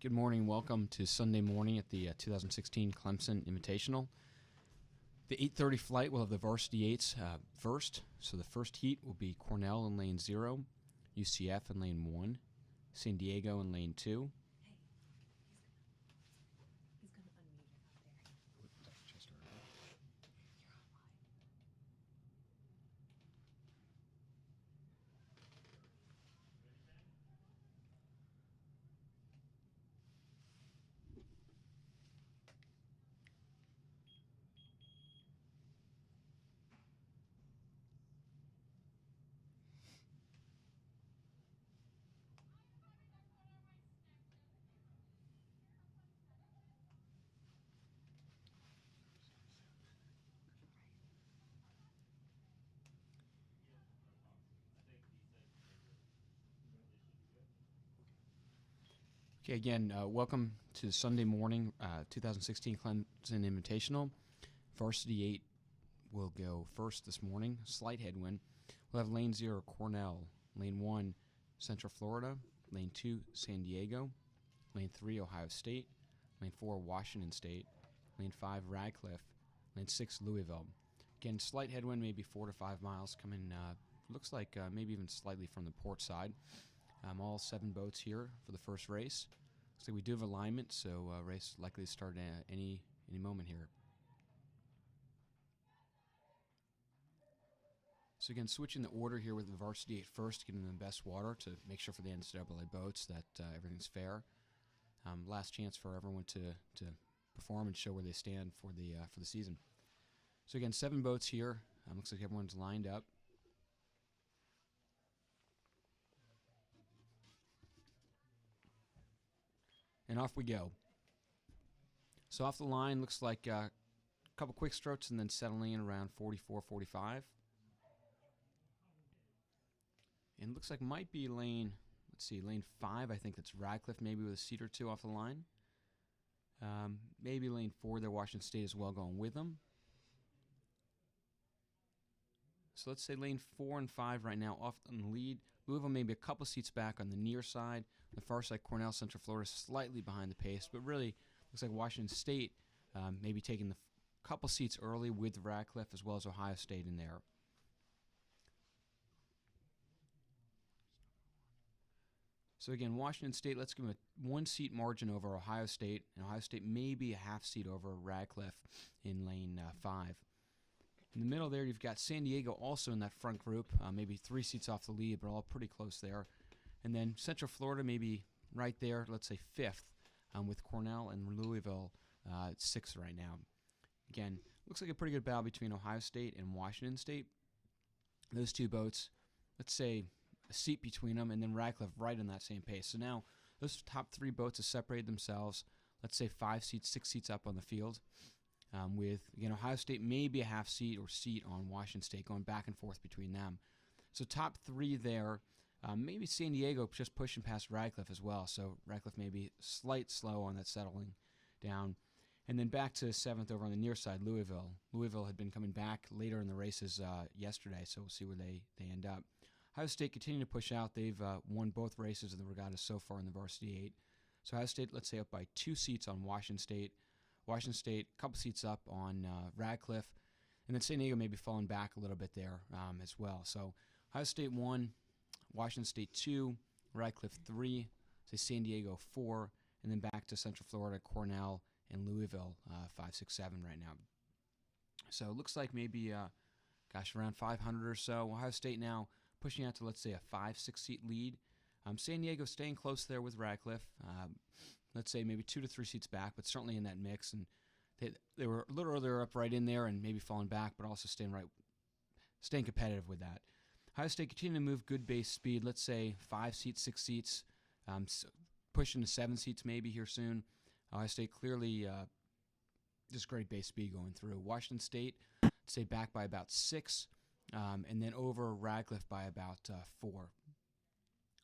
Good morning. Welcome to Sunday morning at the 2016 Clemson Invitational. The 8:30 flight will have the Varsity 8s first. So the first heat will be Cornell in lane 0, UCF in lane 1, San Diego in lane 2. He's going to unmute it out there. You're online. Okay, again, welcome to Sunday morning 2016 Clemson Invitational. Varsity 8 will go first this morning. Slight headwind. We'll have lane 0 Cornell, lane 1 Central Florida, lane 2 San Diego, lane 3 Ohio State, lane 4 Washington State, lane 5 Radcliffe, lane 6 Louisville. Again, slight headwind, maybe 4 to 5 miles coming, looks like maybe even slightly from the port side. All 7 boats here for the first race. Looks like we do have alignment, so race likely to start any moment here. So again, switching the order here with the Varsity 8 first, getting them the best water to make sure for the NCAA boats that everything's fair. Last chance for everyone to perform and show where they stand for the season. So again, 7 boats here. Looks like everyone's lined up. And off we go. So off the line, looks like a couple quick strokes and then settling in around 44, 45. And looks like might be lane 5, I think that's Radcliffe, maybe with a seat or 2 off the line. Maybe lane 4 there, Washington State as well, going with them. So let's say lane 4 and 5 right now off on the lead. Louisville maybe a couple seats back on the near side. The far side, Cornell, Central Florida, slightly behind the pace, but really looks like Washington State maybe taking the couple seats early with Radcliffe as well as Ohio State in there. So again, Washington State, let's give them a 1-seat margin over Ohio State, and Ohio State maybe a half seat over Radcliffe in lane 5. In the middle there, you've got San Diego also in that front group, maybe 3 seats off the lead, but all pretty close there. And then Central Florida maybe right there, let's say 5th, with Cornell and Louisville 6th right now. Again, looks like a pretty good battle between Ohio State and Washington State. Those 2 boats, let's say a seat between them, and then Radcliffe right on that same pace. So now those top 3 boats have separated themselves, let's say 5 seats, 6 seats up on the field. With, again, Ohio State maybe a half seat or seat on Washington State, going back and forth between them. So top 3 there. Maybe San Diego just pushing past Radcliffe as well. So Radcliffe maybe slight slow on that settling down. And then back to 7th over on the near side, Louisville. Louisville had been coming back later in the races yesterday, so we'll see where they end up. Ohio State continue to push out. They've won both races of the regatta so far in the Varsity 8. So Ohio State, let's say, up by 2 seats on Washington State. Washington State, a couple seats up on Radcliffe. And then San Diego maybe falling back a little bit there as well. So Ohio State 1, Washington State 2, Radcliffe 3, say San Diego 4, and then back to Central Florida, Cornell, and Louisville 5, 6, 7 right now. So it looks like maybe, around 500 or so. Ohio State now pushing out to, let's say, a 5, 6 seat lead. San Diego staying close there with Radcliffe. Let's say maybe 2 to 3 seats back, but certainly in that mix. And they were a little earlier up right in there and maybe falling back, but also staying competitive with that. Ohio State continuing to move good base speed. Let's say 5 seats, 6 seats, pushing to 7 seats maybe here soon. Ohio State clearly just great base speed going through. Washington State, say back by about 6, and then over Radcliffe by about 4.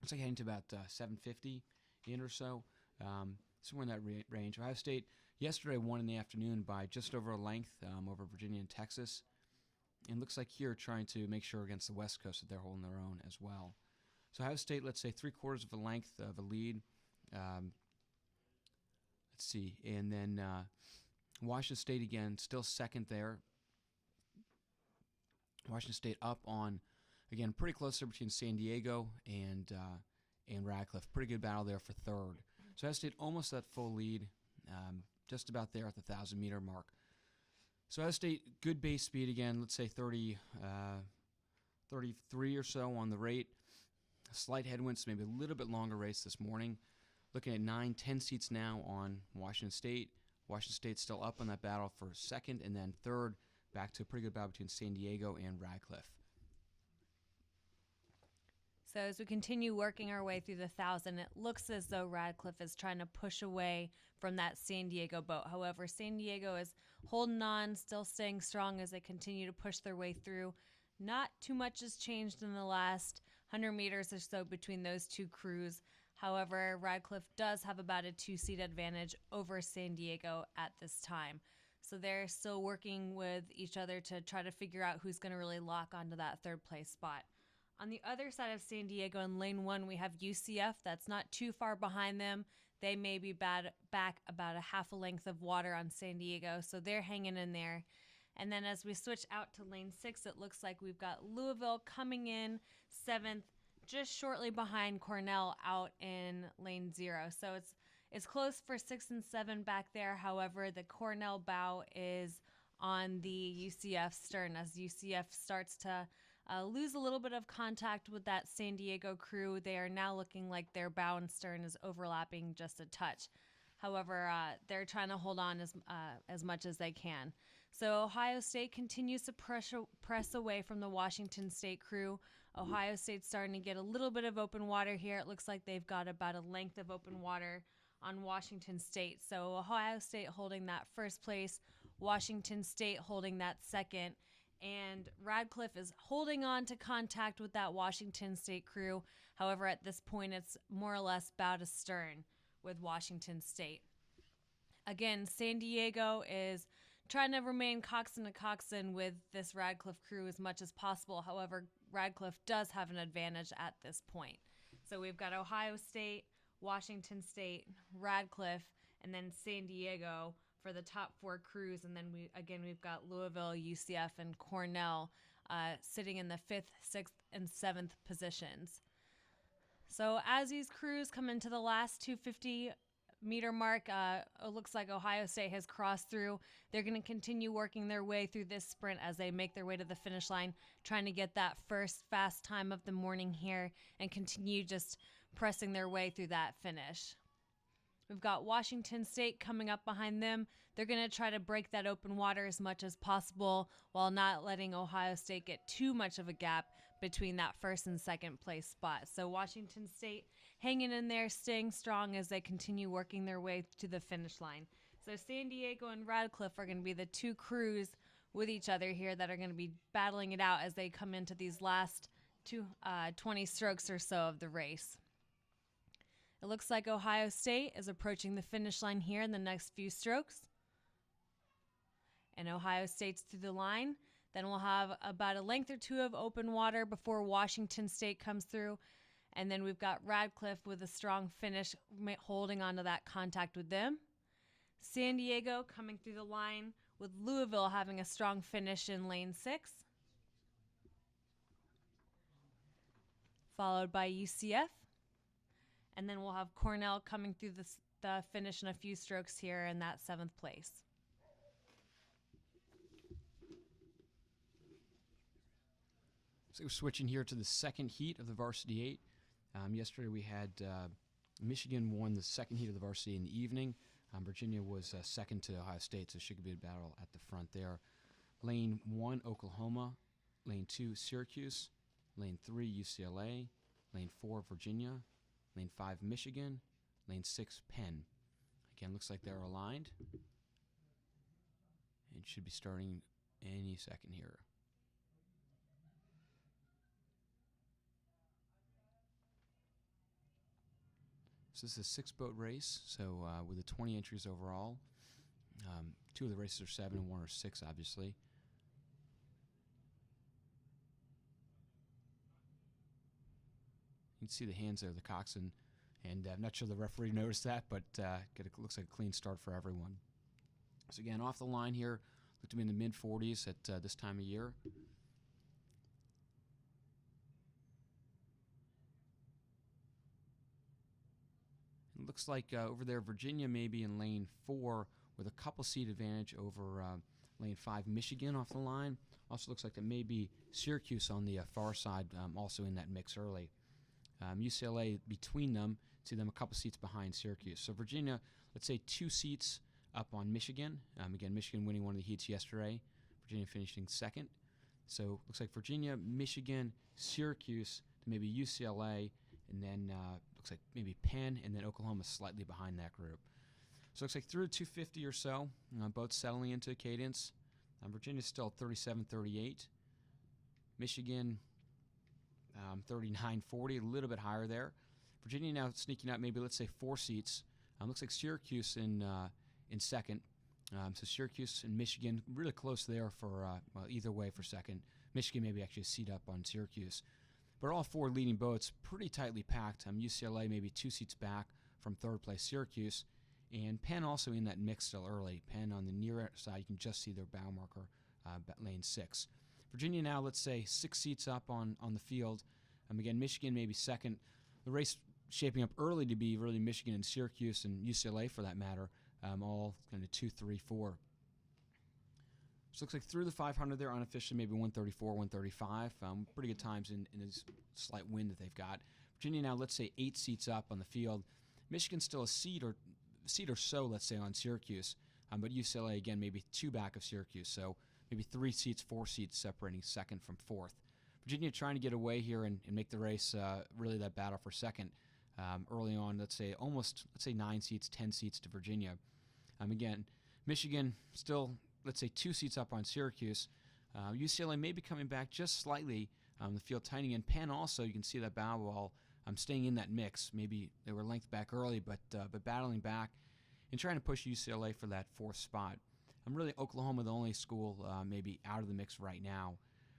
Looks like heading to about 750 in or so. Somewhere in that range. Ohio State yesterday won in the afternoon by just over a length over Virginia and Texas. And looks like here trying to make sure against the West Coast that they're holding their own as well. So Ohio State, let's say 3/4 of a length of a lead. Let's see. And then Washington State again, still second there. Washington State up on, again, pretty close there between San Diego and Radcliffe. Pretty good battle there for third. So Ohio State almost at full lead, just about there at the 1,000-meter mark. So Ohio State, good base speed again, let's say 33 or so on the rate. Slight headwinds, maybe a little bit longer race this morning. Looking at 9-10 seats now on Washington State. Washington State still up on that battle for second, and then third, back to a pretty good battle between San Diego and Radcliffe. So as we continue working our way through the 1,000, it looks as though Radcliffe is trying to push away from that San Diego boat. However, San Diego is holding on, still staying strong as they continue to push their way through. Not too much has changed in the last 100 meters or so between those two crews. However, Radcliffe does have about a 2-seat advantage over San Diego at this time. So they're still working with each other to try to figure out who's going to really lock onto that third place spot. On the other side of San Diego in lane 1, we have UCF. That's not too far behind them. They may be back about a half a length of water on San Diego, so they're hanging in there. And then as we switch out to lane 6, it looks like we've got Louisville coming in 7th, just shortly behind Cornell out in lane 0. So it's close for 6 and 7 back there. However, the Cornell bow is on the UCF stern as UCF starts to lose a little bit of contact with that San Diego crew. They are now looking like their bow and stern is overlapping just a touch. However, they're trying to hold on as much as they can. So Ohio State continues to press away from the Washington State crew. Ohio State's starting to get a little bit of open water here. It looks like they've got about a length of open water on Washington State. So Ohio State holding that first place, Washington State holding that second, and Radcliffe is holding on to contact with that Washington State crew. However, at this point, it's more or less bow to stern with Washington State. Again, San Diego is trying to remain coxswain to coxswain with this Radcliffe crew as much as possible. However, Radcliffe does have an advantage at this point. So we've got Ohio State, Washington State, Radcliffe, and then San Diego for the top 4 crews. And then we've got Louisville, UCF, and Cornell sitting in the 5th, 6th, and 7th positions. So as these crews come into the last 250-meter mark, it looks like Ohio State has crossed through. They're going to continue working their way through this sprint as they make their way to the finish line, trying to get that first fast time of the morning here and continue just pressing their way through that finish. We've got Washington State coming up behind them. They're going to try to break that open water as much as possible while not letting Ohio State get too much of a gap between that first and second place spot. So Washington State hanging in there, staying strong as they continue working their way to the finish line. So San Diego and Radcliffe are going to be the 2 crews with each other here that are going to be battling it out as they come into these last 20 strokes or so of the race. It looks like Ohio State is approaching the finish line here in the next few strokes. And Ohio State's through the line. Then we'll have about a length or 2 of open water before Washington State comes through. And then we've got Radcliffe with a strong finish, holding on to that contact with them. San Diego coming through the line with Louisville having a strong finish in lane 6. Followed by UCF. And then we'll have Cornell coming through the finish in a few strokes here in that 7th place. So switching here to the second heat of the Varsity 8. Yesterday we had Michigan won the second heat of the Varsity in the evening. Virginia was second to Ohio State, so it should be a battle at the front there. Lane 1, Oklahoma. Lane 2, Syracuse. Lane 3, UCLA. Lane 4, Virginia. Lane 5, Michigan. Lane 6, Penn. Again, looks like they're aligned. It should be starting any second here. So this is a 6-boat race, so with the 20 entries overall. 2 of the races are 7 and 1 are 6, obviously. You can see the hands there, the coxswain And I'm not sure the referee noticed that, but looks like a clean start for everyone. So again, off the line here, look to be in the mid-40s at this time of year. It looks like over there, Virginia may be in lane 4 with a couple seat advantage over lane 5, Michigan off the line. Also looks like there may be Syracuse on the far side, also in that mix early. UCLA between them, see them a couple seats behind Syracuse. So Virginia, let's say 2 seats up on Michigan. Again, Michigan winning one of the heats yesterday. Virginia finishing second. So looks like Virginia, Michigan, Syracuse, to maybe UCLA, and then looks like maybe Penn, and then Oklahoma slightly behind that group. So it looks like through 250 or so, both settling into a cadence. Virginia's still 37-38. Michigan, 39-40, a little bit higher there. Virginia now sneaking out maybe, let's say, 4 seats. Looks like Syracuse in second. So Syracuse and Michigan really close there for, either way for second. Michigan maybe actually a seat up on Syracuse. But all 4 leading boats pretty tightly packed. UCLA maybe 2 seats back from third place Syracuse. And Penn also in that mix still early. Penn on the near side, you can just see their bow marker, lane 6. Virginia now, let's say, 6 seats up on the field. Again, Michigan maybe second. The race shaping up early to be really Michigan and Syracuse and UCLA for that matter, all kind of 2, 3, 4. So it looks like through the 500 there, unofficially maybe 134, 135. Pretty good times in this slight wind that they've got. Virginia now, let's say, 8 seats up on the field. Michigan still a seat or so, let's say, on Syracuse. But UCLA, again, maybe 2 back of Syracuse. So maybe 3 seats, 4 seats separating second from fourth. Virginia trying to get away here and make the race really that battle for second early on. Let's say 9 seats, 10 seats to Virginia. Again, Michigan still, let's say, 2 seats up on Syracuse. UCLA may be coming back just slightly. The field tightening. And Penn also, you can see that bow wall staying in that mix. Maybe they were length back early, but battling back and trying to push UCLA for that 4th spot. Really Oklahoma the only school maybe out of the mix right now.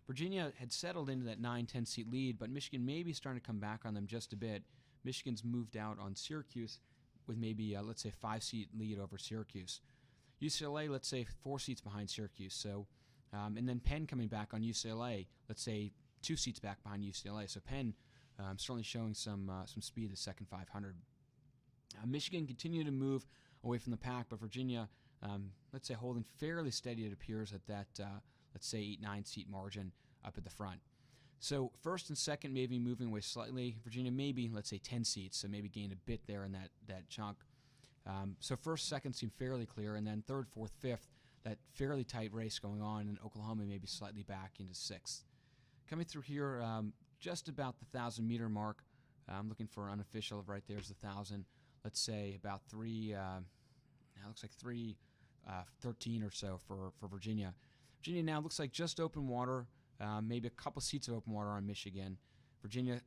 Virginia had settled into that 9-10 seat lead, but Michigan may be starting to come back on them just a bit. Michigan's moved out on Syracuse with maybe, let's say, 5-seat lead over Syracuse. UCLA, let's say, 4 seats behind Syracuse. So, and then Penn coming back on UCLA, let's say 2 seats back behind UCLA. So Penn certainly showing some speed the second 500. Michigan continued to move away from the pack, but Virginia, let's say, holding fairly steady, it appears, at that, let's say, 8-9 seat margin up at the front. So first and second maybe moving away slightly. Virginia maybe, let's say, 10 seats, so maybe gained a bit there in that chunk. So first, second seem fairly clear, and then third, fourth, fifth, that fairly tight race going on, and Oklahoma maybe slightly back into 6th. Coming through here, just about the 1,000-meter mark. I'm looking for unofficial. Right there's the 1,000. Let's say about 3. Now looks like 3:13 or so for Virginia. Virginia now looks like just open water. Maybe a couple seats of open water on Michigan. Virginia,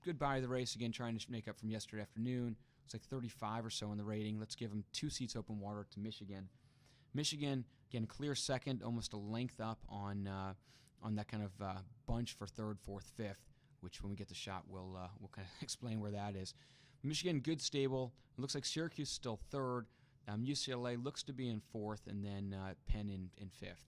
good body of the race again, trying to make up from yesterday afternoon. Looks like 35 or so in the rating. Let's give them 2 seats open water to Michigan. Michigan, again, clear second, almost a length up on that kind of bunch for third, fourth, fifth, which when we get the shot, we'll kind of explain where that is. Michigan, good, stable. It looks like Syracuse still third. UCLA looks to be in fourth, and then Penn in fifth.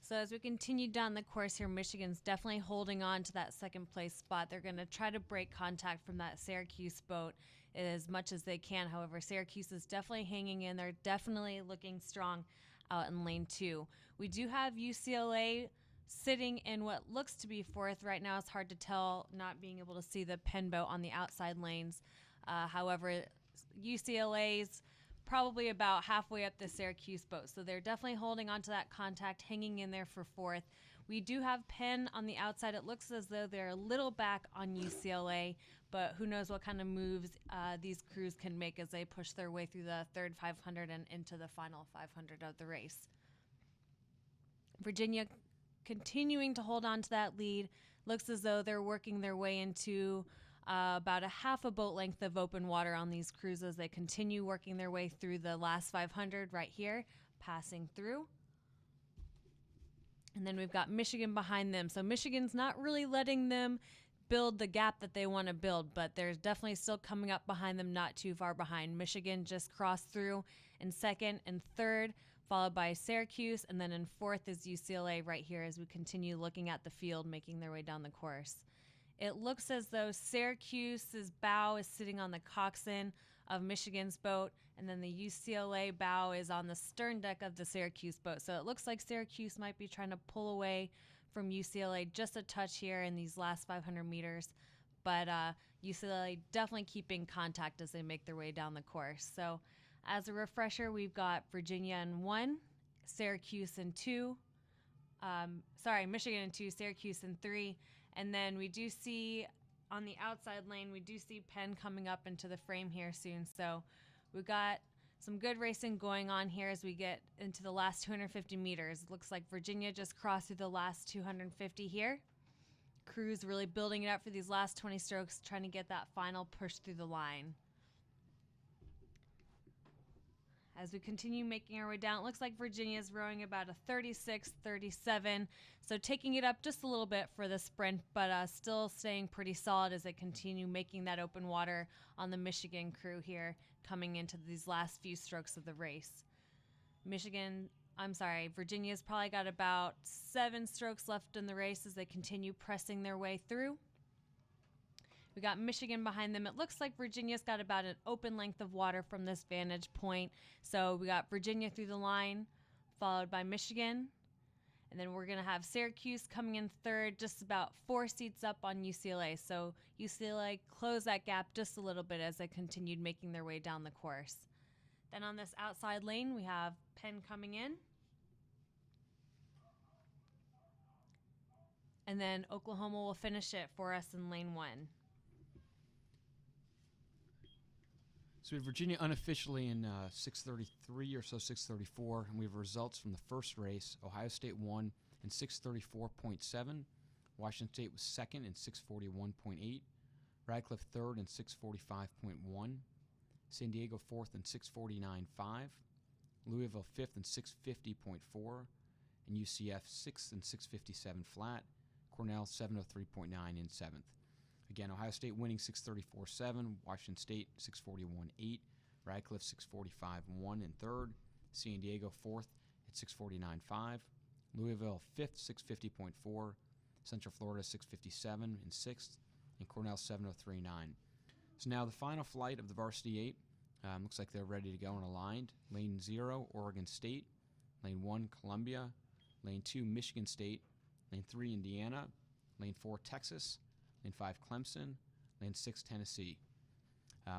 So as we continue down the course here, Michigan's definitely holding on to that second place spot. They're going to try to break contact from that Syracuse boat as much as they can. However, Syracuse is definitely hanging in. They're definitely looking strong out in lane 2. We do have UCLA sitting in what looks to be fourth. Right now it's hard to tell, not being able to see the Penn boat on the outside lanes. However, UCLA's probably about halfway up the Syracuse boat. So they're definitely holding on to that contact, hanging in there for fourth. We do have Penn on the outside. It looks as though they're a little back on UCLA, but who knows what kind of moves these crews can make as they push their way through the third 500 and into the final 500 of the race. Virginia continuing to hold on to that lead. Looks as though they're working their way into about a half a boat length of open water on these crews as they continue working their way through the last 500 right here, passing through. And then we've got Michigan behind them. So Michigan's not really letting them build the gap that they want to build, but they're definitely still coming up behind them, not too far behind. Michigan just crossed through in second and third, followed by Syracuse, and then in fourth is UCLA right here as we continue looking at the field, making their way down the course. It looks as though Syracuse's bow is sitting on the coxswain of Michigan's boat, and then the UCLA bow is on the stern deck of the Syracuse boat. So it looks like Syracuse might be trying to pull away from UCLA just a touch here in these last 500 meters, but UCLA definitely keeping contact as they make their way down the course. So as a refresher, we've got Virginia in 1, Syracuse in 2, Michigan in 2, Syracuse in 3, and then we do see on the outside lane, we do see Penn coming up into the frame here soon. So we've got some good racing going on here as we get into the last 250 meters. It looks like Virginia just crossed through the last 250 here. Crew's really building it up for these last 20 strokes, trying to get that final push through the line. As we continue making our way down, it looks like Virginia's rowing about a 36-37, so taking it up just a little bit for the sprint, but still staying pretty solid as they continue making that open water on the Michigan crew here coming into these last few strokes of the race. Virginia's probably got about 7 strokes left in the race as they continue pressing their way through. We got Michigan behind them. It looks like Virginia's got about an open length of water from this vantage point. So we got Virginia through the line, followed by Michigan. And then we're going to have Syracuse coming in third, just about 4 seats up on UCLA. So UCLA closed that gap just a little bit as they continued making their way down the course. Then on this outside lane, we have Penn coming in. And then Oklahoma will finish it for us in lane 1. So we have Virginia unofficially in 6:33 or so, 6:34, and we have results from the first race. Ohio State won in 6:34.7. Washington State was second in 6:41.8. Radcliffe third in 6:45.1. San Diego fourth in 6:49.5. Louisville fifth in 6:50.4. And UCF sixth in 6:57 flat. Cornell 7:03.9 in seventh. Again, Ohio State winning 6:34.7, Washington State 6:41.8, Radcliffe 6:45.1 in third, San Diego fourth at 6:49.5, Louisville fifth 6:50.4, Central Florida 6:57 in sixth, and Cornell 7:03.9. So now the final flight of the Varsity 8 looks like they're ready to go and aligned. Lane 0, Oregon State. Lane 1, Columbia. Lane 2, Michigan State. Lane 3, Indiana. Lane 4, Texas. Lane 5, Clemson. Lane 6, Tennessee.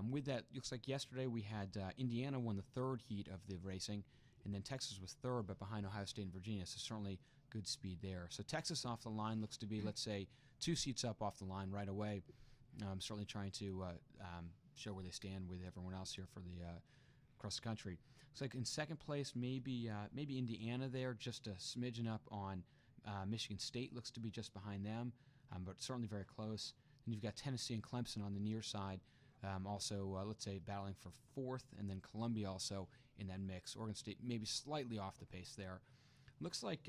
With that, looks like yesterday we had Indiana won the third heat of the racing, and then Texas was third, but behind Ohio State and Virginia, so certainly good speed there. So Texas off the line looks to be, let's say, 2 seats up off the line right away. Certainly trying to show where they stand with everyone else here for the across the country. Looks like in second place, maybe Indiana there, just a smidgen up on Michigan State. Looks to be just behind them. But certainly very close. And you've got Tennessee and Clemson on the near side, also, let's say, battling for fourth, and then Columbia also in that mix. Oregon State maybe slightly off the pace there. Looks like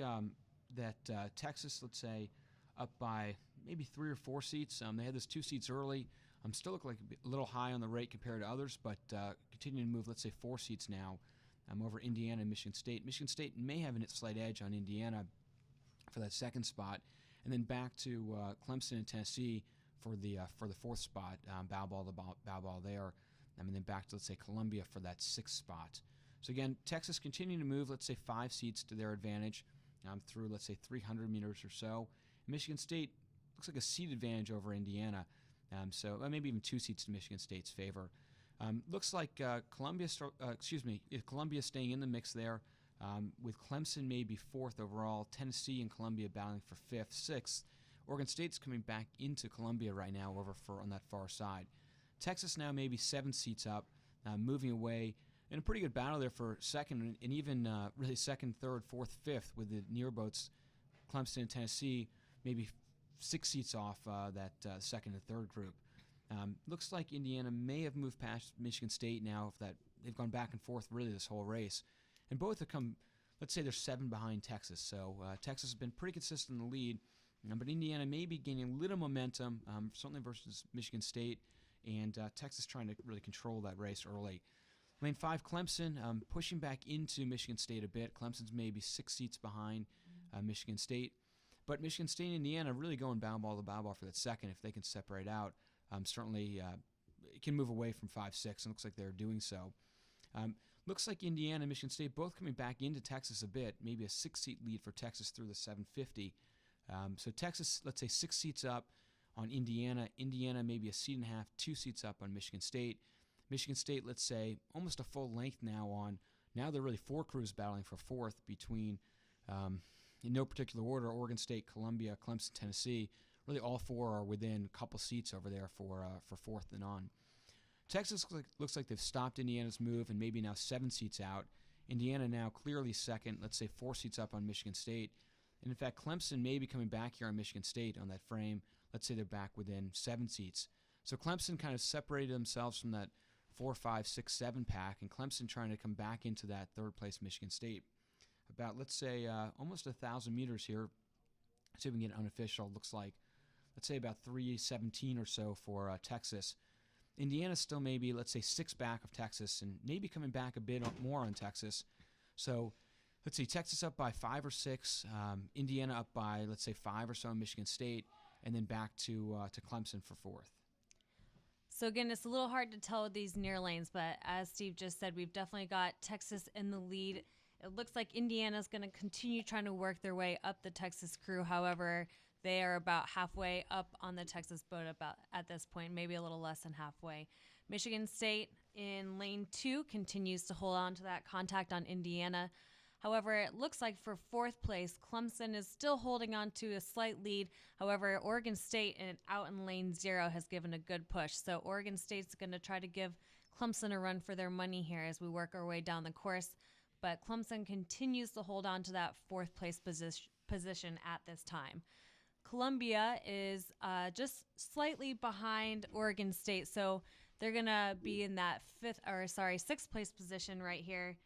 that Texas, let's say, up by maybe 3 or 4 seats. They had those 2 seats early. Still look like a little high on the rate compared to others, but continuing to move, let's say, 4 seats now over Indiana and Michigan State. Michigan State may have a slight edge on Indiana for that second spot. And then back to Clemson and Tennessee for the 4th spot, bow ball there. And then back to, let's say, Columbia for that 6th spot. So again, Texas continuing to move, let's say, 5 seats to their advantage through, let's say, 300 meters or so. Michigan State looks like a seat advantage over Indiana. So maybe even 2 seats to Michigan State's favor. Looks like Columbia staying in the mix there. With Clemson maybe 4th overall, Tennessee and Columbia battling for 5th, 6th. Oregon State's coming back into Columbia right now on that far side. Texas now maybe 7 seats up, moving away in a pretty good battle there for second and even really second, third, 4th, 5th with the near boats, Clemson and Tennessee maybe 6 seats off that second and third group. Looks like Indiana may have moved past Michigan State now. They've gone back and forth really this whole race. And both have come, let's say they're 7 behind Texas. So Texas has been pretty consistent in the lead. But Indiana may be gaining a little momentum, certainly versus Michigan State, and Texas trying to really control that race early. Lane 5, Clemson pushing back into Michigan State a bit. Clemson's maybe 6 seats behind Michigan State. But Michigan State and Indiana really going bow ball to bow ball for that second. If they can separate out, certainly it can move away from 5-6, and looks like they're doing so. Looks like Indiana and Michigan State both coming back into Texas a bit, maybe a 6-seat lead for Texas through the 750. So Texas, let's say 6 seats up on Indiana. Indiana maybe a seat and a half, 2 seats up on Michigan State. Michigan State, let's say, almost a full length now on. Now they're really 4 crews battling for 4th between, in no particular order, Oregon State, Columbia, Clemson, Tennessee. Really all 4 are within a couple seats over there for 4th and on. Texas looks like they've stopped Indiana's move and maybe now 7 seats out. Indiana now clearly second, let's say 4 seats up on Michigan State. And in fact, Clemson may be coming back here on Michigan State on that frame. Let's say they're back within 7 seats. So Clemson kind of separated themselves from that 4, 5, 6, 7 pack, and Clemson trying to come back into that 3rd place Michigan State. About, let's say, almost 1,000 meters here. Let's see if we can get unofficial. Looks like, let's say about 3:17 or so for Texas. Indiana's still maybe, let's say, 6 back of Texas, and maybe coming back a bit more on Texas. So let's see, Texas up by 5 or 6, Indiana up by, let's say, 5 or so in Michigan State, and then back to Clemson for 4th. So again, it's a little hard to tell with these near lanes, but as Steve just said, we've definitely got Texas in the lead. It looks like Indiana's going to continue trying to work their way up the Texas crew. However, they are about halfway up on the Texas boat about at this point, maybe a little less than halfway. Michigan State in lane 2 continues to hold on to that contact on Indiana. However, it looks like for 4th place, Clemson is still holding on to a slight lead. However, Oregon State out in lane 0 has given a good push. So Oregon State's going to try to give Clemson a run for their money here as we work our way down the course. But Clemson continues to hold on to that 4th place position at this time. Columbia is just slightly behind Oregon State, so they're going to be in that 6th place position right here.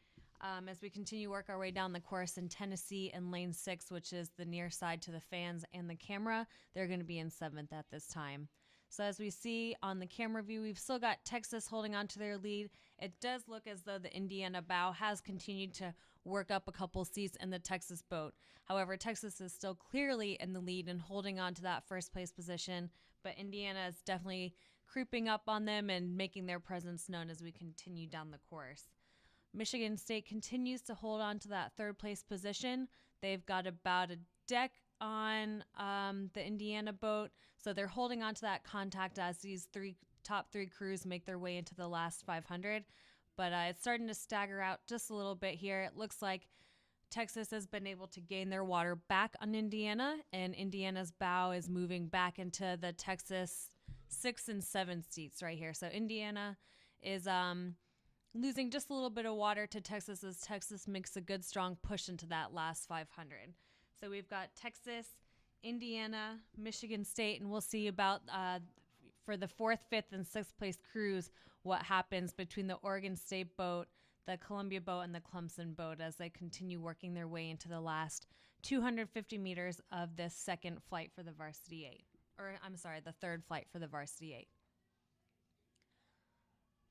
As we continue to work our way down the course in Tennessee in lane 6, which is the near side to the fans and the camera, they're going to be in 7th at this time. So as we see on the camera view, we've still got Texas holding on to their lead. It does look as though the Indiana bow has continued to work up a couple seats in the Texas boat. However, Texas is still clearly in the lead and holding on to that 1st place position, but Indiana is definitely creeping up on them and making their presence known as we continue down the course. Michigan State continues to hold on to that 3rd place position. They've got about a deck on the Indiana boat, so they're holding on to that contact as these top three crews make their way into the last 500. But it's starting to stagger out just a little bit here. It looks like Texas has been able to gain their water back on Indiana, and Indiana's bow is moving back into the Texas 6 and 7 seats right here. So Indiana is losing just a little bit of water to Texas as Texas makes a good, strong push into that last 500. So we've got Texas, Indiana, Michigan State, and we'll see about for the 4th, 5th, and 6th place crews what happens between the Oregon State boat, the Columbia boat, and the Clemson boat as they continue working their way into the last 250 meters of this 2nd flight for the Varsity 8. Or, I'm sorry, the 3rd flight for the Varsity 8.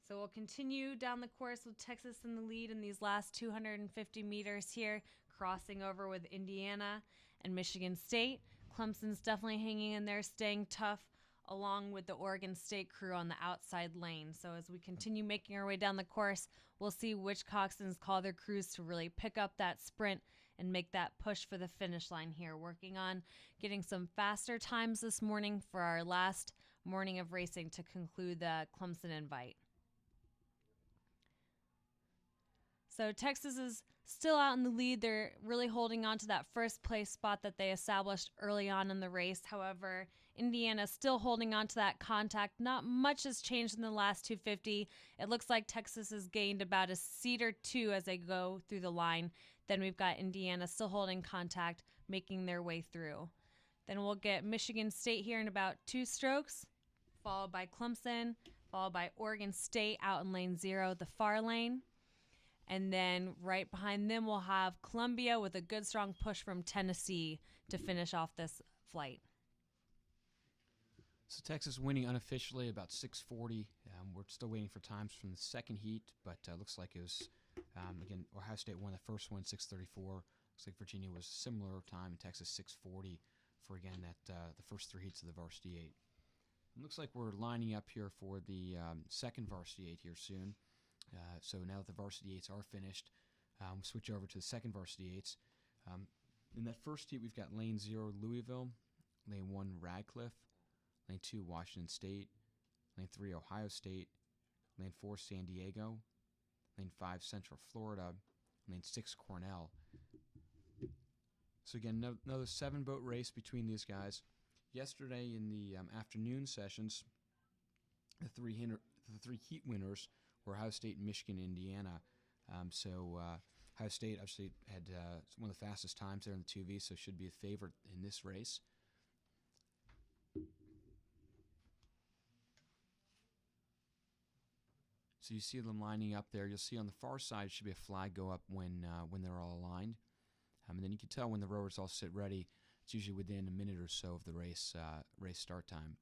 So we'll continue down the course with Texas in the lead in these last 250 meters here, crossing over with Indiana and Michigan State. Clemson's definitely hanging in there, staying tough, along with the Oregon State crew on the outside lane. So as we continue making our way down the course, we'll see which coxswains call their crews to really pick up that sprint and make that push for the finish line here. Working on getting some faster times this morning for our last morning of racing to conclude the Clemson invite. So Texas is still out in the lead. They're really holding on to that 1st place spot that they established early on in the race. However, Indiana still holding on to that contact. Not much has changed in the last 250. It looks like Texas has gained about a seat or 2 as they go through the line. Then we've got Indiana still holding contact, making their way through. Then we'll get Michigan State here in about 2 strokes, followed by Clemson, followed by Oregon State out in lane 0, the far lane. And then right behind them, we'll have Columbia with a good, strong push from Tennessee to finish off this flight. So Texas winning unofficially about 6:40. We're still waiting for times from the second heat, but looks like it was, again, Ohio State won the first one, 6:34. Looks like Virginia was a similar time, and Texas 6:40 for, again, the first three heats of the Varsity 8. It looks like we're lining up here for the second Varsity 8 here soon. So now that the Varsity 8s are finished, we'll switch over to the second Varsity 8s. In that first heat, we've got lane 0, Louisville, lane 1, Radcliffe, lane 2, Washington State, lane 3, Ohio State, lane 4, San Diego, lane 5, Central Florida, lane 6, Cornell. So again, another 7-boat race between these guys. Yesterday in the afternoon sessions, the three heat winners were Ohio State, Michigan, and Indiana. Ohio State obviously had one of the fastest times there in the 2V, so should be a favorite in this race. So you see them lining up there. You'll see on the far side should be a flag go up when they're all aligned. And then you can tell when the rowers all sit ready. It's usually within a minute or so of the race start time.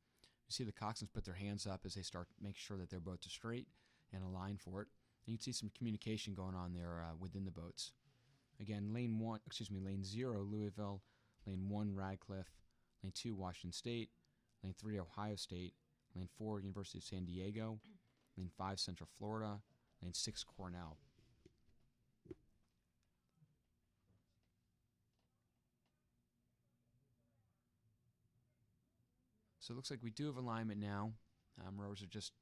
You see the coxswains put their hands up as they start to make sure that their boats are straight and aligned for it. And you can see some communication going on there within the boats. Again, lane 0, Louisville, lane 1, Radcliffe, lane 2, Washington State, lane 3, Ohio State, lane 4, University of San Diego, lane 5, Central Florida, lane 6, Cornell. So it looks like we do have alignment now. Rowers are just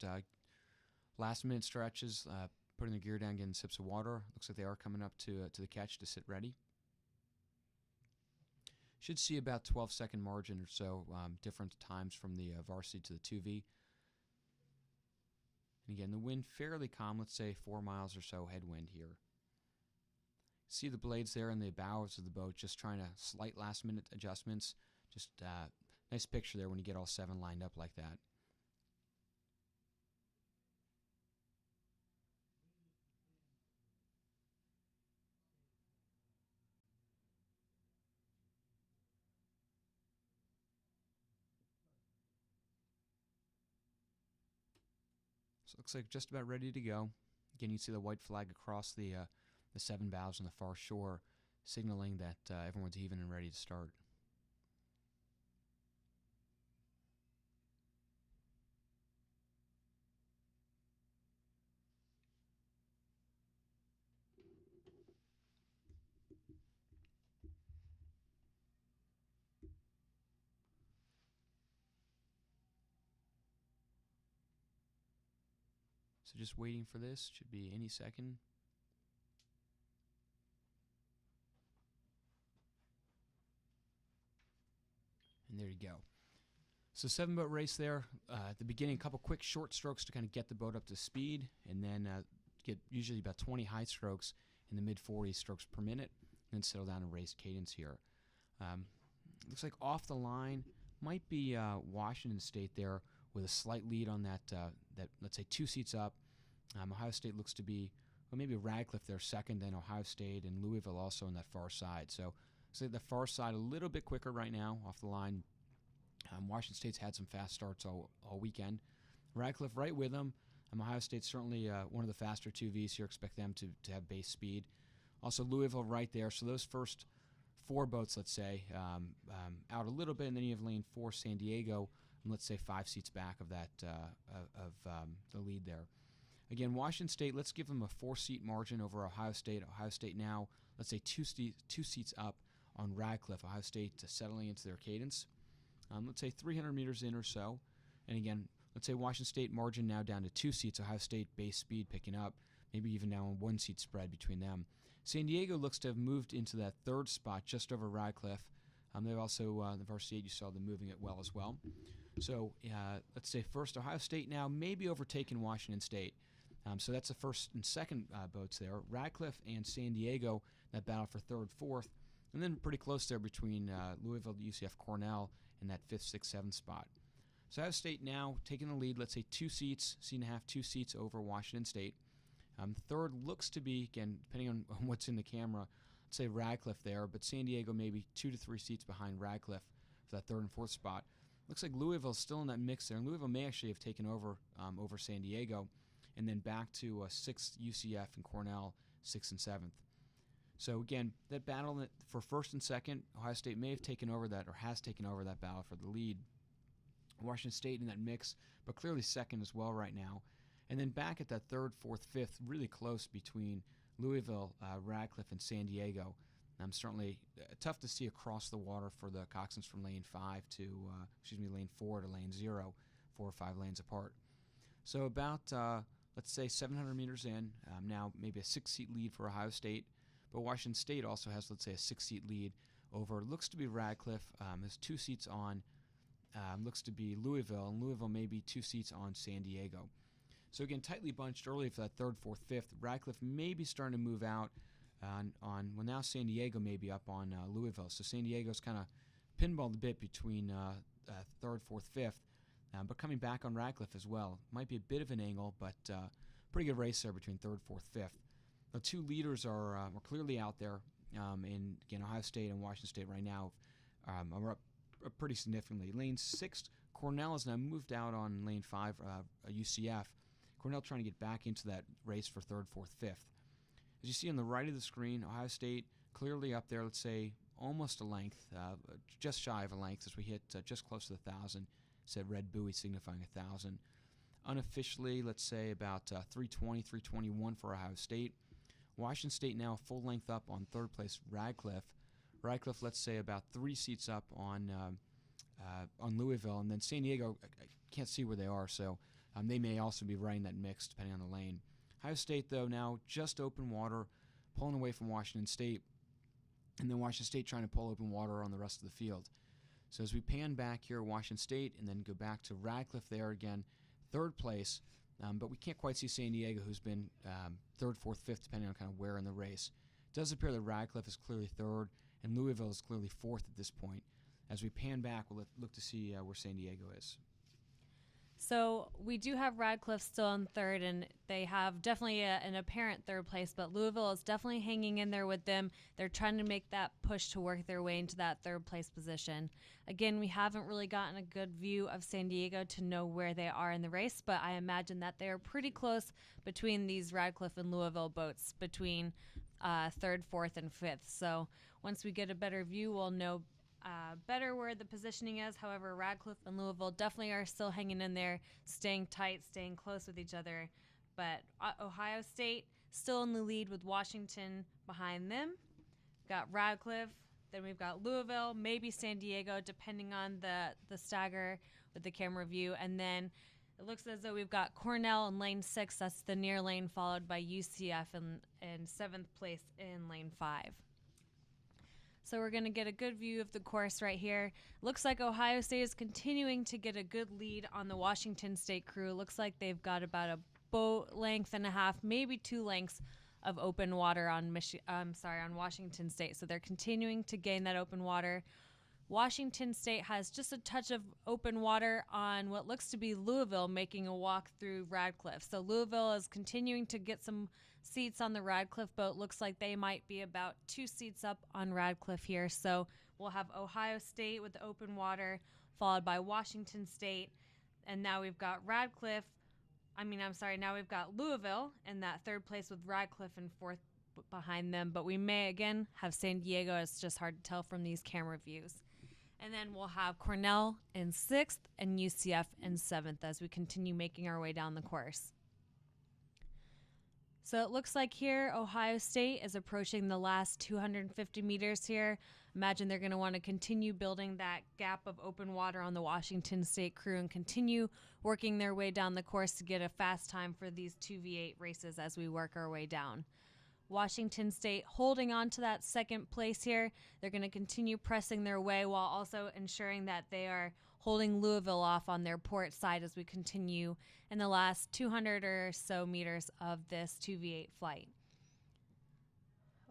last-minute stretches, putting their gear down, getting sips of water. Looks like they are coming up to the catch to sit ready. Should see about 12-second margin or so, different times from the Varsity to the 2V. And again, the wind fairly calm, let's say 4 miles or so headwind here. See the blades there in the bows of the boat, just trying to slight last-minute adjustments. Just nice picture there when you get all 7 lined up like that. So it looks like just about ready to go. Again, you see the white flag across the 7 bows on the far shore, signaling that everyone's even and ready to start. So just waiting for this. Should be any second. And there you go. So 7-boat race there. At the beginning, a couple quick short strokes to kind of get the boat up to speed, and then get usually about 20 high strokes in the mid-40s strokes per minute, and then settle down and race cadence here. Looks like off the line might be Washington State there with a slight lead on that let's say 2 seats up. Ohio State looks to be, well, maybe Radcliffe there second, then Ohio State, and Louisville also on that far side. So the far side a little bit quicker right now off the line. Washington State's had some fast starts all weekend. Radcliffe right with them. Ohio State's certainly one of the faster 2Vs here. Expect them to have base speed. Also Louisville right there. So those first 4 boats, let's say, out a little bit, and then you have lane 4, San Diego, and let's say 5 seats back of that the lead there. Again, Washington State, let's give them a 4-seat margin over Ohio State. Ohio State now, let's say 2 seats up on Radcliffe. Ohio State settling into their cadence. Let's say 300 meters in or so. And again, let's say Washington State margin now down to 2 seats. Ohio State base speed picking up, maybe even now a 1-seat spread between them. San Diego looks to have moved into that 3rd spot just over Radcliffe. They've also, the Varsity 8, you saw them moving it well as well. So let's say first Ohio State now maybe overtaking Washington State. So that's the first and second boats there. Radcliffe and San Diego, that battle for 3rd, 4th. And then pretty close there between Louisville, UCF, Cornell, and that 5th, 6th, 7th spot. So Ohio State now taking the lead, let's say 2 seats, seat and a half, 2 seats over Washington State. 3rd looks to be, again, depending on what's in the camera, let's say Radcliffe there, but San Diego maybe 2 to 3 seats behind Radcliffe for that third and fourth spot. Looks like Louisville's still in that mix there, and Louisville may actually have taken over over San Diego, and then back to 6th UCF and Cornell 6th and 7th. So again, that battle for first and second, Ohio State may have taken over that or has taken over that battle for the lead. Washington State in that mix, but clearly second as well right now. And then back at that third, fourth, fifth, really close between Louisville, Radcliffe, and San Diego. Certainly tough to see across the water for the Coxswains from lane 4 to lane 0, 4 or 5 lanes apart. So about, let's say 700 meters in, now maybe a 6-seat lead for Ohio State, but Washington State also has, let's say, a 6-seat lead over, looks to be Radcliffe, has 2 seats on, looks to be Louisville, and Louisville maybe 2 seats on San Diego. So again, tightly bunched early for that third, fourth, fifth. Radcliffe may be starting to move out well, now San Diego may be up on Louisville. So San Diego's kind of pinballed a bit between third, fourth, fifth, but coming back on Radcliffe as well. Might be a bit of an angle, but pretty good race there between third, fourth, fifth. The 2 leaders are clearly out there in, again, Ohio State and Washington State right now are up pretty significantly. Lane 6, Cornell has now moved out on lane 5, UCF. Cornell trying to get back into that race for third, fourth, fifth. As you see on the right of the screen, Ohio State clearly up there, let's say almost a length, just shy of a length as we hit just close to the 1,000. Said red buoy signifying 1,000. Unofficially, let's say about 320, 321 for Ohio State. Washington State now full length up on third place, Radcliffe. Radcliffe, let's say about 3 seats up on Louisville, and then San Diego, I can't see where they are, so they may also be running that mix depending on the lane. Ohio State, though, now just open water, pulling away from Washington State, and then Washington State trying to pull open water on the rest of the field. So as we pan back here, Washington State, and then go back to Radcliffe there again, third place, but we can't quite see San Diego, who's been third, fourth, fifth, depending on kind of where in the race. It does appear that Radcliffe is clearly third, and Louisville is clearly fourth at this point. As we pan back, we'll look to see where San Diego is. So we do have Radcliffe still in third, and they have definitely an apparent third place, but Louisville is definitely hanging in there with them. They're trying to make that push to work their way into that third place position. Again, we haven't really gotten a good view of San Diego to know where they are in the race, but I imagine that they are pretty close between these Radcliffe and Louisville boats, between third, fourth, and fifth. So once we get a better view, we'll know better where the positioning is. However, Radcliffe and Louisville definitely are still hanging in there, staying tight, staying close with each other. But Ohio State still in the lead with Washington behind them. Got Radcliffe, then we've got Louisville, maybe San Diego, depending on the stagger with the camera view. And then it looks as though we've got Cornell in lane 6. That's the near lane, followed by UCF in 7th place in lane 5. So we're going to get a good view of the course right here. Looks like Ohio State is continuing to get a good lead on the Washington State crew. Looks like they've got about a boat length and a half, maybe 2 lengths of open water on Washington State. So they're continuing to gain that open water. Washington State has just a touch of open water on what looks to be Louisville making a walk through Radcliffe. So Louisville is continuing to get some seats on the Radcliffe boat. Looks like they might be about 2 seats up on Radcliffe here. So we'll have Ohio State with the open water, followed by Washington State. And now we've got now we've got Louisville in that third place with Radcliffe in fourth behind them. But we may, again, have San Diego. It's just hard to tell from these camera views. And then we'll have Cornell in 6th and UCF in 7th as we continue making our way down the course. So it looks like here Ohio State is approaching the last 250 meters here. Imagine they're going to want to continue building that gap of open water on the Washington State crew and continue working their way down the course to get a fast time for these 2v8 races as we work our way down. Washington State holding on to that second place here. They're going to continue pressing their way while also ensuring that they are holding Louisville off on their port side as we continue in the last 200 or so meters of this 2v8 flight.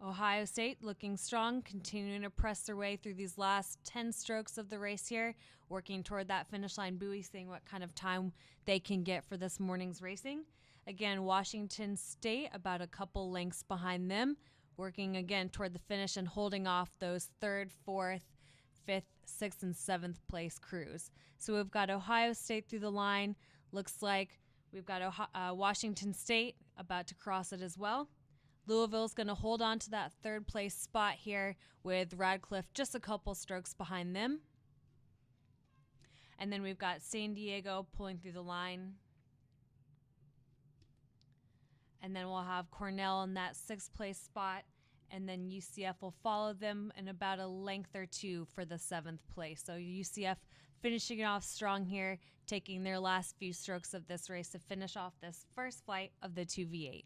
Ohio State looking strong, continuing to press their way through these last 10 strokes of the race here, working toward that finish line buoy, seeing what kind of time they can get for this morning's racing. Again, Washington State about a couple lengths behind them, working again toward the finish and holding off those third, fourth, fifth, sixth, and seventh place crews. So we've got Ohio State through the line. Looks like we've got Washington State about to cross it as well. Louisville's going to hold on to that third place spot here with Radcliffe just a couple strokes behind them. And then we've got San Diego pulling through the line. And then we'll have Cornell in that sixth place spot. And then UCF will follow them in about a length or two for the seventh place. So UCF finishing it off strong here, taking their last few strokes of this race to finish off this first flight of the 2v8.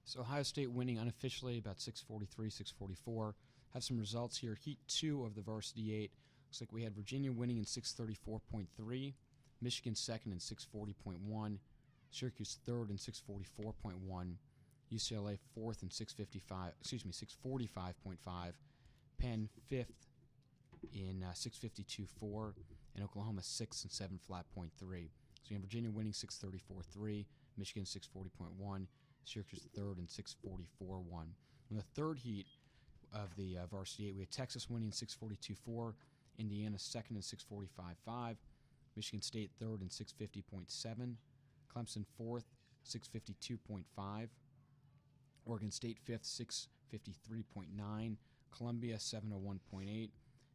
So Ohio State winning unofficially about 6:43, 6:44. Have some results here. Heat 2 of the Varsity 8. Looks like we had Virginia winning in 6:34.3, Michigan second in 6:40.1, Syracuse third in 6:44.1, UCLA fourth in 6:45.5, Penn fifth in 6:52.4, and Oklahoma sixth in 7 flat.3. So you have Virginia winning 6:34.3, Michigan 6:40.1, Syracuse third in 6:44.1. In the third heat of the Varsity 8, we had Texas winning 6:42.4, Indiana second in 6:45.5, Michigan State third in 6:50.7, Clemson fourth 6:52.5, Oregon State fifth 6:53.9, Columbia 7:01.8,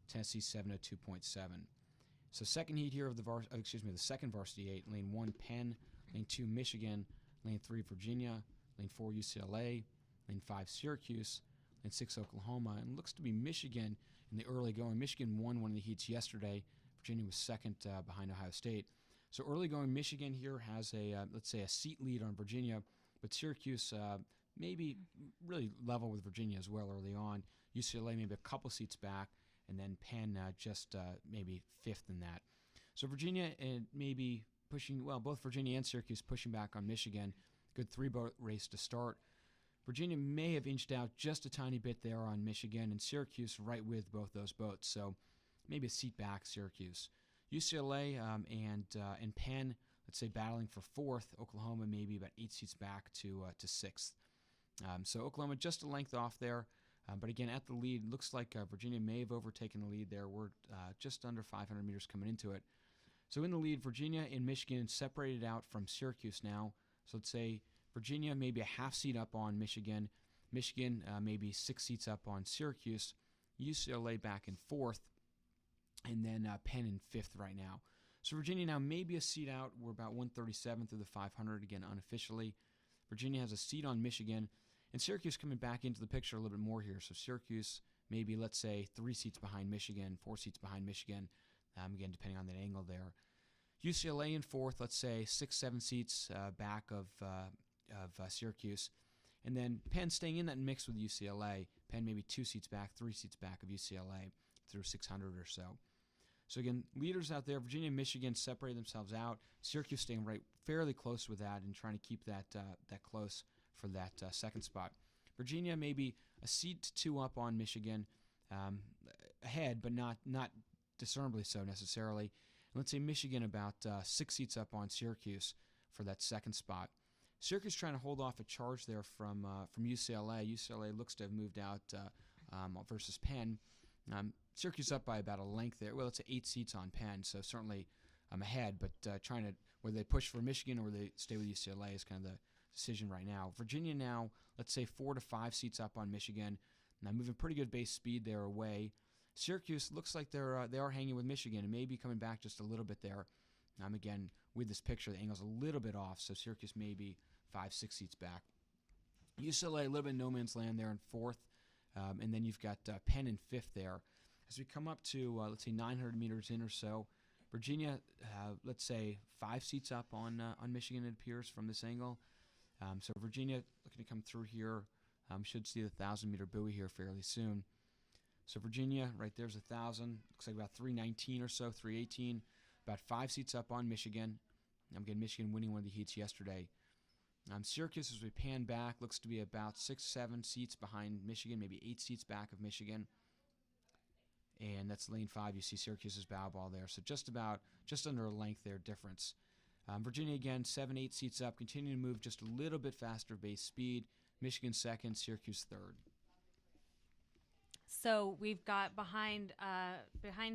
Tennessee 7:02.7. So second heat here of the second Varsity 8, lane 1 Penn, lane 2 Michigan, lane 3 Virginia, lane 4 UCLA, lane 5 Syracuse, lane 6 Oklahoma, and looks to be Michigan in the early going. Michigan won one of the heats yesterday. Virginia was second behind Ohio State. So early going Michigan here has let's say a seat lead on Virginia, but Syracuse maybe really level with Virginia as well early on. UCLA maybe a couple seats back, and then Penn just maybe fifth in that. So Virginia maybe pushing, both Virginia and Syracuse pushing back on Michigan. Good three-boat race to start. Virginia may have inched out just a tiny bit there on Michigan, and Syracuse right with both those boats. So maybe a seat back, Syracuse. UCLA and Penn, let's say battling for fourth. Oklahoma maybe about 8 seats back to sixth. So Oklahoma just a length off there. But again, at the lead, looks like Virginia may have overtaken the lead there. We're just under 500 meters coming into it. So in the lead, Virginia and Michigan separated out from Syracuse now. So let's say Virginia maybe a half seat up on Michigan. Michigan maybe 6 seats up on Syracuse. UCLA back in fourth. And then Penn in fifth right now. So Virginia now maybe a seat out. We're about 137 through the 500, again, unofficially. Virginia has a seat on Michigan. And Syracuse coming back into the picture a little bit more here. So Syracuse maybe, let's say, 3 seats behind Michigan, 4 seats behind Michigan, again, depending on that angle there. UCLA in fourth, let's say 6, 7 seats back of Syracuse. And then Penn staying in that mix with UCLA. Penn maybe 2 seats back, 3 seats back of UCLA through 600 or so. So again, leaders out there, Virginia and Michigan separate themselves out. Syracuse staying right fairly close with that and trying to keep that close for that second spot. Virginia maybe a seat 2 up on Michigan, ahead, but not discernibly so necessarily. And let's say Michigan about 6 seats up on Syracuse for that second spot. Syracuse trying to hold off a charge there from UCLA. UCLA looks to have moved out versus Penn. Syracuse up by about a length there. Well, it's 8 seats on Penn, so certainly ahead, but trying to, whether they push for Michigan or they stay with UCLA is kind of the decision right now. Virginia now, let's say 4 to 5 seats up on Michigan. Now moving pretty good base speed there away. Syracuse looks like they are hanging with Michigan and maybe coming back just a little bit there. Again, with this picture, the angle's a little bit off, so Syracuse maybe 5, 6 seats back. UCLA, a little bit no man's land there in fourth, and then you've got Penn in fifth there. As we come up to, let's say, 900 meters in or so, Virginia, let's say, 5 seats up on Michigan, it appears, from this angle. So Virginia looking to come through here. Should see the 1,000-meter buoy here fairly soon. So Virginia, right there's 1,000. Looks like about 319 or so, 318. About 5 seats up on Michigan. Again, Michigan winning one of the heats yesterday. Syracuse, as we pan back, looks to be about 6, 7 seats behind Michigan, maybe 8 seats back of Michigan. And that's lane 5. You see Syracuse's bow ball there. So just under a length there difference. Virginia, again, 7, 8 seats up, continuing to move just a little bit faster base speed. Michigan second, Syracuse third. So we've got behind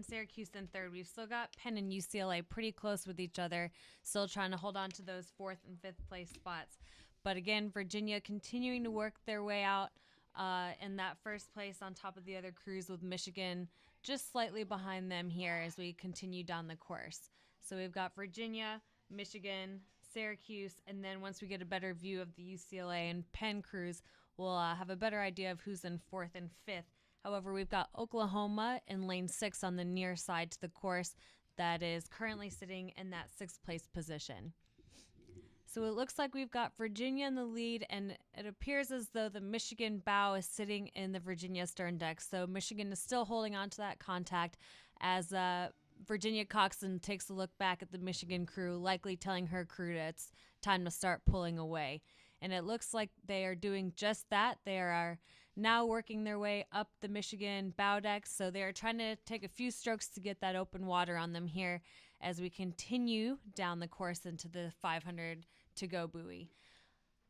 Syracuse in third. We've still got Penn and UCLA pretty close with each other, still trying to hold on to those fourth and fifth place spots. But again, Virginia continuing to work their way out in that first place on top of the other crews, with Michigan just slightly behind them here as we continue down the course. So we've got Virginia, Michigan, Syracuse, and then once we get a better view of the UCLA and Penn crews, we'll have a better idea of who's in fourth and fifth. However, we've got Oklahoma in lane 6 on the near side to the course that is currently sitting in that sixth place position. So it looks like we've got Virginia in the lead, and it appears as though the Michigan bow is sitting in the Virginia stern deck. So Michigan is still holding on to that contact as Virginia coxswain takes a look back at the Michigan crew, likely telling her crew that it's time to start pulling away. And it looks like they are doing just that. They are now working their way up the Michigan bow deck, so they are trying to take a few strokes to get that open water on them here as we continue down the course into the 500 to go buoy.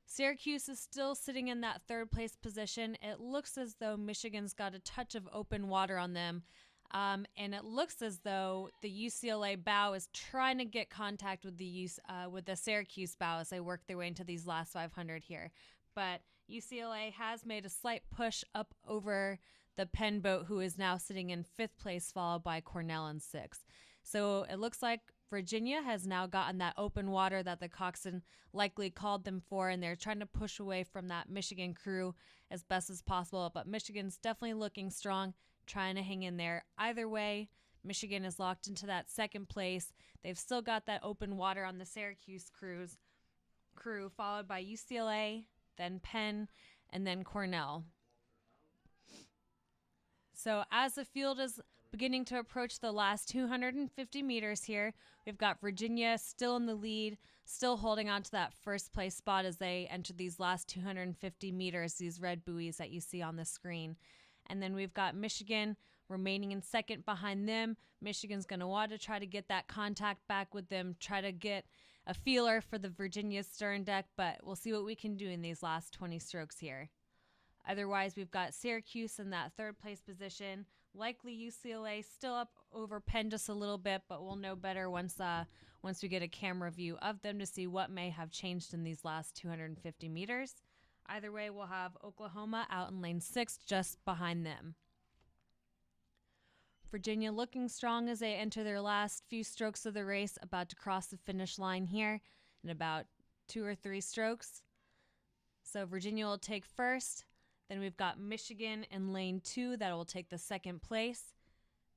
Syracuse is still sitting in that third place position. It looks as though Michigan's got a touch of open water on them, and it looks as though the UCLA bow is trying to get contact with the Syracuse bow as they work their way into these last 500 here. But UCLA has made a slight push up over the Penn boat, who is now sitting in fifth place, followed by Cornell in sixth. So it looks like Virginia has now gotten that open water that the coxswain likely called them for, and they're trying to push away from that Michigan crew as best as possible. But Michigan's definitely looking strong, trying to hang in there. Either way, Michigan is locked into that second place. They've still got that open water on the Syracuse crew, followed by UCLA, then Penn, and then Cornell. So as the field is beginning to approach the last 250 meters here, we've got Virginia still in the lead, still holding on to that first place spot as they enter these last 250 meters, these red buoys that you see on the screen. And then we've got Michigan remaining in second behind them. Michigan's going to want to try to get that contact back with them, try to get a feeler for the Virginia stern deck, but we'll see what we can do in these last 20 strokes here. Otherwise, we've got Syracuse in that third place position. Likely UCLA still up over Penn just a little bit, but we'll know better once we get a camera view of them to see what may have changed in these last 250 meters. Either way, we'll have Oklahoma out in lane 6 just behind them. Virginia looking strong as they enter their last few strokes of the race, about to cross the finish line here in about 2 or 3 strokes. So Virginia will take first. Then we've got Michigan in lane 2 that will take the second place.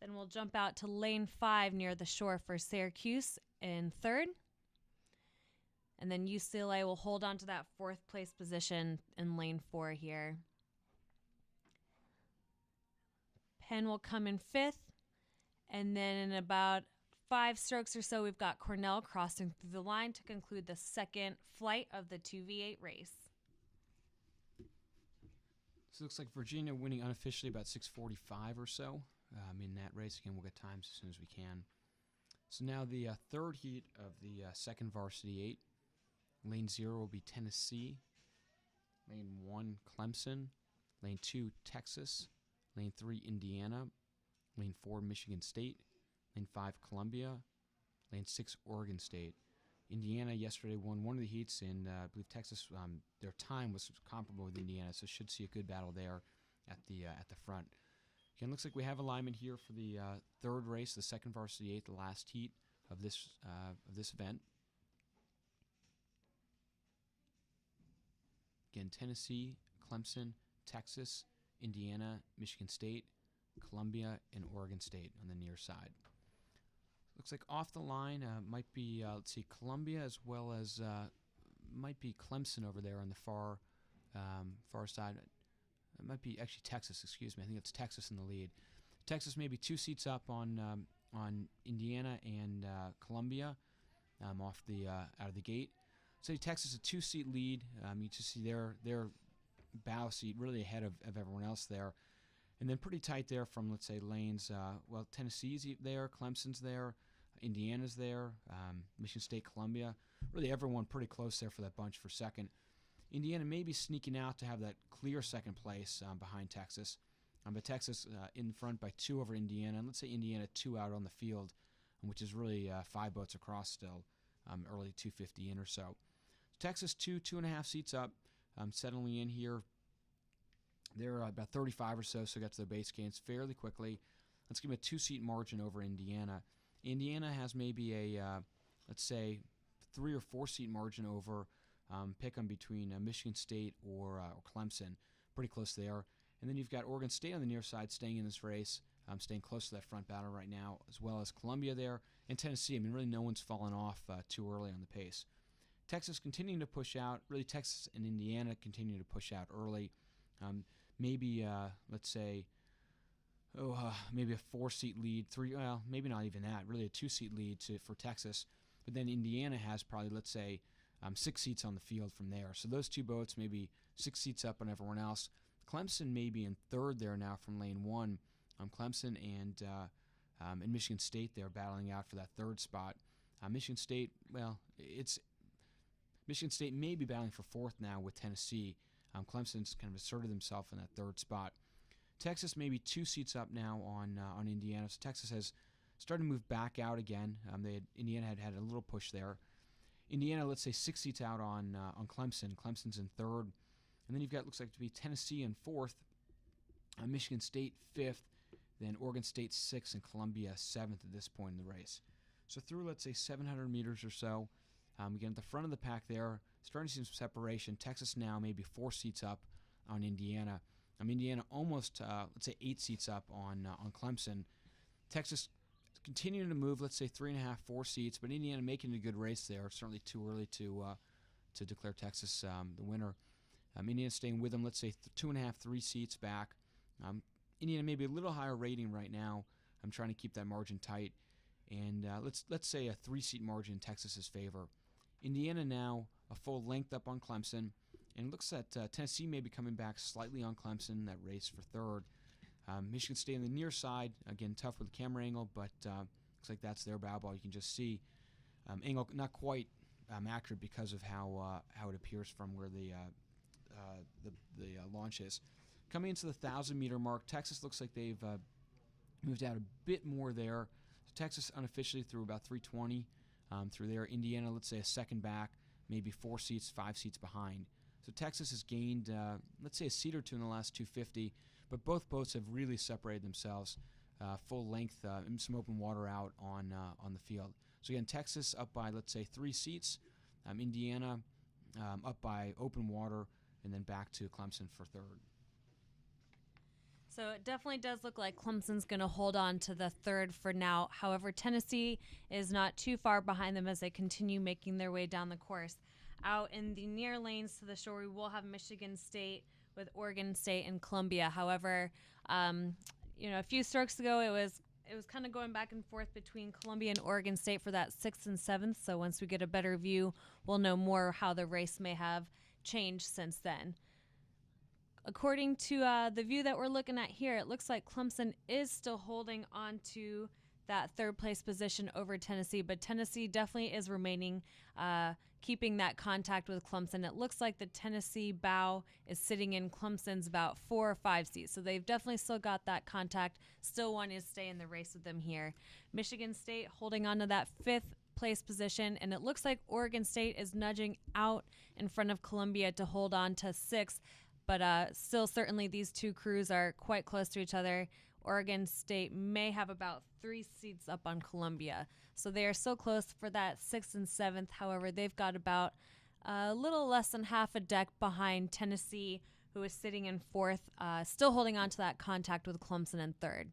Then we'll jump out to lane 5 near the shore for Syracuse in third. And then UCLA will hold on to that fourth place position in lane 4 here. Penn will come in fifth. And then in about 5 strokes or so, we've got Cornell crossing through the line to conclude the second flight of the 2v8 race. So it looks like Virginia winning unofficially about 6:45 or so in that race. Again, we'll get times as soon as we can. So now the third heat of the second Varsity 8. Lane 0 will be Tennessee. Lane 1, Clemson. Lane 2, Texas. Lane 3, Indiana. Lane 4, Michigan State. Lane 5, Columbia. Lane 6, Oregon State. Indiana yesterday won one of the heats, and I believe Texas, their time was comparable with Indiana, so should see a good battle there at the front. Again, looks like we have alignment here for the third race, the second Varsity 8, the last heat of this event. Again, Tennessee, Clemson, Texas, Indiana, Michigan State, Columbia, and Oregon State on the near side. Looks like off the line might be, Columbia, as well as might be Clemson over there on the far side. It might be actually Texas, excuse me. I think it's Texas in the lead. Texas maybe 2 seats up on Indiana and Columbia off the out of the gate. So Texas a 2-seat lead. You just see their bow seat really ahead of everyone else there. And then pretty tight there from, let's say, lanes. Tennessee's there, Clemson's there, Indiana's there, Michigan State, Columbia. Really everyone pretty close there for that bunch for second. Indiana may be sneaking out to have that clear second place behind Texas. But Texas in front by 2 over Indiana. And let's say Indiana 2 out on the field, which is really 5 boats across still, early 250 in or so. Texas 2.5 seats up, settling in here. They're about 35 or so got to their base gains fairly quickly. Let's give them a 2-seat margin over Indiana. Indiana has maybe a, let's say, 3 or 4 seat margin over. Pick them between Michigan State or Clemson. Pretty close there. And then you've got Oregon State on the near side staying in this race, staying close to that front battle right now, as well as Columbia there and Tennessee. I mean, really no one's fallen off too early on the pace. Texas continuing to push out. Really, Texas and Indiana continue to push out early. Maybe, let's say, maybe a 4-seat lead. Maybe not even that. Really a 2-seat lead for Texas. But then Indiana has probably, let's say, 6 seats on the field from there. So those 2 boats maybe 6 seats up on everyone else. Clemson may be in third there now from lane 1. Clemson and Michigan State there battling out for that 3rd spot. Michigan State, Michigan State may be battling for 4th now with Tennessee. Clemson's kind of asserted themselves in that 3rd spot. Texas maybe 2 seats up now on Indiana. So Texas has started to move back out again. Indiana had a little push there. Indiana, let's say 6 seats out on Clemson. Clemson's in 3rd. And then you've got, looks like to be Tennessee in 4th, Michigan State 5th, then Oregon State 6th, and Columbia 7th at this point in the race. So through, let's say, 700 meters or so, we get at the front of the pack there, starting to see some separation. Texas now maybe 4 seats up on Indiana. Indiana almost, let's say, 8 seats up on Clemson. Texas continuing to move, let's say 3.5, 4 seats, but Indiana making a good race there. Certainly too early to declare Texas the winner. Indiana staying with them, let's say 2.5, 3 seats back. Indiana maybe a little higher rating right now. I'm trying to keep that margin tight. And let's say a 3-seat margin in Texas's favor. Indiana now a full length up on Clemson. And it looks that Tennessee may be coming back slightly on Clemson, that race for 3rd. Michigan State on the near side, again, tough with the camera angle, but looks like that's their bow ball. You can just see angle not quite accurate because of how it appears from where the launch is. Coming into the 1,000-meter mark, Texas looks like they've moved out a bit more there. So Texas unofficially through about 320 through there. Indiana, let's say a second back, maybe 4 seats, 5 seats behind. So Texas has gained, let's say, a seat or 2 in the last 250, but both boats have really separated themselves full length and some open water out on the field. So again, Texas up by, let's say, 3 seats. Indiana up by open water, and then back to Clemson for 3rd. So it definitely does look like Clemson's going to hold on to the 3rd for now. However, Tennessee is not too far behind them as they continue making their way down the course. Out in the near lanes to the shore, we will have Michigan State with Oregon State and Columbia. However, a few strokes ago, it was kind of going back and forth between Columbia and Oregon State for that 6th and 7th. So once we get a better view, we'll know more how the race may have changed since then. According to the view that we're looking at here, it looks like Clemson is still holding on to that 3rd place position over Tennessee, but Tennessee definitely is remaining, keeping that contact with Clemson. It looks like the Tennessee bow is sitting in Clemson's about 4 or 5 seats, so they've definitely still got that contact, still wanting to stay in the race with them here. Michigan State holding on to that 5th place position, and it looks like Oregon State is nudging out in front of Columbia to hold on to 6th, but still certainly these 2 crews are quite close to each other. Oregon State may have about 3 seats up on Columbia, so they are so close for that 6th and 7th. However, they've got about a little less than half a deck behind Tennessee, who is sitting in 4th, still holding on to that contact with Clemson in 3rd.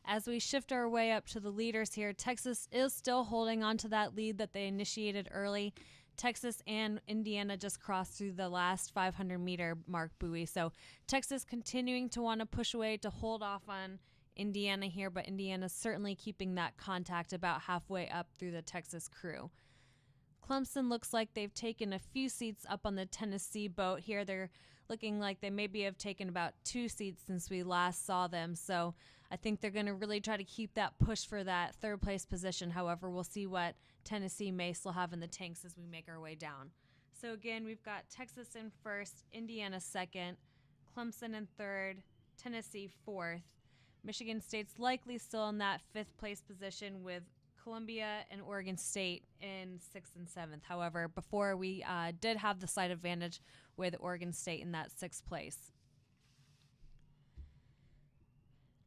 As we shift our way up to the leaders here, Texas is still holding on to that lead that they initiated early. Texas and Indiana just crossed through the last 500-meter mark buoy. So Texas continuing to want to push away to hold off on Indiana here, but Indiana certainly keeping that contact about halfway up through the Texas crew. Clemson looks like they've taken a few seats up on the Tennessee boat here. They're looking like they maybe have taken about 2 seats since we last saw them. So I think they're going to really try to keep that push for that 3rd place position. However, we'll see what Tennessee may still have in the tanks as we make our way down. So again, we've got Texas in 1st, Indiana 2nd, Clemson in 3rd, Tennessee 4th. Michigan State's likely still in that 5th place position with Columbia and Oregon State in 6th and 7th. However, before we did have the slight advantage with Oregon State in that 6th place.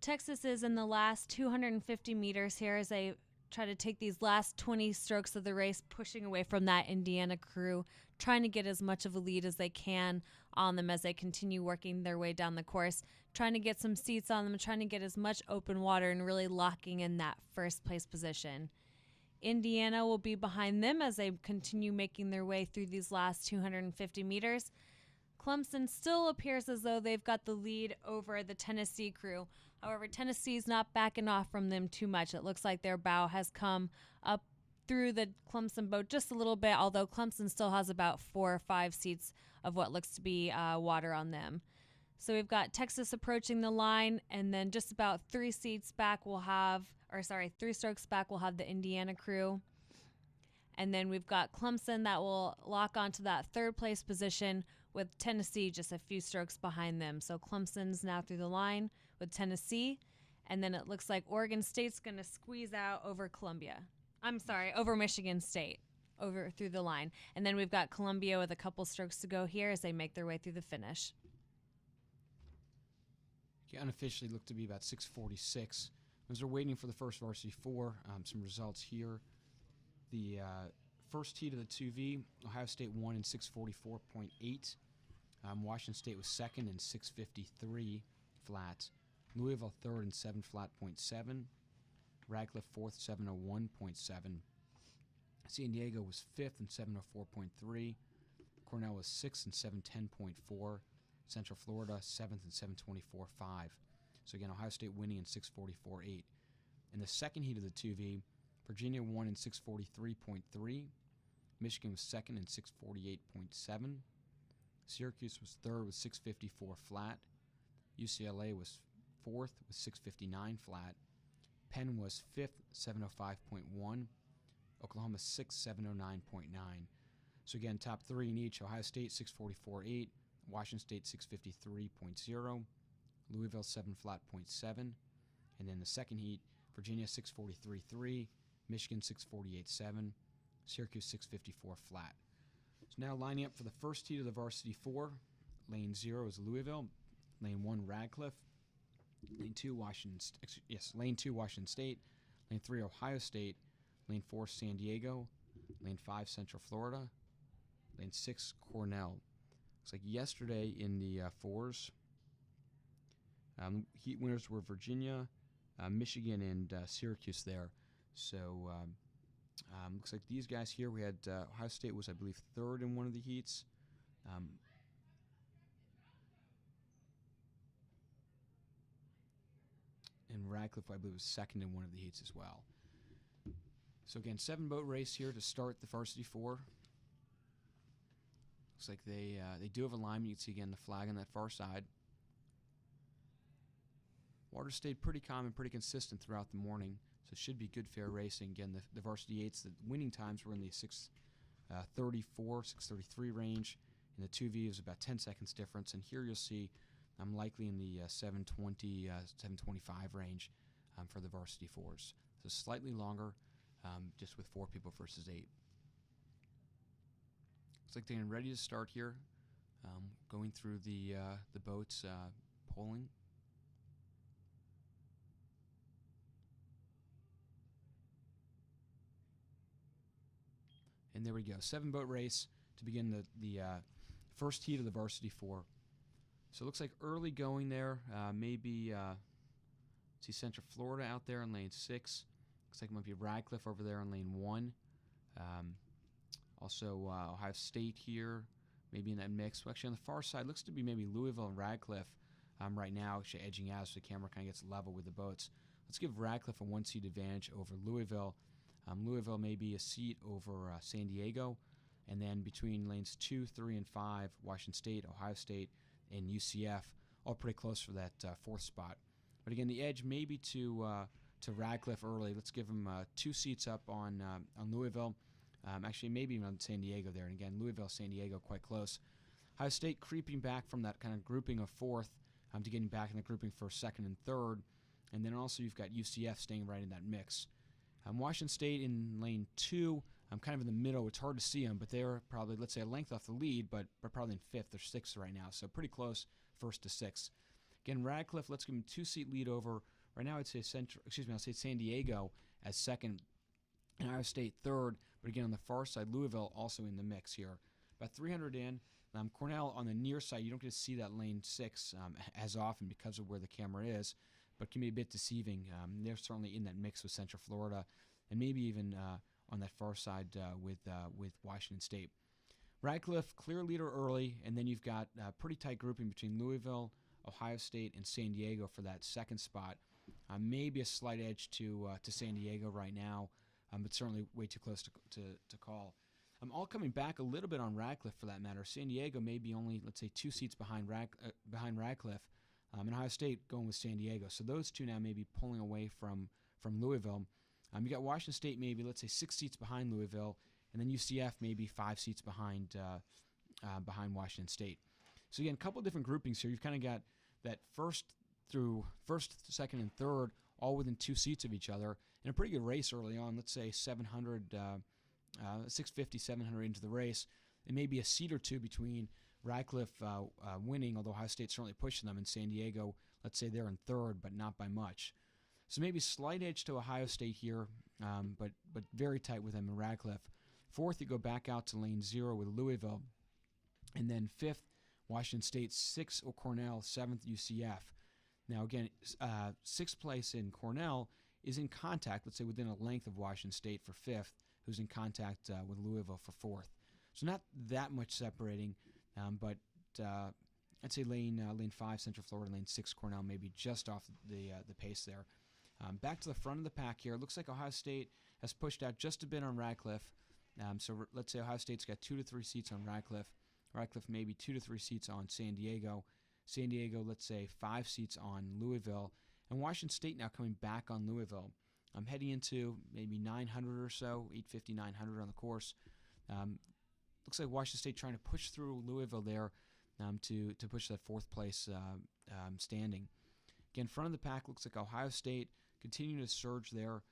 Texas is in the last 250 meters here as they try to take these last 20 strokes of the race, pushing away from that Indiana crew, trying to get as much of a lead as they can on them as they continue working their way down the course, trying to get some seats on them, trying to get as much open water and really locking in that first place position. Indiana will be behind them as they continue making their way through these last 250 meters. Clemson still appears as though they've got the lead over the Tennessee crew. However, Tennessee's not backing off from them too much. It looks like their bow has come up through the Clemson boat just a little bit, although Clemson still has about 4 or 5 seats of what looks to be water on them. So we've got Texas approaching the line, and then just about 3 strokes back we'll have the Indiana crew. And then we've got Clemson that will lock onto that 3rd place position with Tennessee just a few strokes behind them. So Clemson's now through the line with Tennessee, and then it looks like Oregon State's going to squeeze out over over Michigan State over through the line. And then we've got Columbia with a couple strokes to go here as they make their way through the finish. Yeah, unofficially looked to be about 6:46. As we're waiting for the first Varsity 4, some results here. The first heat of the 2V, Ohio State won in 6:44.8. Washington State was second in 6:53 flat. Louisville third in 7 flat.7. Radcliffe fourth, 7:01.7. San Diego was fifth in 7:04.3. Cornell was sixth in 7:10.4. Central Florida seventh in 7:24.5. So again, Ohio State winning in 6:44.8. In the second heat of the 2V, Virginia won in 6:43.3. Michigan was second in 6:48.7. Syracuse was third with 6:54 flat. UCLA was fourth with 6:59 flat. Penn was fifth, 7:05.1. Oklahoma sixth, 7:09.9. So again, top 3 in each. Ohio State 6:44.8. Washington State 6:53.0. Louisville 7 flat.7. And then the second heat, Virginia 6:43.3. Michigan 6:48.7. Syracuse 6:54 flat. So now lining up for the first heat of the Varsity 4. Lane 0 is Louisville. Lane 1 Radcliffe. Lane 2 Washington State. Lane 3 Ohio State. Lane 4 San Diego. Lane 5 Central Florida. Lane 6 Cornell. Looks like yesterday in the 4s, heat winners were Virginia, Michigan, and Syracuse there. So looks like these guys here, we had Ohio State was, I believe, third in one of the heats. And Radcliffe, I believe, was second in one of the heats as well. So again, 7-boat race here to start the Varsity 4. Looks like they do have a alignment. You can see again the flag on that far side. Water stayed pretty calm and pretty consistent throughout the morning, so it should be good, fair racing. Again, the Varsity 8s, the winning times were in the 6:34, 6:33 range. In the 2V, it was about 10 seconds difference. And here you'll see I'm likely in the 7:20, 7:25 range for the Varsity 4s. So slightly longer, just with 4 people versus 8. Looks like they're getting ready to start here, going through the boats, polling. And there we go, 7-boat race to begin the first heat of the Varsity 4. So it looks like early going there, maybe see Central Florida out there in lane 6. Looks like it might be Radcliffe over there in lane 1. Also Ohio State here, maybe in that mix. Well, actually on the far side, looks to be maybe Louisville and Radcliffe right now, actually edging out so the camera kind of gets level with the boats. Let's give Radcliffe a 1-seat advantage over Louisville. Louisville may be a seat over San Diego. And then between lanes 2, 3, and 5, Washington State, Ohio State, and UCF, all pretty close for that 4th spot. But again, the edge may be to Radcliffe early. Let's give him 2 seats up on Louisville. Actually, maybe even on San Diego there. And again, Louisville, San Diego, quite close. Ohio State creeping back from that kind of grouping of 4th. to getting back in the grouping for second and third. And then also you've got UCF staying right in that mix. Washington State in lane 2, kind of in the middle. It's hard to see them, but they're probably, let's say, a length off the lead, but probably in 5th or 6th right now. So pretty close, 1st to 6th. Again, Radcliffe, let's give them 2-seat lead over. Right now I'd say I'll say San Diego as 2nd and Ohio State 3rd. But again, on the far side, Louisville also in the mix here. About 300 in. Cornell on the near side, you don't get to see that lane 6 as often because of where the camera is, but can be a bit deceiving. They're certainly in that mix with Central Florida, and maybe even on that far side with Washington State. Radcliffe, clear leader early, and then you've got a pretty tight grouping between Louisville, Ohio State, and San Diego for that 2nd spot. Maybe a slight edge to San Diego right now, but certainly way too close to call. All coming back a little bit on Radcliffe for that matter. San Diego may be only, let's say, 2 seats behind Radcliffe, and Ohio State going with San Diego. So those two now may be pulling away from Louisville. You got Washington State maybe, let's say, 6 seats behind Louisville, and then UCF maybe 5 seats behind Washington State. So again, a couple of different groupings here. You've kind of got that first, second, and third all within 2 seats of each other in a pretty good race early on. Let's say 650, 700 into the race. It may be a seat or two between Radcliffe winning, although Ohio State certainly pushing them, and San Diego, let's say they're in 3rd, but not by much. So maybe slight edge to Ohio State here, but very tight with them in Radcliffe. 4th, you go back out to lane 0 with Louisville. And then 5th, Washington State. 6th, Cornell. 7th, UCF. Now, again, 6th place in Cornell is in contact, let's say within a length of Washington State for 5th, who's in contact with Louisville for 4th. So not that much separating, but I'd say lane 5, Central Florida, lane 6, Cornell, maybe just off the pace there. Back to the front of the pack here. Looks like Ohio State has pushed out just a bit on Radcliffe. So let's say Ohio State's got 2 to 3 seats on Radcliffe. Radcliffe maybe 2 to 3 seats on San Diego. San Diego, let's say 5 seats on Louisville. And Washington State now coming back on Louisville. I'm heading into maybe 900 or so, 850, 900 on the course. Looks like Washington State trying to push through Louisville there to push that 4th place standing. Again, front of the pack looks like Ohio State continuing to surge there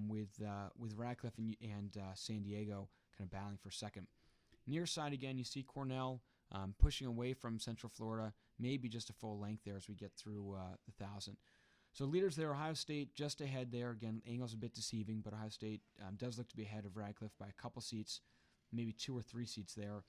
with Radcliffe and San Diego kind of battling for 2nd. Near side again, you see Cornell pushing away from Central Florida, maybe just a full length there as we get through the 1,000. So leaders there, Ohio State just ahead there. Again, angle's a bit deceiving, but Ohio State does look to be ahead of Radcliffe by a couple seats, maybe 2 or 3 seats there.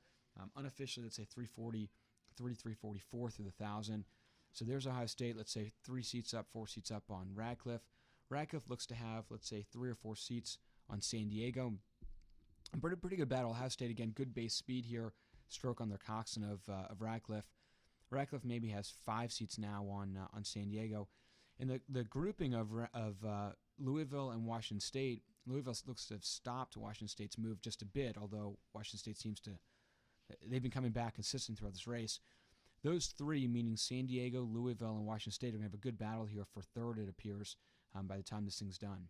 Unofficially, let's say 344 through the 1,000. So there's Ohio State, let's say 3 seats up, 4 seats up on Radcliffe. Radcliffe looks to have, let's say, 3 or 4 seats on San Diego. Pretty good battle. Ohio State, again, good base speed here. Stroke on their coxswain of Radcliffe. Radcliffe maybe has 5 seats now on San Diego. And the grouping of Louisville and Washington State, Louisville looks to have stopped Washington State's move just a bit, although Washington State seems to, they've been coming back consistent throughout this race. Those 3, meaning San Diego, Louisville, and Washington State, are going to have a good battle here for 3rd, it appears, by the time this thing's done.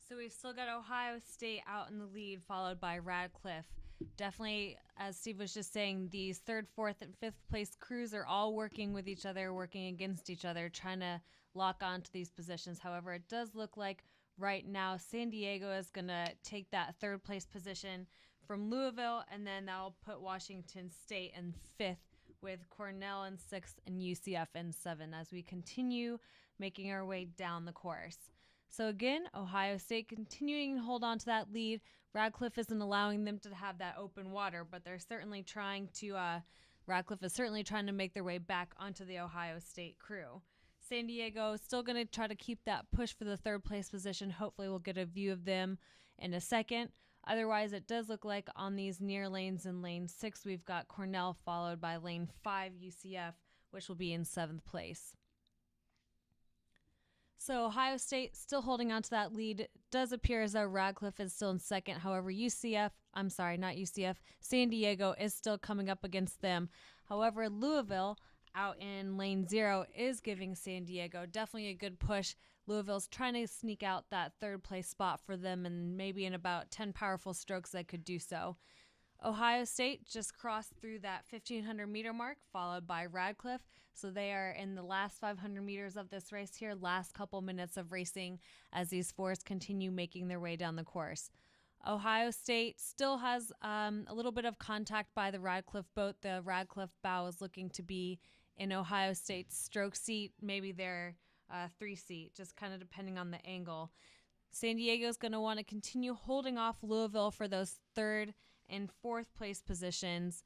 So we've still got Ohio State out in the lead, followed by Radcliffe. Definitely, as Steve was just saying, these 3rd, 4th, and 5th place crews are all working with each other, working against each other, trying to lock onto these positions. However, it does look like right now San Diego is going to take that 3rd place position from Louisville, and then that'll put Washington State in 5th with Cornell in 6th and UCF in 7th as we continue making our way down the course. So again, Ohio State continuing to hold on to that lead. Radcliffe isn't allowing them to have that open water, but they're certainly trying to, Radcliffe is certainly trying to make their way back onto the Ohio State crew. San Diego is still going to try to keep that push for the 3rd place position. Hopefully we'll get a view of them in a second. Otherwise, it does look like on these near lanes in lane 6, we've got Cornell followed by lane 5 UCF, which will be in 7th place. So Ohio State still holding on to that lead. It does appear as though Radcliffe is still in 2nd. However, San Diego is still coming up against them. However, Louisville out in lane 0 is giving San Diego definitely a good push. Louisville's trying to sneak out that 3rd place spot for them, and maybe in about 10 powerful strokes they could do so. Ohio State just crossed through that 1,500-meter mark, followed by Radcliffe. So they are in the last 500 meters of this race here, last couple minutes of racing as these fours continue making their way down the course. Ohio State still has a little bit of contact by the Radcliffe boat. The Radcliffe bow is looking to be in Ohio State's stroke seat, maybe their 3-seat, just kind of depending on the angle. San Diego's going to want to continue holding off Louisville for those 3rd and 4th place positions.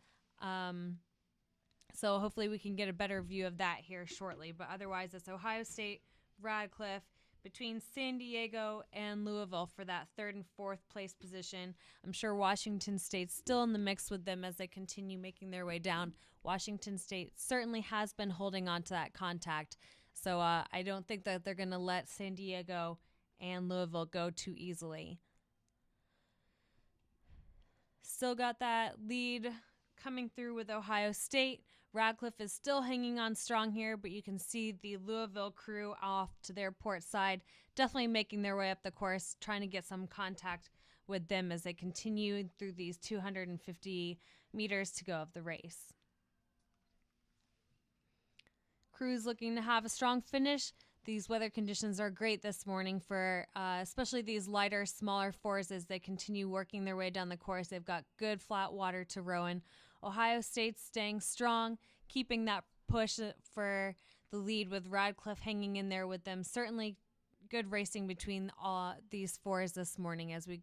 So hopefully we can get a better view of that here shortly. But otherwise, it's Ohio State, Radcliffe, between San Diego and Louisville for that 3rd and 4th place position. I'm sure Washington State's still in the mix with them as they continue making their way down. Washington State certainly has been holding on to that contact. So I don't think that they're going to let San Diego and Louisville go too easily. Still got that lead coming through with Ohio State. Radcliffe is still hanging on strong here, but you can see the Louisville crew off to their port side, definitely making their way up the course, trying to get some contact with them as they continue through these 250 meters to go of the race. Crew's looking to have a strong finish. These weather conditions are great this morning for especially these lighter, smaller fours as they continue working their way down the course. They've got good flat water to row in. Ohio State's staying strong, keeping that push for the lead with Radcliffe hanging in there with them. Certainly good racing between these fours this morning as we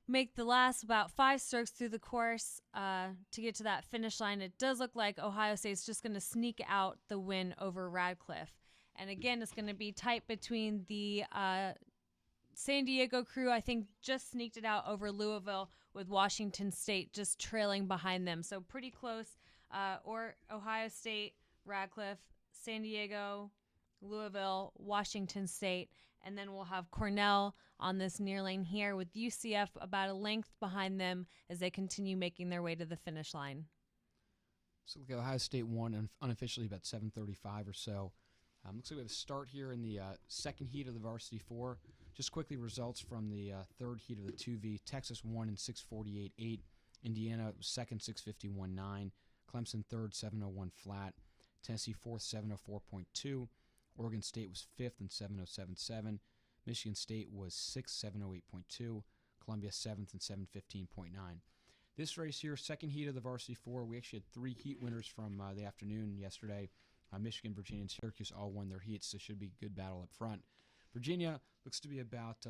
make the last about 5 strokes through the course to get to that finish line. It does look like Ohio State's just going to sneak out the win over Radcliffe. And again, it's going to be tight between the San Diego crew, I think, just sneaked it out over Louisville with Washington State just trailing behind them. So pretty close. Or Ohio State, Radcliffe, San Diego, Louisville, Washington State. And then we'll have Cornell on this near lane here with UCF about a length behind them as they continue making their way to the finish line. So Ohio State won unofficially about 7:35 or so. Looks like we have a start here in the second heat of the Varsity 4. Just quickly, results from the third heat of the 2V. Texas won in 6:48.8. Indiana was second, 6:51.9. Clemson third, 7:01 flat. Tennessee fourth, 7:04.2. Oregon State was fifth in 7:07.7. Michigan State was sixth, 7:08.2. Columbia seventh in 7:15.9. This race here, second heat of the Varsity 4, we actually had 3 heat winners from the afternoon yesterday. Michigan, Virginia, and Syracuse all won their heats, so it should be a good battle up front. Virginia looks to be about,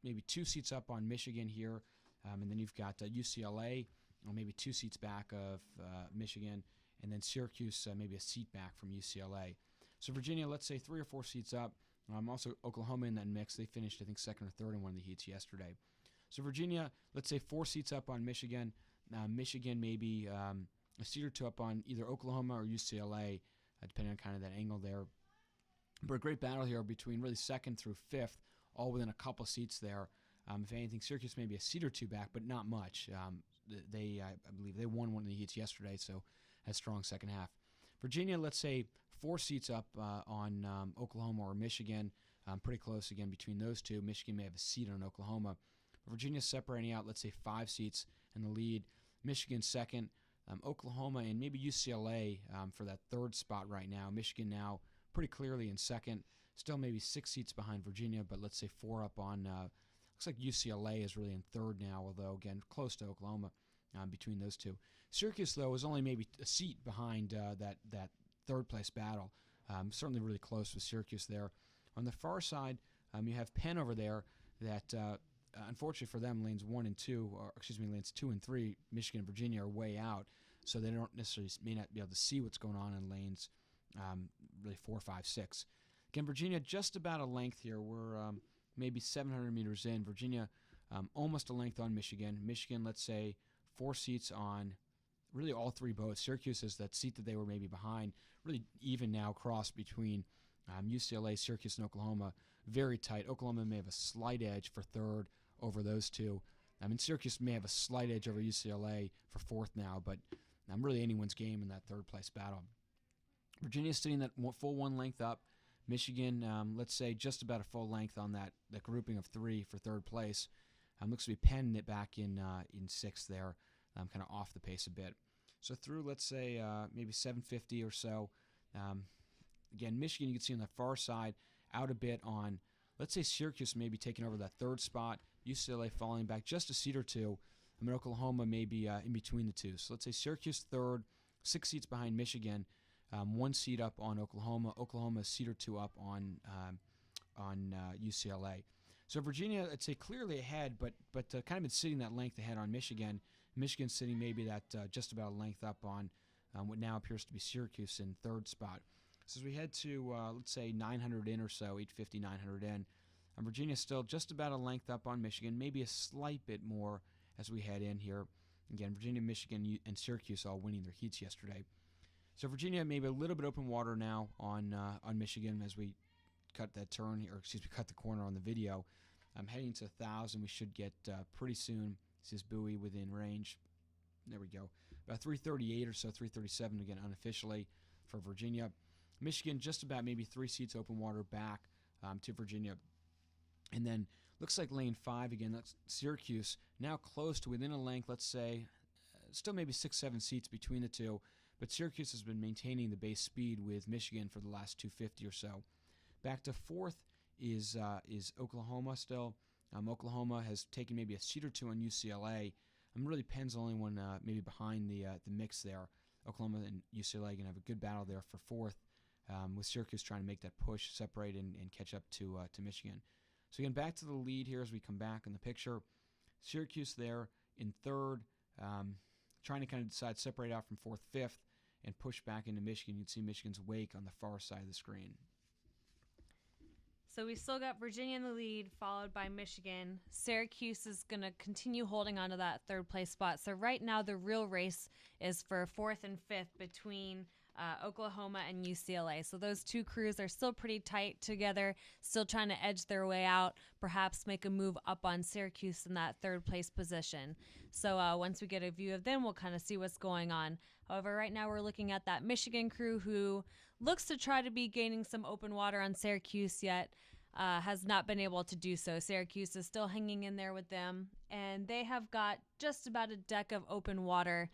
maybe 2 seats up on Michigan here. And then you've got UCLA, maybe 2 seats back of Michigan, and then Syracuse, maybe a seat back from UCLA. So Virginia, let's say 3 or 4 seats up. Also Oklahoma in that mix. They finished, I think, second or third in one of the heats yesterday. So Virginia, let's say 4 seats up on Michigan. Michigan maybe a seat or 2 up on either Oklahoma or UCLA, depending on kind of that angle there. But a great battle here between really 2nd through 5th, all within a couple seats there. If anything, Syracuse maybe a seat or 2 back, but not much. I believe they won one of the heats yesterday, so had a strong second half. Virginia, let's say 4 seats up on Oklahoma or Michigan. Pretty close again between those two. Michigan may have a seat on Oklahoma. Virginia's separating out, let's say 5 seats in the lead. Michigan second. Oklahoma and maybe UCLA for that 3rd spot right now. Michigan now pretty clearly in second. Still maybe 6 seats behind Virginia, but let's say 4 up on, looks like UCLA is really in 3rd now, although, again, close to Oklahoma between those two. Syracuse, though, is only maybe a seat behind that 3rd place battle. Certainly really close with Syracuse there. On the far side, you have Penn over there that, unfortunately for them, lanes 1 and 2, or lanes 2 and 3, Michigan and Virginia are way out, so they don't necessarily may not be able to see what's going on in lanes really 4, 5, 6. Again, Virginia just about a length here. We're maybe 700 meters in. Virginia almost a length on Michigan. Michigan, let's say 4 seats on really all 3 boats. Syracuse is that seat that they were maybe behind. Really even now crossed between UCLA, Syracuse, and Oklahoma. Very tight. Oklahoma may have a slight edge for 3rd over those two. Syracuse may have a slight edge over UCLA for 4th now, but really anyone's game in that 3rd place battle. Virginia's sitting that full 1 length up. Michigan, let's say just about a full length on that grouping of 3 for 3rd place. Looks to be Penn back in sixth there, kind of off the pace a bit. So through, let's say, maybe 750 or so. Again, Michigan, you can see on the far side, out a bit on, let's say Syracuse maybe taking over that third spot, UCLA falling back just a seat or two. I mean, Oklahoma may be in between the two. So let's say Syracuse third, 6 seats behind Michigan, 1 seat up on Oklahoma. Oklahoma a seat or two up on UCLA. So Virginia, I'd say clearly ahead, but kind of been sitting that length ahead on Michigan. Michigan sitting maybe that just about a length up on what now appears to be Syracuse in third spot. So as we head to, let's say, 900 in or so, 850, 900 in, Virginia still just about a length up on Michigan, maybe a slight bit more as we head in here. Again, Virginia, Michigan, and Syracuse all winning their heats yesterday. So Virginia maybe a little bit open water now on Michigan as we cut that turn, or excuse me, cut the corner on the video. I'm heading to 1,000. We should get pretty soon. This is buoy within range. There we go. About 338 or so, 337 again unofficially for Virginia. Michigan just about maybe 3 seats open water back to Virginia. And then looks like lane 5 again. That's Syracuse now close to within a length, let's say, still maybe 6-7 seats between the two. But Syracuse has been maintaining the base speed with Michigan for the last 250 or so. Back to 4th is Oklahoma still. Oklahoma has taken maybe a seat or two on UCLA. Really Penn's the only one maybe behind the mix there. Oklahoma and UCLA going to have a good battle there for 4th, with Syracuse trying to make that push, separate, and catch up to Michigan. So again, back to the lead here as we come back in the picture. Syracuse there in 3rd, trying to kind of decide, separate out from 4th, 5th, and push back into Michigan. You'd see Michigan's wake on the far side of the screen. So we still got Virginia in the lead, followed by Michigan. Syracuse is going to continue holding on to that 3rd place spot. So right now the real race is for 4th and 5th between Oklahoma and UCLA. So those two crews are still pretty tight together, still trying to edge their way out, perhaps make a move up on Syracuse in that 3rd place position. So once we get a view of them, we'll kind of see what's going on. However, right now we're looking at that Michigan crew who looks to try to be gaining some open water on Syracuse, yet has not been able to do so. Syracuse is still hanging in there with them, and they have got just about a deck of open water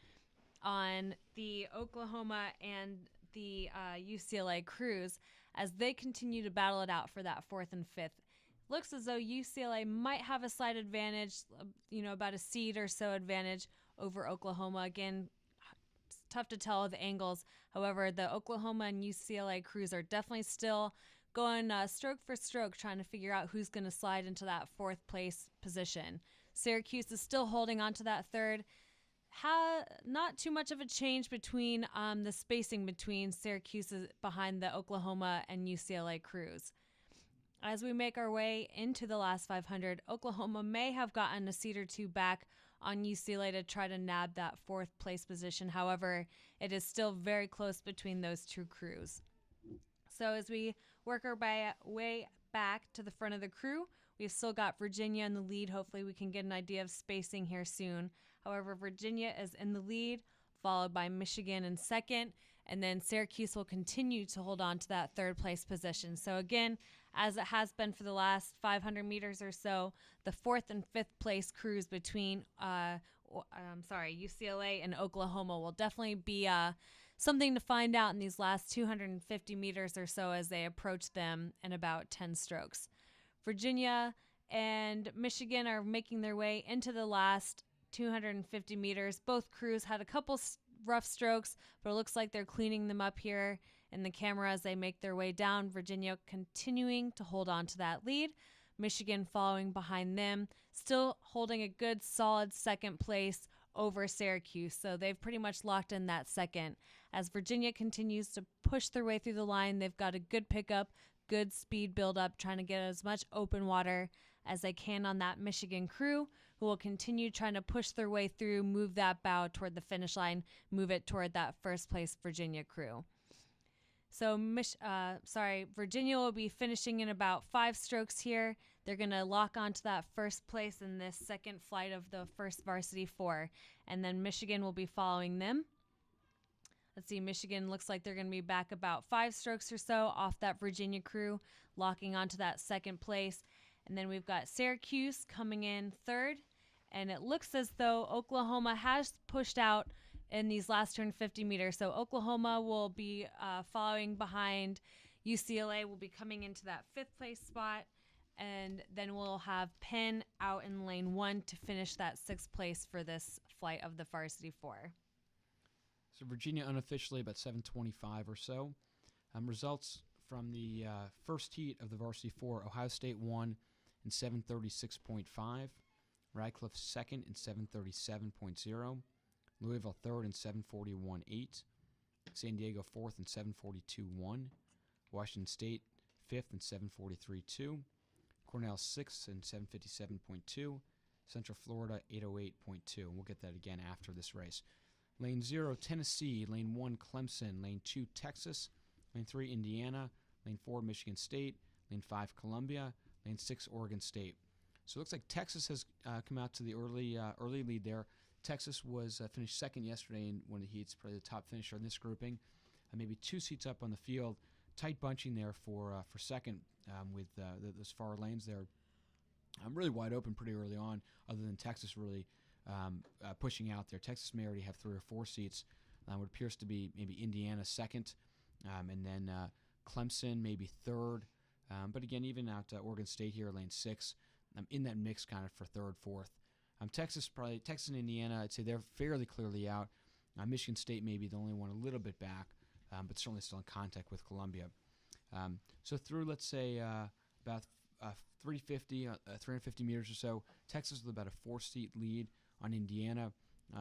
on the Oklahoma and the UCLA crews as they continue to battle it out for that 4th and 5th. Looks as though UCLA might have a slight advantage, about a seed or so advantage over Oklahoma. Again, it's tough to tell the angles. However, the Oklahoma and UCLA crews are definitely still going stroke for stroke, trying to figure out who's going to slide into that 4th place position. Syracuse is still holding on to that 3rd. Not too much of a change between the spacing between Syracuse behind the Oklahoma and UCLA crews. As we make our way into the last 500, Oklahoma may have gotten a seat or two back on UCLA to try to nab that 4th place position. However, it is still very close between those two crews. So as we work our way back to the front of the crew, we've still got Virginia in the lead. Hopefully we can get an idea of spacing here soon. However, Virginia is in the lead, followed by Michigan in 2nd, and then Syracuse will continue to hold on to that 3rd place position. So again, as it has been for the last 500 meters or so, the 4th and 5th place crews between UCLA and Oklahoma will definitely be something to find out in these last 250 meters or so as they approach them in about 10 strokes. Virginia and Michigan are making their way into the last 250 meters. Both crews had a couple rough strokes, but it looks like they're cleaning them up here in the camera as they make their way down. Virginia continuing to hold on to that lead. Michigan following behind them, still holding a good solid 2nd place over Syracuse. So they've pretty much locked in that 2nd. As Virginia continues to push their way through the line, they've got a good pickup, good speed build-up, trying to get as much open water as they can on that Michigan crew, who will continue trying to push their way through, move that bow toward the finish line, move it toward that 1st place Virginia crew. So Virginia will be finishing in about 5 strokes here. They're going to lock onto that 1st place in this 2nd flight of the 1st Varsity 4, and then Michigan will be following them. Let's see, Michigan looks like they're going to be back about 5 strokes or so off that Virginia crew, locking onto that 2nd place. And then we've got Syracuse coming in third. And it looks as though Oklahoma has pushed out in these last 250 meters. So Oklahoma will be following behind. UCLA will be coming into that 5th place spot. And then we'll have Penn out in lane 1 to finish that 6th place for this flight of the Varsity 4. So Virginia unofficially about 7:25 or so. Results from the first heat of the Varsity 4. Ohio State won in 7:36.5. Radcliffe second in 7:37.0. Louisville third in 7:41.8. San Diego fourth in 7:42.1. Washington State fifth in 7:43.2. Cornell sixth in 7:57.2. Central Florida 8:08.2. We'll get that again after this race. Lane 0, Tennessee. Lane 1, Clemson. Lane 2, Texas. Lane 3, Indiana. Lane 4, Michigan State. Lane 5, Columbia. Lane 6, Oregon State. So it looks like Texas has come out to the early lead there. Texas was finished second yesterday in one of the heats, probably the top finisher in this grouping. Maybe 2 seats up on the field. Tight bunching there for second with those far lanes there. Really wide open pretty early on, other than Texas really pushing out there. Texas may already have 3 or 4 seats. What appears to be maybe Indiana second, and then Clemson maybe third. But again, even out Oregon State here, lane 6. In that mix kind of for third, fourth. Texas and Indiana, I'd say they're fairly clearly out. Michigan State may be the only one a little bit back, but certainly still in contact with Columbia. So through, let's say, about 350 meters or so, Texas with about a 4-seat lead on Indiana.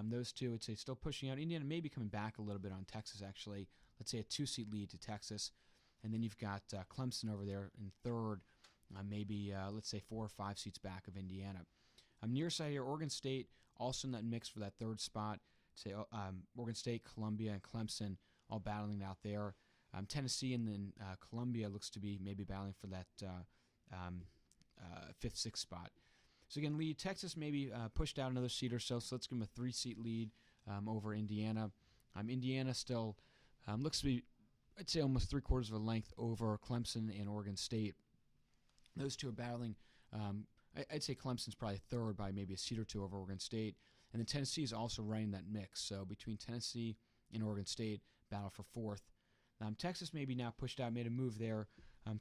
Those two, I'd say, still pushing out. Indiana may be coming back a little bit on Texas, actually. Let's say a 2-seat lead to Texas. And then you've got Clemson over there in third. Maybe, let's say, 4 or 5 seats back of Indiana. Near side here, Oregon State also in that mix for that third spot. Say Oregon State, Columbia, and Clemson all battling out there. Tennessee and then Columbia looks to be maybe battling for that 5th, 6th spot. So again, lead Texas maybe pushed out another seat or so. So let's give them a 3-seat lead over Indiana. Indiana still looks to be, I'd say, almost 3/4 of a length over Clemson and Oregon State. Those two are battling. I'd say Clemson's probably third by maybe a seat or 2 over Oregon State. And then Tennessee is also right in that mix. So between Tennessee and Oregon State, battle for 4th. Texas maybe now pushed out, made a move there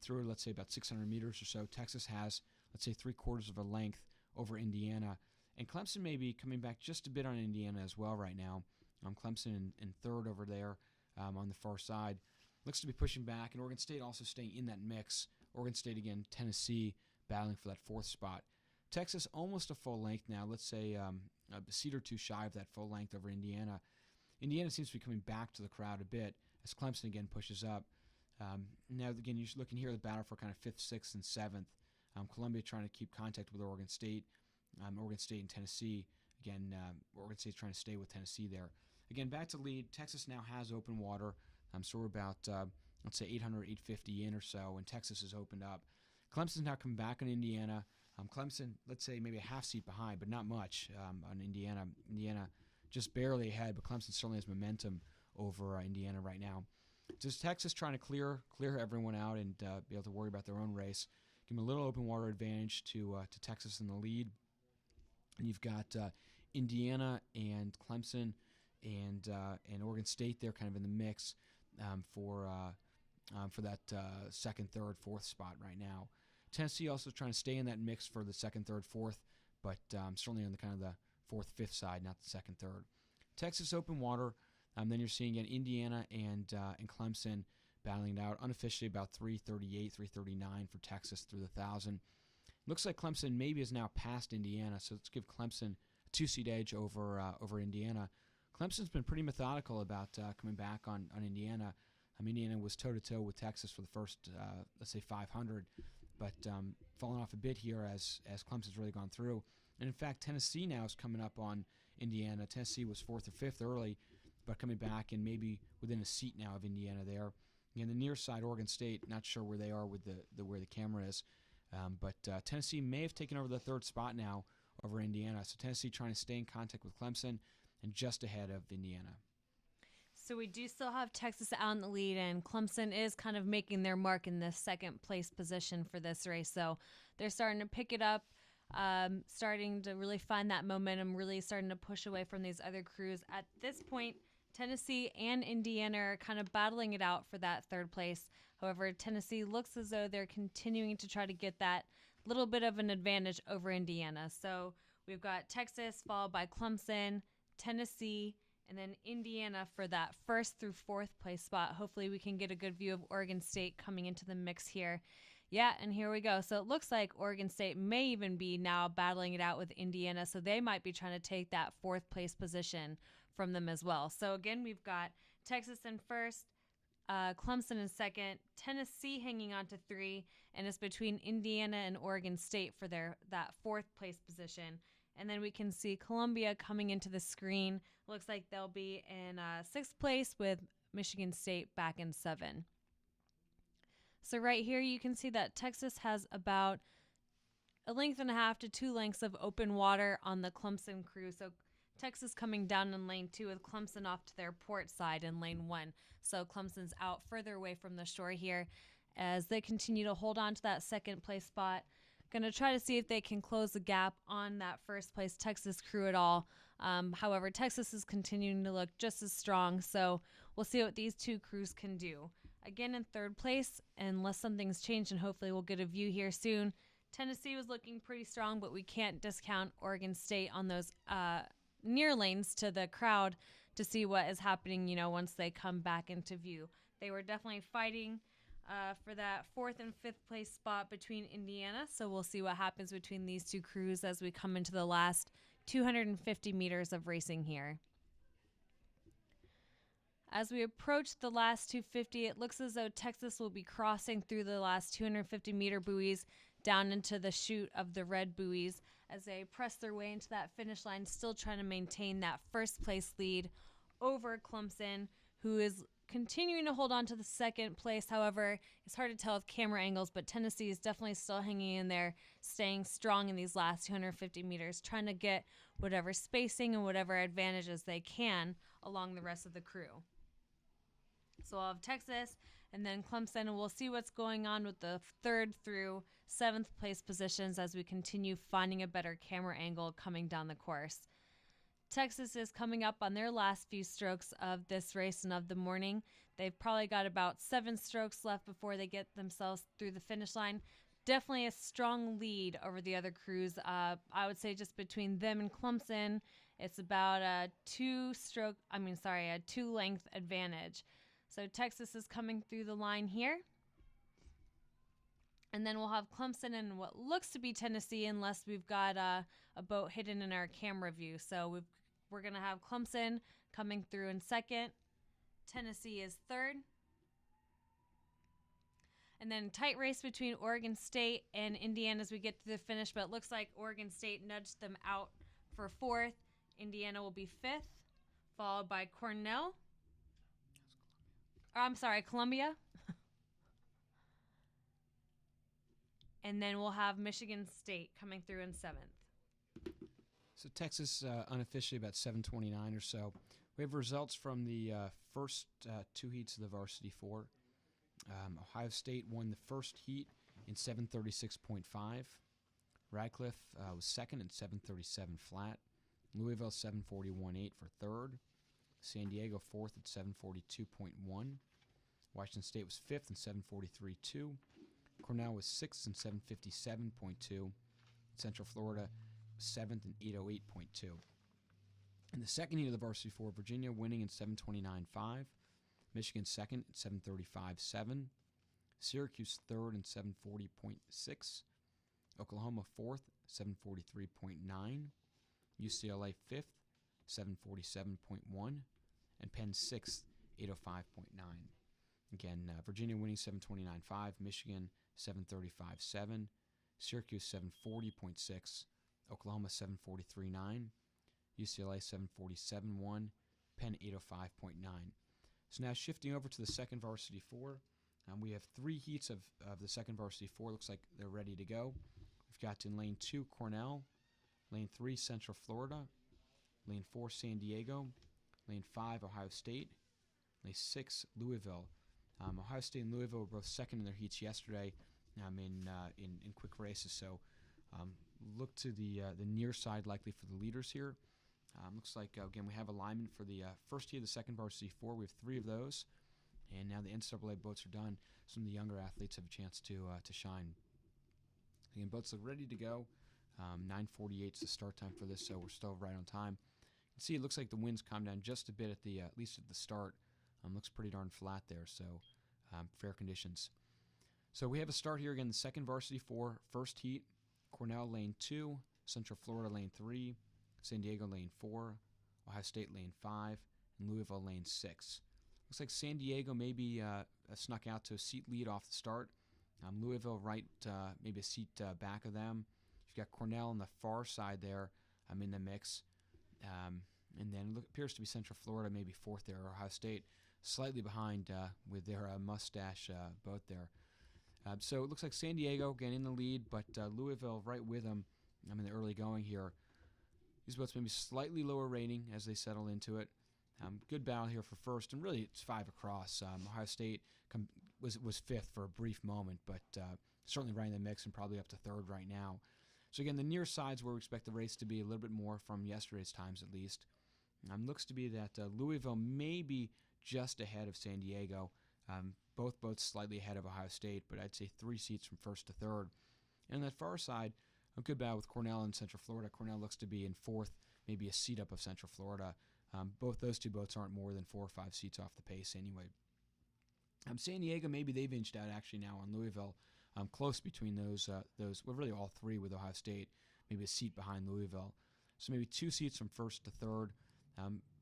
through, let's say, about 600 meters or so. Texas has, let's say, 3/4 of a length over Indiana. And Clemson may be coming back just a bit on Indiana as well right now. Clemson in third over there on the far side. Looks to be pushing back. And Oregon State also staying in that mix. Oregon State, again, Tennessee battling for that 4th spot. Texas almost a full length now. Let's say a seat or 2 shy of that full length over Indiana. Indiana seems to be coming back to the crowd a bit as Clemson again pushes up. Now, again, you're looking here at the battle for kind of 5th, 6th, and 7th. Columbia trying to keep contact with Oregon State. Oregon State and Tennessee. Again, Oregon State's trying to stay with Tennessee there. Again, back to lead. Texas now has open water. So we're about, let's say, 800, 850 in or so, and Texas has opened up. Clemson's now coming back on Indiana. Clemson, let's say, maybe a half seat behind, but not much on Indiana. Indiana just barely ahead, but Clemson certainly has momentum over Indiana right now. Just Texas trying to clear everyone out and be able to worry about their own race. Give them a little open water advantage to Texas in the lead. And you've got Indiana and Clemson and Oregon State there kind of in the mix for that 2nd, 3rd, 4th spot right now. Tennessee also trying to stay in that mix for the 2nd, 3rd, 4th, but certainly on the kind of the 4th, 5th side, not the 2nd, 3rd. Texas open water. Then you're seeing again Indiana and Clemson battling it out unofficially about 338, 339 for Texas through the 1,000. Looks like Clemson maybe is now past Indiana, so let's give Clemson a 2-seat edge over Indiana. Clemson's been pretty methodical about coming back on Indiana. Indiana was toe-to-toe with Texas for the first, let's say, 500, but falling off a bit here as Clemson's really gone through. And in fact, Tennessee now is coming up on Indiana. Tennessee was 4th or 5th early, but coming back and maybe within a seat now of Indiana there. Again, the near side, Oregon State, not sure where they are with the where the camera is, but Tennessee may have taken over the 3rd spot now over Indiana. So Tennessee trying to stay in contact with Clemson and just ahead of Indiana. So we do still have Texas out in the lead, and Clemson is kind of making their mark in this second place position for this race. So they're starting to pick it up, starting to really find that momentum, really starting to push away from these other crews. At this point, Tennessee and Indiana are kind of battling it out for that third place. However, Tennessee looks as though they're continuing to try to get that little bit of an advantage over Indiana. So we've got Texas followed by Clemson, Tennessee, and then Indiana for that first through fourth place spot. Hopefully we can get a good view of Oregon State coming into the mix here. Yeah, and here we go. So it looks like Oregon State may even be now battling it out with Indiana, so they might be trying to take that fourth place position from them as well. So again, we've got Texas in first, Clemson in second, Tennessee hanging on to 3, and it's between Indiana and Oregon State for that fourth place position. And then we can see Columbia coming into the screen. Looks like they'll be in 6th place with Michigan State back in 7. So right here you can see that Texas has about a length and a half to 2 lengths of open water on the Clemson crew. So Texas coming down in lane 2 with Clemson off to their port side in lane 1. So Clemson's out further away from the shore here as they continue to hold on to that second place spot. Going to try to see if they can close the gap on that first place Texas crew at all. However, Texas is continuing to look just as strong, so we'll see what these two crews can do. Again, in third place, unless something's changed, and hopefully we'll get a view here soon. Tennessee was looking pretty strong, but we can't discount Oregon State on those near lanes to the crowd to see what is happening, once they come back into view. They were definitely fighting for that 4th and 5th place spot between Indiana. So we'll see what happens between these two crews as we come into the last 250 meters of racing here. As we approach the last 250, it looks as though Texas will be crossing through the last 250 meter buoys down into the chute of the red buoys as they press their way into that finish line, still trying to maintain that first place lead over Clemson, who is continuing to hold on to the second place. However, it's hard to tell with camera angles, but Tennessee is definitely still hanging in there, staying strong in these last 250 meters, trying to get whatever spacing and whatever advantages they can along the rest of the crew. So we'll have Texas and then Clemson, and we'll see what's going on with the 3rd through 7th place positions as we continue finding a better camera angle coming down the course. Texas is coming up on their last few strokes of this race and of the morning. They've probably got about 7 strokes left before they get themselves through the finish line. Definitely a strong lead over the other crews. I would say just between them and Clemson, it's about a 2-length advantage. So Texas is coming through the line here. And then we'll have Clemson and what looks to be Tennessee, unless we've got a boat hidden in our camera view. So we're going to have Clemson coming through in 2nd. Tennessee is 3rd. And then tight race between Oregon State and Indiana as we get to the finish. But it looks like Oregon State nudged them out for 4th. Indiana will be 5th, followed by Columbia. And then we'll have Michigan State coming through in 7th. So Texas unofficially about 7:29 or so. We have results from the first 2 heats of the Varsity 4. Ohio State won the first heat in 7:36.5. Radcliffe was 2nd in 7:37 flat. Louisville 7:41.8 for 3rd. San Diego 4th at 7:42.1. Washington State was 5th in 7:43.2. Cornell was 6th in 7:57.2. Central Florida was 7th in 8:08.2. In the second heat of the Varsity 4, Virginia winning in 7:29.5. Michigan 2nd at 7:35.7. Syracuse 3rd in 7:40.6. Oklahoma 4th, 7:43.9. UCLA 5th, 7:47.1. And Penn 6th, 8:05.9. Again, Virginia winning 7:29.5. Michigan 7:35.7. Syracuse 7:40.6. Oklahoma 7:43.9. UCLA 7:47.1. Penn 8:05.9. So now shifting over to the second Varsity 4. We have 3 heats of the second Varsity 4. Looks like they're ready to go. We've got in lane 2 Cornell, lane 3 Central Florida, lane 4 San Diego, lane 5 Ohio State, lays 6 Louisville. Ohio State and Louisville were both second in their heats yesterday in quick races, so look to the near side likely for the leaders here. Looks like, again, we have alignment for the first heat of the second varsity 4. We have 3 of those, and now the NCAA boats are done. Some of the younger athletes have a chance to shine. Again, boats look ready to go. 9:48 is the start time for this, so we're still right on time. You can see it looks like the wind's calmed down just a bit at least at the start. Looks pretty darn flat there, so fair conditions. So we have a start here again, the second varsity 4, first heat. Cornell lane 2, Central Florida lane 3, San Diego lane 4, Ohio State lane 5, and Louisville lane 6. Looks like San Diego maybe snuck out to a seat lead off the start. Louisville right maybe a seat back of them. You've got Cornell on the far side there in the mix. And then it appears to be Central Florida maybe 4th there, or Ohio State slightly behind with their mustache boat there. So it looks like San Diego again in the lead, but Louisville right with them in the early going here. These boats maybe slightly lower rating as they settle into it. Good battle here for first, and really it's 5 across. Ohio State was 5th for a brief moment, but certainly right in the mix and probably up to 3rd right now. So again, the near side's where we expect the race to be a little bit more from yesterday's times at least. Looks to be that Louisville may be just ahead of San Diego. Both boats slightly ahead of Ohio State, but I'd say 3 seats from 1st to 3rd. And on that far side, a good battle with Cornell and Central Florida. Cornell looks to be in 4th, maybe a seat up of Central Florida. Both those 2 boats aren't more than 4 or 5 seats off the pace anyway. San Diego, maybe they've inched out actually now on Louisville. Close between those, well, really all 3 with Ohio State, maybe a seat behind Louisville. So maybe 2 seats from 1st to 3rd.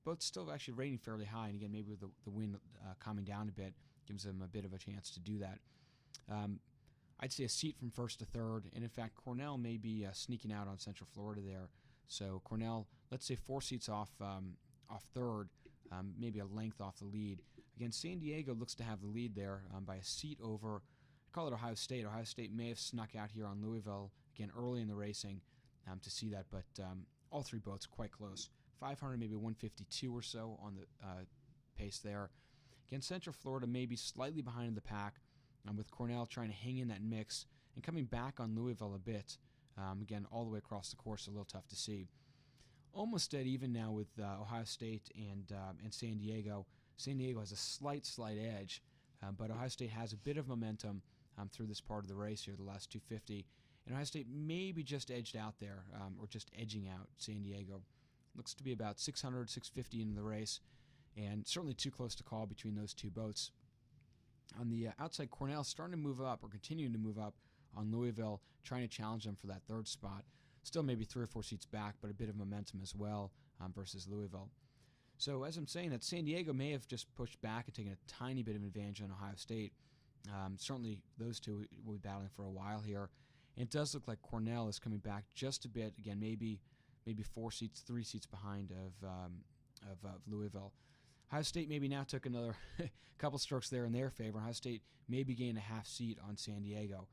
Both still actually rating fairly high, and again, maybe with the wind calming down a bit, gives them a bit of a chance to do that. I'd say a seat from 1st to 3rd, and in fact, Cornell may be sneaking out on Central Florida there. So Cornell, let's say 4 seats off 3rd, maybe a length off the lead. Again, San Diego looks to have the lead there by a seat over, I call it Ohio State. Ohio State may have snuck out here on Louisville, again, early in the racing to see that, but all 3 boats quite close. 500, maybe 152 or so on the pace there. Again, Central Florida may be slightly behind in the pack, with Cornell trying to hang in that mix and coming back on Louisville a bit. Again, all the way across the course, a little tough to see. Almost dead even now with Ohio State and San Diego. San Diego has a slight edge, but Ohio State has a bit of momentum through this part of the race here, the last 250. And Ohio State maybe just edged out there, or just edging out San Diego. Looks to be about 600, 650 into the race, and certainly too close to call between those 2 boats. On the outside, Cornell starting to move up, or continuing to move up on Louisville, trying to challenge them for that 3rd spot. Still maybe 3 or 4 seats back, but a bit of momentum as well versus Louisville. So as I'm saying, that San Diego may have just pushed back and taken a tiny bit of advantage on Ohio State. Certainly those 2 will be battling for a while here. And it does look like Cornell is coming back just a bit. Again, maybe 4 seats, 3 seats behind of Louisville. Ohio State maybe now took another couple strokes there in their favor. Ohio State maybe gained a half seat on San Diego.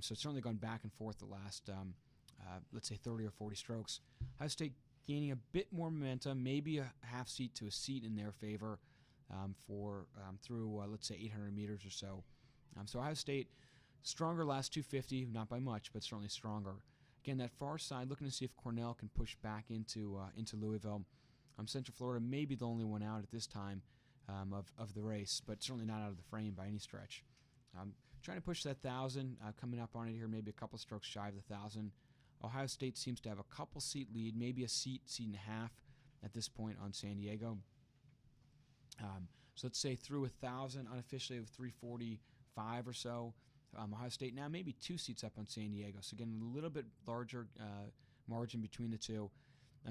So it's certainly gone back and forth the last, let's say, 30 or 40 strokes. Ohio State gaining a bit more momentum, maybe a half seat to a seat in their favor through, let's say, 800 meters or so. So Ohio State, stronger last 250, not by much, but certainly stronger. Again, that far side, looking to see if Cornell can push back into Louisville. Central Florida may be the only one out at this time of the race, but certainly not out of the frame by any stretch. Trying to push that 1,000, coming up on it here, maybe a couple strokes shy of the 1,000. Ohio State seems to have a couple seat lead, maybe a seat and a half at this point on San Diego. So let's say through 1,000, unofficially of 345 or so. Ohio State now maybe 2 seats up on San Diego. So again, a little bit larger margin between the 2.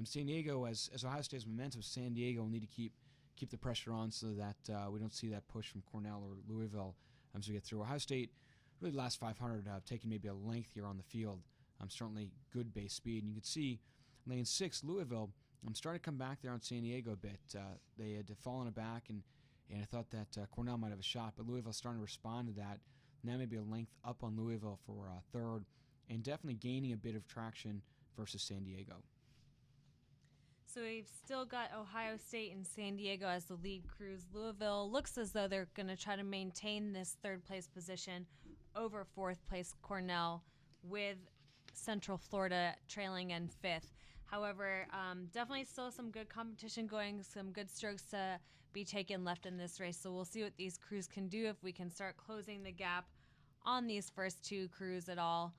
San Diego, as Ohio State's momentum, San Diego will need to keep the pressure on so that we don't see that push from Cornell or Louisville as we get through. Ohio State, really the last 500, taking maybe a length here on the field. Certainly good base speed. And you can see lane 6, Louisville, starting to come back there on San Diego a bit. They had fallen aback, and I thought that Cornell might have a shot, but Louisville starting to respond to that. Now maybe a length up on Louisville for 3rd, and definitely gaining a bit of traction versus San Diego. So we've still got Ohio State and San Diego as the lead crews. Louisville looks as though they're going to try to maintain this third place position over fourth place Cornell, with Central Florida trailing in fifth. However, definitely still some good competition going, some good strokes to be taken left in this race. So we'll see what these crews can do, if we can start closing the gap on these first two crews at all.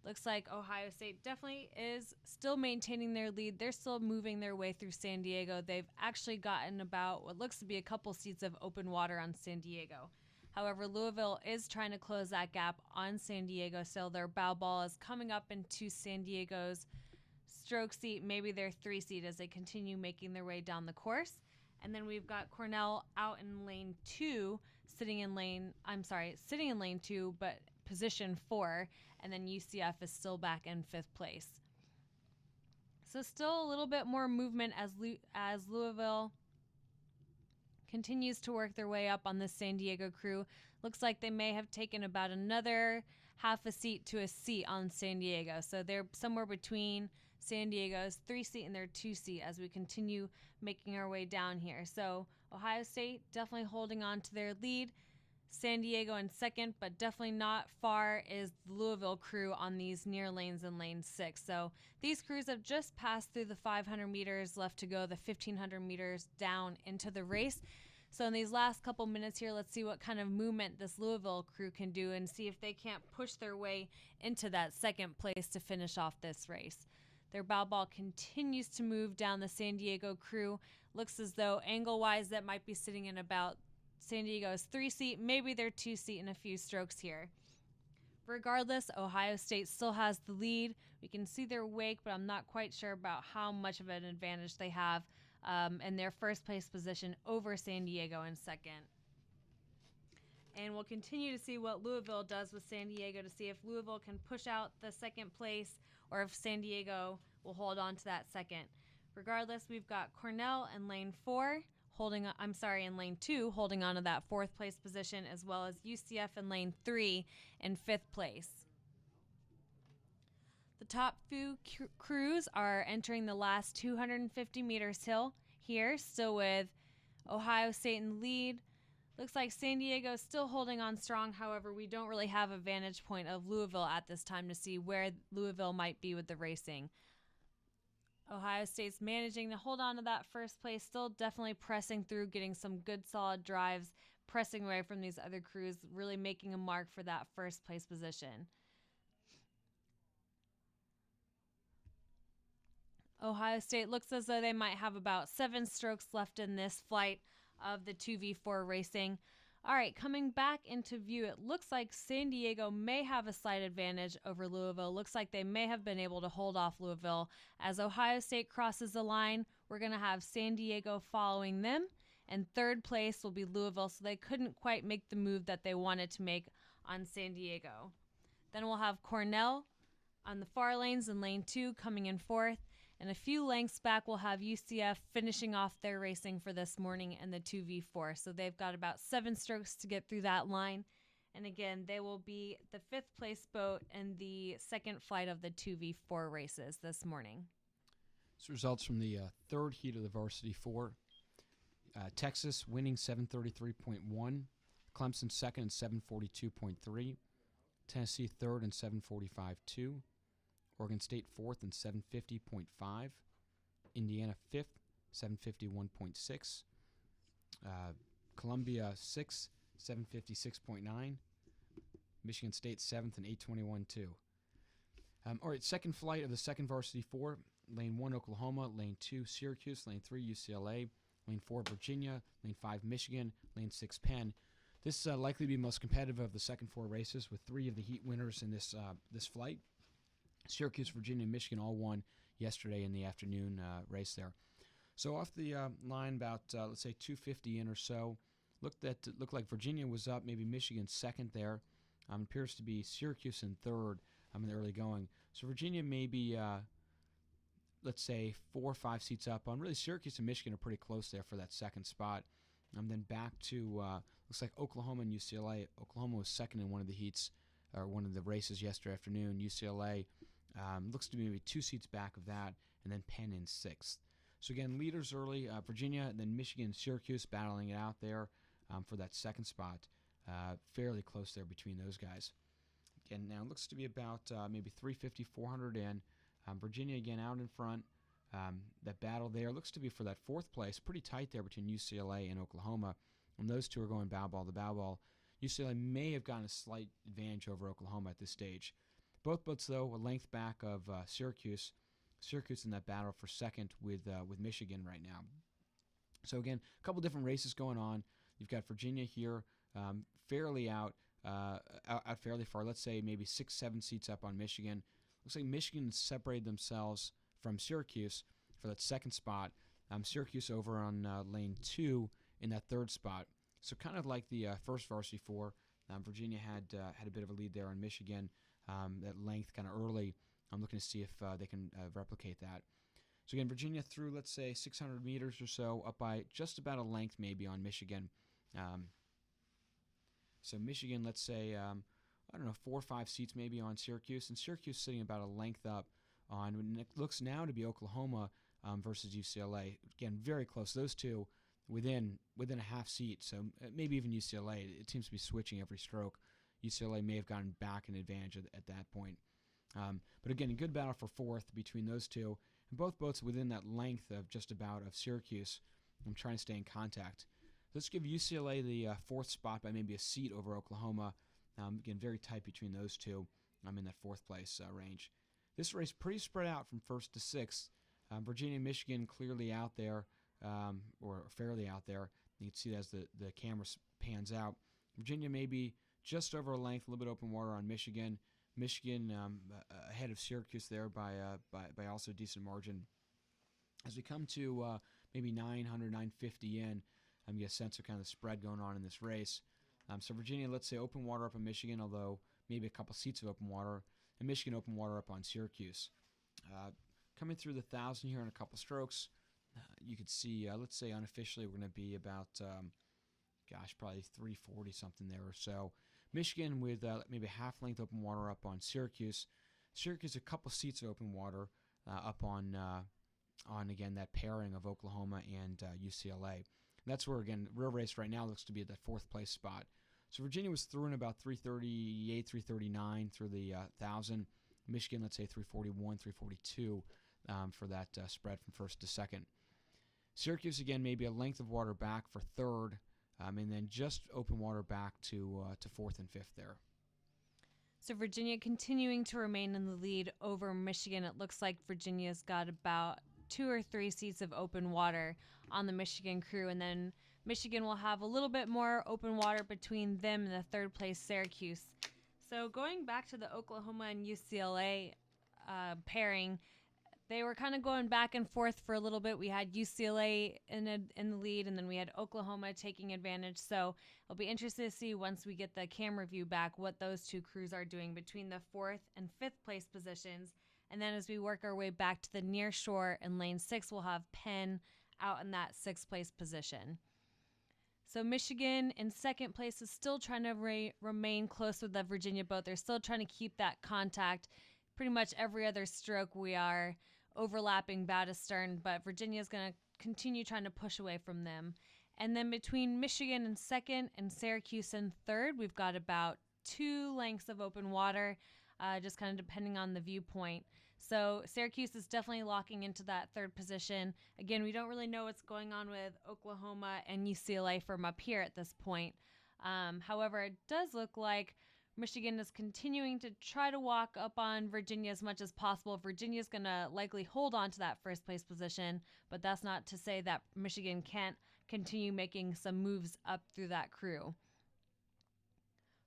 Looks like Ohio State definitely is still maintaining their lead. They're still moving their way through San Diego. They've actually gotten about what looks to be a couple seats of open water on San Diego. However, Louisville is trying to close that gap on San Diego, so their bow ball is coming up into San Diego's stroke seat, maybe their 3 seat, as they continue making their way down the course. And then we've got Cornell out in lane 2, sitting in lane 2, but position 4, and then UCF is still back in 5th place. So still a little bit more movement as Louisville continues to work their way up on the San Diego crew. Looks like they may have taken about another half a seat to a seat on San Diego. So they're somewhere between San Diego's 3 seat and their 2 seat as we continue making our way down here. So Ohio State definitely holding on to their lead. San Diego in second, but definitely not far is the Louisville crew on these near lanes in lane 6. So these crews have just passed through the 500 meters, left to go the 1,500 meters down into the race. So in these last couple minutes here, let's see what kind of movement this Louisville crew can do and see if they can't push their way into that second place to finish off this race. Their bow ball continues to move down the San Diego crew. Looks as though angle-wise that might be sitting in about San Diego's 3 seat, maybe their 2 seat in a few strokes here. Regardless, Ohio State still has the lead. We can see their wake, but I'm not quite sure about how much of an advantage they have in their first place position over San Diego in second. And we'll continue to see what Louisville does with San Diego to see if Louisville can push out the second place or if San Diego will hold on to that second. Regardless, we've got Cornell in lane 4. In lane 2, holding on to that 4th place position, as well as UCF in lane 3 in 5th place. The top few crews are entering the last 250 meters hill here, still with Ohio State in the lead. Looks like San Diego is still holding on strong. However, we don't really have a vantage point of Louisville at this time to see where Louisville might be with the racing. Ohio State's managing to hold on to that first place, still definitely pressing through, getting some good solid drives, pressing away from these other crews, really making a mark for that first place position. Ohio State looks as though they might have about 7 strokes left in this flight of the 2v4 racing. All right, coming back into view, it looks like San Diego may have a slight advantage over Louisville. Looks like they may have been able to hold off Louisville. As Ohio State crosses the line, we're going to have San Diego following them, and 3rd place will be Louisville, so they couldn't quite make the move that they wanted to make on San Diego. Then we'll have Cornell on the far lanes in lane 2 coming in 4th. And a few lengths back, we'll have UCF finishing off their racing for this morning in the 2v4. So they've got about 7 strokes to get through that line. And again, they will be the 5th place boat in the second flight of the 2v4 races this morning. So results from the 3rd heat of the Varsity 4. Texas winning 733.1. Clemson second and 742.3. Tennessee third and 745.2. Oregon State 4th and 750.5. Indiana 5th, 751.6. Columbia 6th, 756.9. Michigan State 7th and 821.2. All right, second flight of the second Varsity 4. Lane 1, Oklahoma. Lane 2, Syracuse. Lane 3, UCLA. Lane 4, Virginia. Lane 5, Michigan. Lane 6, Penn. This is likely to be the most competitive of the second 4 races, with 3 of the heat winners in this flight. Syracuse, Virginia, and Michigan all won yesterday in the afternoon race there. So off the line about, let's say, 250 in or so, looked like Virginia was up, maybe Michigan second there. Appears to be Syracuse in third in the early going. So Virginia may be, let's say, 4 or 5 seats up on. Really, Syracuse and Michigan are pretty close there for that second spot. Then back to, looks like Oklahoma and UCLA. Oklahoma was second in one of the heats, or one of the races yesterday afternoon. UCLA looks to be maybe 2 seats back of that. and then Penn in 6th. So again, leaders early, Virginia, and then Michigan and Syracuse battling it out there for that second spot. Fairly close there between those guys. Again, now it looks to be about maybe 350, 400 in. Virginia again out in front. That battle there looks to be for that 4th place. Pretty tight there between UCLA and Oklahoma. And those two are going bow ball to bow ball. UCLA may have gotten a slight advantage over Oklahoma at this stage. Both boats, though, a length back of Syracuse. Syracuse in that battle for second with Michigan right now. So again, a couple different races going on. You've got Virginia here, fairly out fairly far. Let's say maybe 6-7 seats up on Michigan. Looks like Michigan separated themselves from Syracuse for that second spot. Syracuse over on lane 2 in that third spot. So kind of like the first Varsity 4, Virginia had a bit of a lead there on Michigan. That length kind of early. I'm looking to see if they can replicate that. So again, Virginia through, let's say, 600 meters or so, up by just about a length maybe on Michigan. So Michigan, let's say, 4 or 5 seats maybe on Syracuse, and Syracuse sitting about a length up on what looks now to be Oklahoma versus UCLA. Again, very close. Those two within a half seat, so maybe even UCLA. It seems to be switching every stroke. UCLA may have gotten back an advantage at that point. But again, a good battle for 4th between those two. And both boats within that length of just about of Syracuse. I'm trying to stay in contact. Let's give UCLA the 4th spot by maybe a seat over Oklahoma. Again, very tight between those two. I'm in that 4th place range. This race pretty spread out from 1st to 6th. Virginia and Michigan clearly out there, or fairly out there. You can see that as the camera pans out. Virginia maybe just over a length, a little bit open water on Michigan. Michigan ahead of Syracuse there by also a decent margin. As we come to maybe 900, 950 in, you get a sense of kind of the spread going on in this race. So Virginia, let's say open water up on Michigan, although maybe a couple seats of open water, and Michigan open water up on Syracuse. Coming through the 1,000 here in a couple strokes, you could see, let's say unofficially, we're going to be about, probably 340 something there or so. Michigan with maybe half-length open water up on Syracuse. Syracuse a couple seats of open water up on again that pairing of Oklahoma and UCLA. And that's where again real race right now looks to be at that 4th place spot. So Virginia was through in about 338, 339 through the 1,000. Michigan, let's say 341, 342 for that spread from 1st to 2nd. Syracuse again maybe a length of water back for 3rd. And then just open water back to 4th and 5th there. So Virginia continuing to remain in the lead over Michigan. It looks like Virginia's got about 2 or 3 seats of open water on the Michigan crew, and then Michigan will have a little bit more open water between them and the 3rd place Syracuse. So going back to the Oklahoma and UCLA pairing, they were kind of going back and forth for a little bit. We had UCLA in the lead, and then we had Oklahoma taking advantage. So I'll be interested to see once we get the camera view back what those two crews are doing between the 4th and 5th place positions. And then as we work our way back to the near shore in lane 6, we'll have Penn out in that 6th place position. So Michigan in 2nd place is still trying to remain close with the Virginia boat. They're still trying to keep that contact. Pretty much every other stroke we are overlapping bow to stern, but Virginia's going to continue trying to push away from them. And then between Michigan in 2nd and Syracuse in 3rd, we've got about 2 lengths of open water, just kind of depending on the viewpoint. So Syracuse is definitely locking into that 3rd position. Again, we don't really know what's going on with Oklahoma and UCLA from up here at this point. However, it does look like Michigan is continuing to try to walk up on Virginia as much as possible. Virginia's going to likely hold on to that 1st place position, but that's not to say that Michigan can't continue making some moves up through that crew.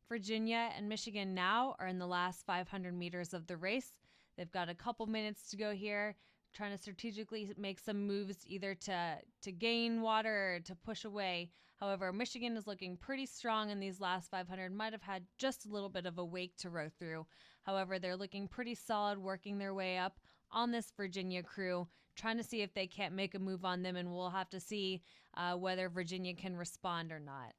Virginia and Michigan now are in the last 500 meters of the race. They've got a couple minutes to go here, trying to strategically make some moves either to gain water or to push away. However, Michigan is looking pretty strong in these last 500, might have had just a little bit of a wake to row through. However, they're looking pretty solid, working their way up on this Virginia crew, trying to see if they can't make a move on them, and we'll have to see whether Virginia can respond or not.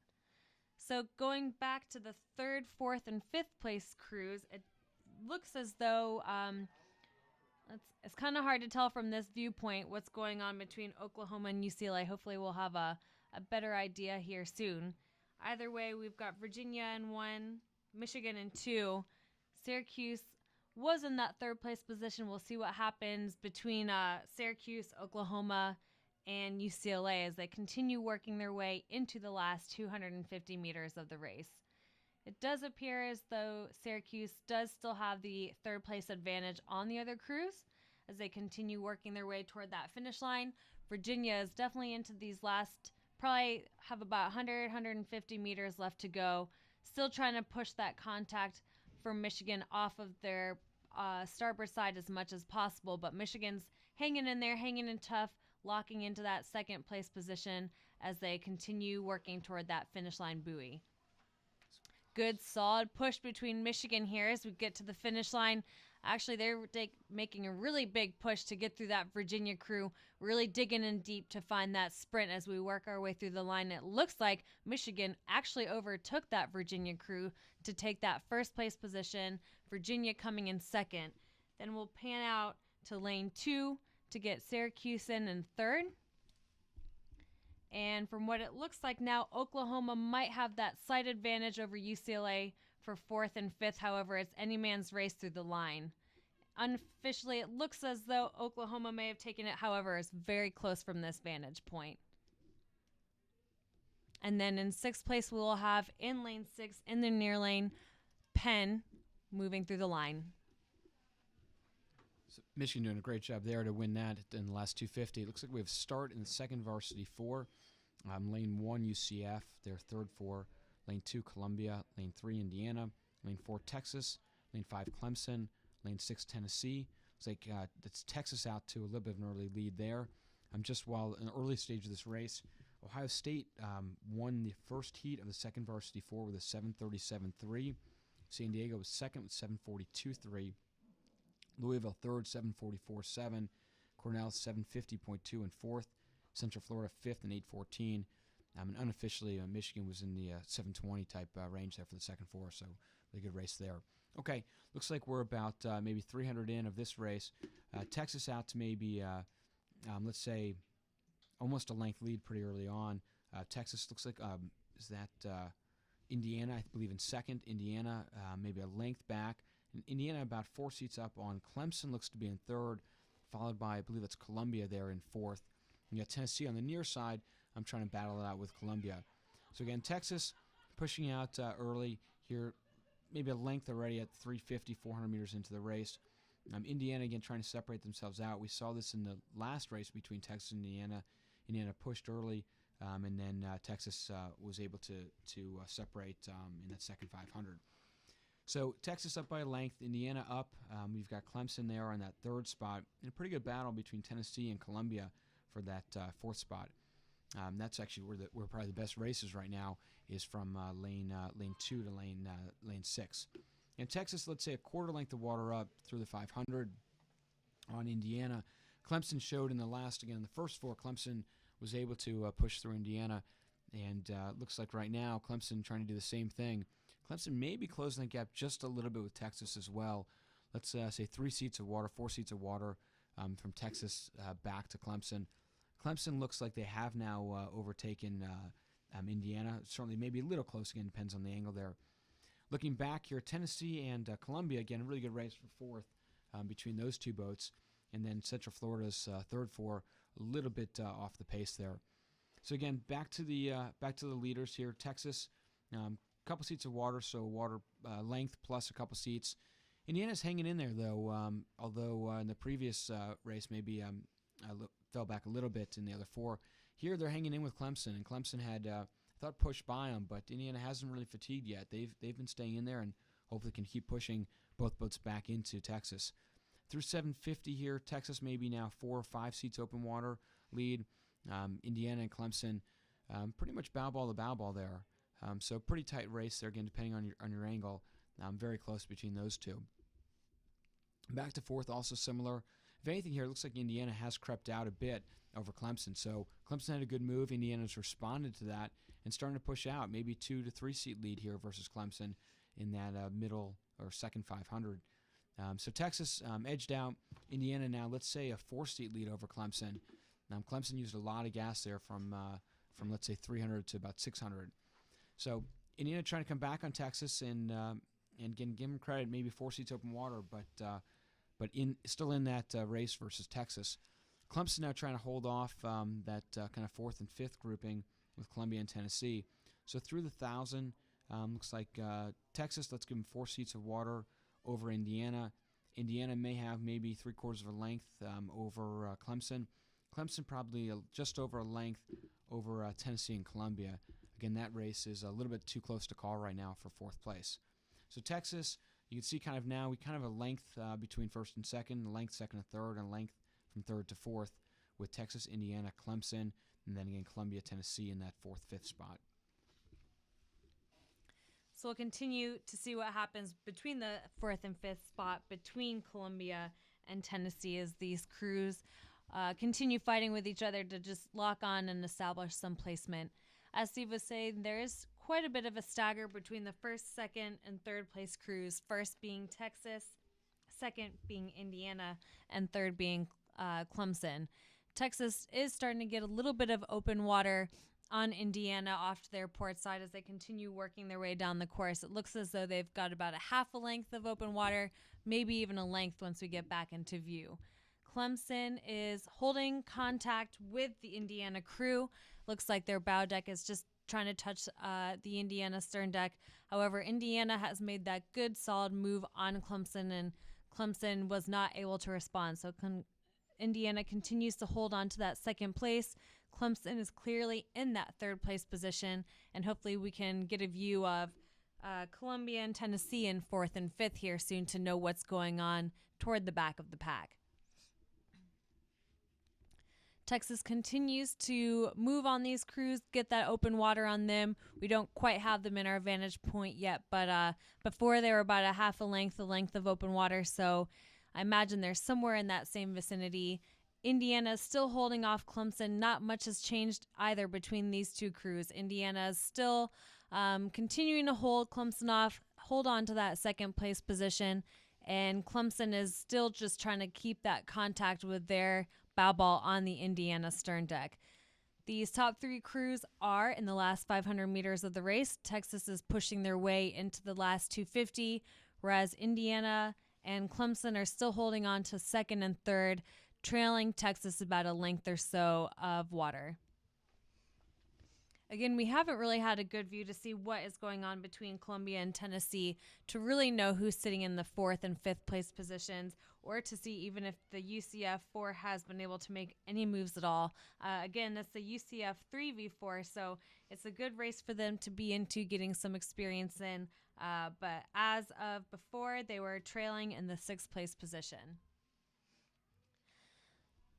So going back to the 3rd, 4th, and 5th place crews, it looks as though, It's kind of hard to tell from this viewpoint what's going on between Oklahoma and UCLA. Hopefully we'll have a better idea here soon. Either way, we've got Virginia in 1, Michigan in 2. Syracuse was in that third place position. We'll see what happens between Syracuse, Oklahoma, and UCLA as they continue working their way into the last 250 meters of the race. It does appear as though Syracuse does still have the third place advantage on the other crews as they continue working their way toward that finish line. Virginia is definitely into these last, probably have about 100, 150 meters left to go. Still trying to push that contact for Michigan off of their starboard side as much as possible, but Michigan's hanging in there, hanging in tough, locking into that second place position as they continue working toward that finish line buoy. Good solid push between Michigan here as we get to the finish line. Actually, they're making a really big push to get through that Virginia crew, really digging in deep to find that sprint as we work our way through the line. It looks like Michigan actually overtook that Virginia crew to take that first place position, Virginia coming in second. Then we'll pan out to lane 2 to get Syracuse in third. And from what it looks like now, Oklahoma might have that slight advantage over UCLA for 4th and 5th. However, it's any man's race through the line. Unofficially, it looks as though Oklahoma may have taken it. However, it's very close from this vantage point. And then in 6th place, we will have in lane 6 in the near lane, Penn moving through the line. So Michigan doing a great job there to win that in the last 250. It looks like we have start in the second Varsity 4. Lane 1, UCF, their third 4. Lane 2, Columbia. Lane 3, Indiana. Lane 4, Texas. Lane 5, Clemson. Lane 6, Tennessee. Looks like that's Texas out to a little bit of an early lead there. Just while in the early stage of this race, Ohio State won the first heat of the second Varsity 4 with a 7:37.3. San Diego was second with 7:42.3. Louisville third, 7:44.7. Cornell 7:50.2 and fourth. Central Florida fifth and 8:14. And unofficially, Michigan was in the 7:20 type range there for the second 4, so really good race there. Okay, looks like we're about maybe 300 in of this race. Texas out to maybe, let's say, almost a length lead pretty early on. Texas looks like, is that Indiana, I believe, in second. Indiana maybe a length back. And Indiana about 4 seats up on Clemson, looks to be in third, followed by, I believe it's Columbia there in fourth. You got Tennessee on the near side. I'm trying to battle it out with Columbia. So again, Texas pushing out early here, maybe a length already at 350, 400 meters into the race. Indiana, again, trying to separate themselves out. We saw this in the last race between Texas and Indiana. Indiana pushed early, and then Texas was able to separate in that second 500. So Texas up by a length, Indiana up. We've got Clemson there on that third spot. And a pretty good battle between Tennessee and Columbia for that fourth spot. That's actually where probably the best races right now is from lane 2 to lane 6. And Texas, let's say a quarter length of water up through the 500 on Indiana. Clemson showed in the first 4, Clemson was able to push through Indiana. And looks like right now Clemson trying to do the same thing. Clemson may be closing the gap just a little bit with Texas as well. Let's say 4 seats of water from Texas back to Clemson. Clemson looks like they have now overtaken Indiana. Certainly maybe a little close again, depends on the angle there. Looking back here, Tennessee and Columbia, again, a really good race for fourth between those two boats. And then Central Florida's third 4, a little bit off the pace there. So again, back to the leaders here. Texas, couple seats of water, so water length plus a couple seats. Indiana's hanging in there, though, although in the previous race maybe fell back a little bit in the other 4. Here they're hanging in with Clemson, and Clemson had, thought, pushed by them, but Indiana hasn't really fatigued yet. They've been staying in there and hopefully can keep pushing both boats back into Texas. Through 750 here, Texas maybe now 4 or 5 seats open water lead. Indiana and Clemson pretty much bow ball to bow ball there. So pretty tight race there, again, depending on your angle. Very close between those two. Back to fourth, also similar. If anything here, it looks like Indiana has crept out a bit over Clemson. So Clemson had a good move. Indiana's responded to that and starting to push out. Maybe 2 to 3 seat lead here versus Clemson in that middle or second 500. So Texas edged out Indiana now, let's say a 4-seat lead over Clemson. Clemson used a lot of gas there from let's say 300 to about 600. So Indiana trying to come back on Texas and give them credit, maybe 4 seats open water, but still in that race versus Texas. Clemson now trying to hold off that kind of 4th and 5th grouping with Columbia and Tennessee. So through the 1,000, looks like Texas, let's give them 4 seats of water over Indiana. Indiana may have maybe 3/4 of a length over Clemson. Clemson probably just over a length over Tennessee and Columbia. Again, that race is a little bit too close to call right now for 4th place. So Texas, you can see kind of now we kind of have a length between 1st and 2nd, a length 2nd and 3rd, and a length from 3rd to 4th with Texas, Indiana, Clemson, and then again Columbia, Tennessee in that 4th, 5th spot. So we'll continue to see what happens between the 4th and 5th spot between Columbia and Tennessee as these crews continue fighting with each other to just lock on and establish some placement. As Steve was saying, there is quite a bit of a stagger between the 1st, 2nd, and 3rd place crews, 1st being Texas, 2nd being Indiana, and 3rd being Clemson. Texas is starting to get a little bit of open water on Indiana off to their port side as they continue working their way down the course. It looks as though they've got about a half a length of open water, maybe even a length once we get back into view. Clemson is holding contact with the Indiana crew. Looks like their bow deck is just trying to touch the Indiana stern deck. However, Indiana has made that good solid move on Clemson, and Clemson was not able to respond. So Indiana continues to hold on to that 2nd place. Clemson is clearly in that 3rd place position, and hopefully we can get a view of Columbia and Tennessee in 4th and 5th here soon to know what's going on toward the back of the pack. Texas continues to move on these crews, get that open water on them. We don't quite have them in our vantage point yet, but before they were about a half a length, the length of open water, so I imagine they're somewhere in that same vicinity. Indiana is still holding off Clemson. Not much has changed either between these two crews. Indiana is still continuing to hold Clemson off, hold on to that 2nd place position, and Clemson is still just trying to keep that contact with their bow ball on the Indiana stern deck. These top 3 crews are in the last 500 meters of the race. Texas is pushing their way into the last 250, whereas Indiana and Clemson are still holding on to 2nd and 3rd, trailing Texas about a length or so of water. Again, we haven't really had a good view to see what is going on between Columbia and Tennessee to really know who's sitting in the 4th and 5th place positions, or to see even if the UCF 4 has been able to make any moves at all. Again, that's the UCF 3v4, so it's a good race for them to be into, getting some experience in. But as of before, they were trailing in the 6th place position.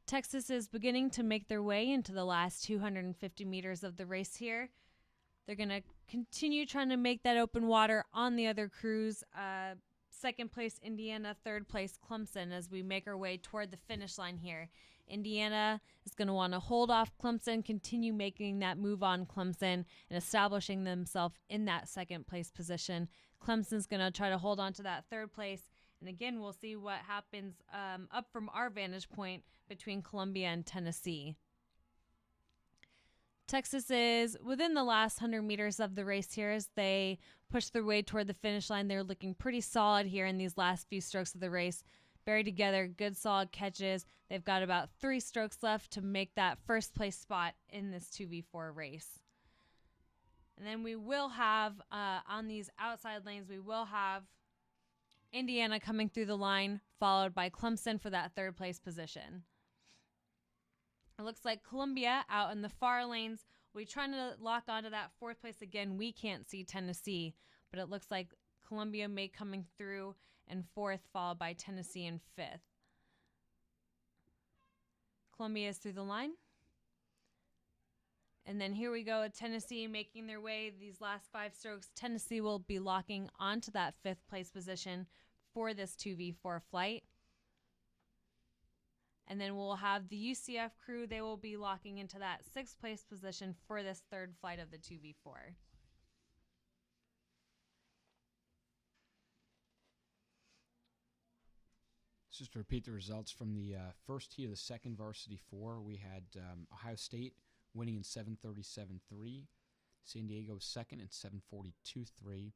Texas is beginning to make their way into the last 250 meters of the race here. They're going to continue trying to make that open water on the other crews. 2nd place Indiana, 3rd place Clemson as we make our way toward the finish line here. Indiana is going to want to hold off Clemson, continue making that move on Clemson and establishing themselves in that 2nd place position. Clemson's going to try to hold on to that 3rd place. And again, we'll see what happens up from our vantage point between Columbia and Tennessee. Texas is within the last 100 meters of the race here as they push their way toward the finish line. They're looking pretty solid here in these last few strokes of the race. Very together, good solid catches. They've got about 3 strokes left to make that 1st place spot in this 2v4 race. And then we will have, on these outside lanes, we will have Indiana coming through the line, followed by Clemson for that 3rd place position. It looks like Columbia out in the far lanes. We're trying to lock onto that 4th place again. We can't see Tennessee, but it looks like Columbia may coming through in 4th, followed by Tennessee in 5th. Columbia is through the line. And then here we go, Tennessee making their way these last 5 strokes. Tennessee will be locking onto that 5th place position for this 2v4 flight. And then we'll have the UCF crew. They will be locking into that 6th place position for this 3rd flight of the 2v4. Just to repeat the results from the first heat of the second Varsity 4, we had Ohio State winning in 7:37.3. San Diego was second in 7:42.3.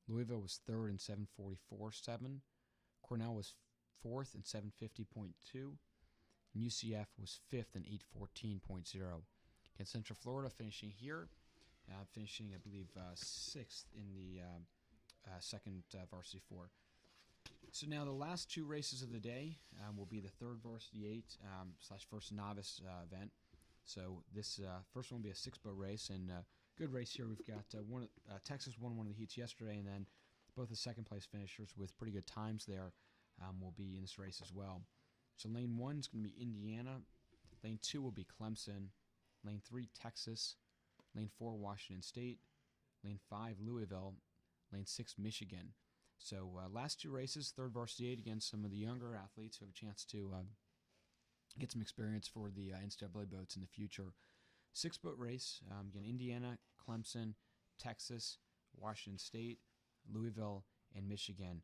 Louisville was third in 7:44.7. Cornell was fourth in 7:50.2. And UCF was fifth in 8:14.0. And Central Florida finishing here, finishing, I believe, sixth in the second Varsity 4. So now the last two races of the day will be the third Varsity 8 / first novice event. So this first one will be a 6-boat race, and good race here. We've got Texas won one of the heats yesterday, and then both the second place finishers with pretty good times there will be in this race as well. So lane 1 is going to be Indiana. Lane 2 will be Clemson. Lane 3, Texas. Lane 4, Washington State. Lane 5, Louisville. Lane 6, Michigan. So last two races, third Varsity 8 against some of the younger athletes who have a chance to get some experience for the NCAA boats in the future. 6-boat race, again, Indiana, Clemson, Texas, Washington State, Louisville, and Michigan.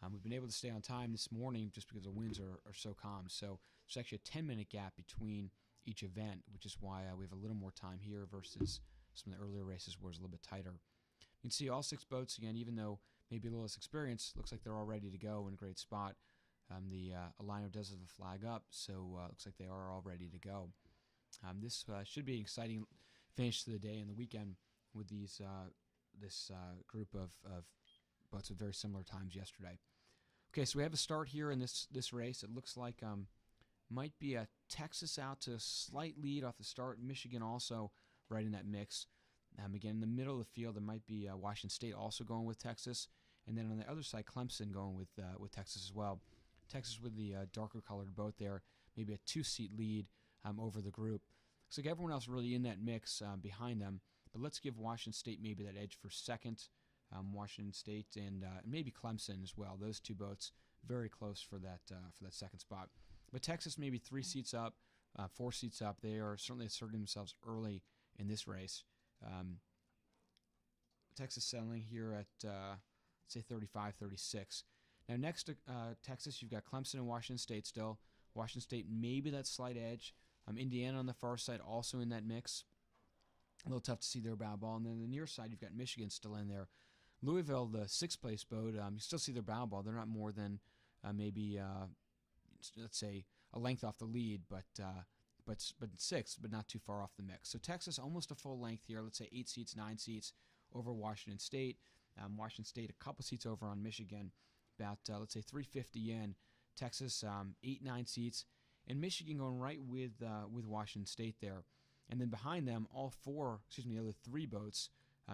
We've been able to stay on time this morning just because the winds are so calm. So there's actually a 10-minute gap between each event, which is why we have a little more time here versus some of the earlier races where it's a little bit tighter. You can see all 6 boats, again, even though maybe a little less experience, looks like they're all ready to go in a great spot. The aligner does have the flag up, so looks like they are all ready to go. This should be an exciting finish to the day and the weekend with these this group of boats with very similar times yesterday. Okay, so we have a start here in this race. It looks like might be a Texas out to a slight lead off the start. Michigan also right in that mix. Again, in the middle of the field, there might be Washington State also going with Texas. And then on the other side, Clemson going with Texas as well. Texas with the darker colored boat there, maybe a 2-seat lead over the group. Looks like everyone else really in that mix behind them. But let's give Washington State maybe that edge for second. Washington State and maybe Clemson as well. Those two boats very close for that second spot. But Texas maybe 3 seats up, 4 seats up. They are certainly asserting themselves early in this race. Texas settling here at, say, 35-36. Now, next to Texas, you've got Clemson and Washington State still. Washington State, maybe that slight edge. Indiana on the far side also in that mix. A little tough to see their bow ball. And then on the near side, you've got Michigan still in there. Louisville, the 6th place boat, you still see their bow ball. They're not more than maybe, let's say, a length off the lead, but 6th, but not too far off the mix. So Texas almost a full length here. Let's say 8 seats, 9 seats over Washington State. Washington State a couple seats over on Michigan, about let's say 350 in. Texas 8, 9 seats, and Michigan going right with Washington State there. And then behind them, the other 3 boats,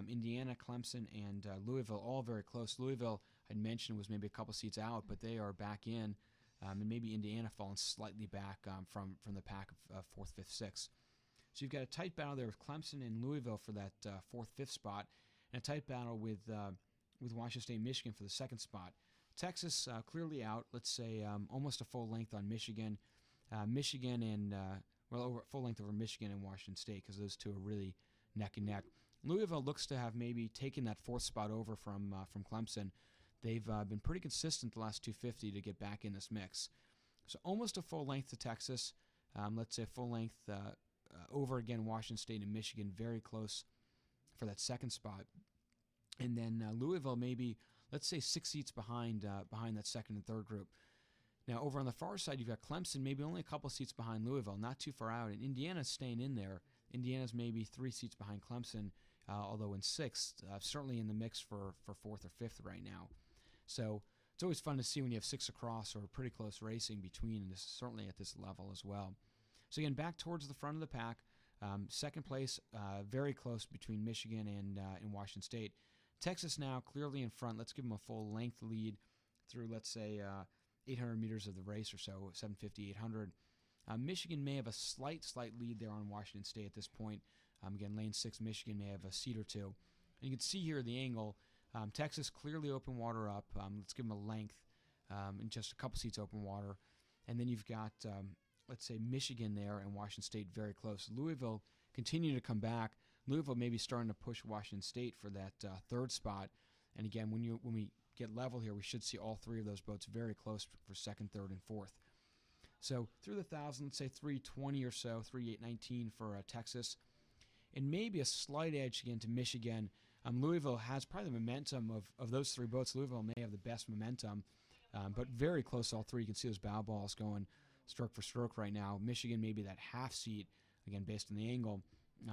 Indiana, Clemson, and Louisville, all very close. Louisville, I'd mentioned, was maybe a couple seats out, but they are back in. And maybe Indiana falling slightly back from the pack of 4th, 5th, 6th. So you've got a tight battle there with Clemson and Louisville for that 4th, 5th spot, and a tight battle with Washington State and Michigan for the 2nd spot. Texas clearly out, let's say almost a full length on Michigan. Michigan and, over full length over Michigan and Washington State because those two are really neck and neck. Louisville looks to have maybe taken that 4th spot over from Clemson. They've been pretty consistent the last 250 to get back in this mix. So almost a full length to Texas. Let's say full length over again Washington State and Michigan, very close for that 2nd spot. And then Louisville maybe, let's say 6 seats behind that 2nd and 3rd group. Now over on the far side, you've got Clemson maybe only a couple seats behind Louisville, not too far out. And Indiana's staying in there. Indiana's maybe 3 seats behind Clemson, although in 6th, certainly in the mix for 4th or 5th right now. So it's always fun to see when you have 6 across or pretty close racing between, and this is certainly at this level as well. So again, back towards the front of the pack. 2nd place, very close between Michigan and Washington State. Texas now clearly in front. Let's give them a full length lead through, let's say, 800 meters of the race or so, 750, 800. Michigan may have a slight lead there on Washington State at this point. Again, lane 6, Michigan may have a seat or 2. And you can see here the angle. Texas clearly open water up. Let's give them a length and just a couple seats open water. And then you've got, let's say, Michigan there and Washington State very close. Louisville continue to come back. Louisville maybe starting to push Washington State for that 3rd spot. And again, when we get level here, we should see all three of those boats very close for second, third, and fourth. So through the 1,000, let's say 320 or so, 3,819 for Texas, and maybe a slight edge again to Michigan. Louisville has probably the momentum of those three boats. Louisville may have the best momentum, but very close to all three. You can see those bow balls going stroke for stroke right now. Michigan maybe that half seat, again, based on the angle,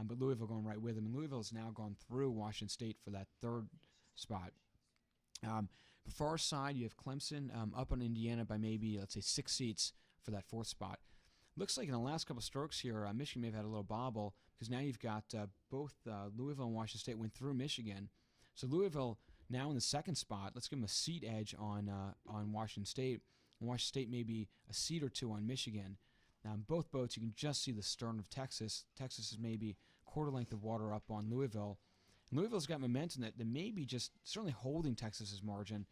but Louisville going right with them. And Louisville has now gone through Washington State for that third spot. The far side, you have Clemson up on Indiana by maybe, let's say, 6 seats for that fourth spot. Looks like in the last couple strokes here, Michigan may have had a little bobble because now you've got both Louisville and Washington State went through Michigan. So Louisville now in the second spot. Let's give them a seat edge on Washington State. And Washington State maybe a seat or two on Michigan. Now in both boats, you can just see the stern of Texas. Texas is maybe quarter length of water up on Louisville. And Louisville's got momentum that may be just certainly holding Texas's margin,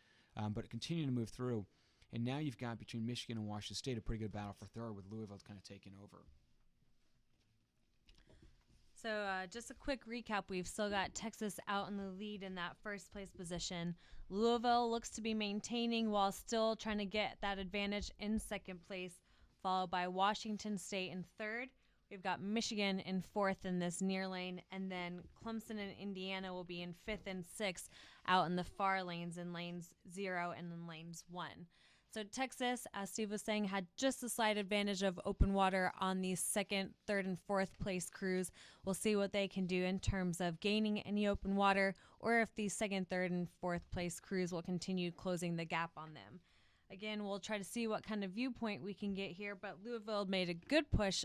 but continuing to move through. And now you've got between Michigan and Washington State a pretty good battle for third with Louisville kind of taking over. So just a quick recap. We've still got Texas out in the lead in that first place position. Louisville looks to be maintaining while still trying to get that advantage in second place, followed by Washington State in third. We've got Michigan in fourth in this near lane, and then Clemson and Indiana will be in fifth and sixth out in the far lanes in lanes 0 and in lanes 1. So Texas, as Steve was saying, had just a slight advantage of open water on these second, third, and fourth place crews. We'll see what they can do in terms of gaining any open water, or if these second, third, and fourth place crews will continue closing the gap on them. Again, we'll try to see what kind of viewpoint we can get here, but Louisville made a good push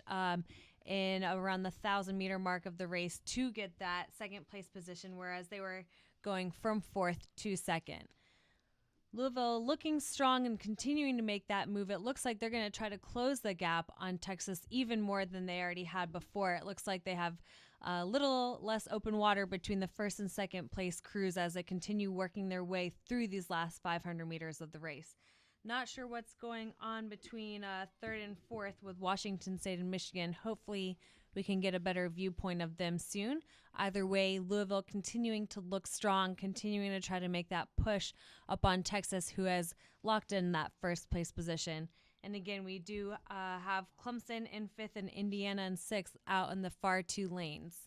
in around the 1,000-meter mark of the race to get that second place position, whereas they were going from fourth to second. Louisville looking strong and continuing to make that move. It looks like they're going to try to close the gap on Texas even more than they already had before. It looks like they have a little less open water between the first and second place crews as they continue working their way through these last 500 meters of the race. Not sure what's going on between third and fourth with Washington State and Michigan. Hopefully we can get a better viewpoint of them soon. Either way, Louisville continuing to look strong, continuing to try to make that push up on Texas, who has locked in that first place position. And again, we do have Clemson in fifth and Indiana in sixth out in the far two lanes.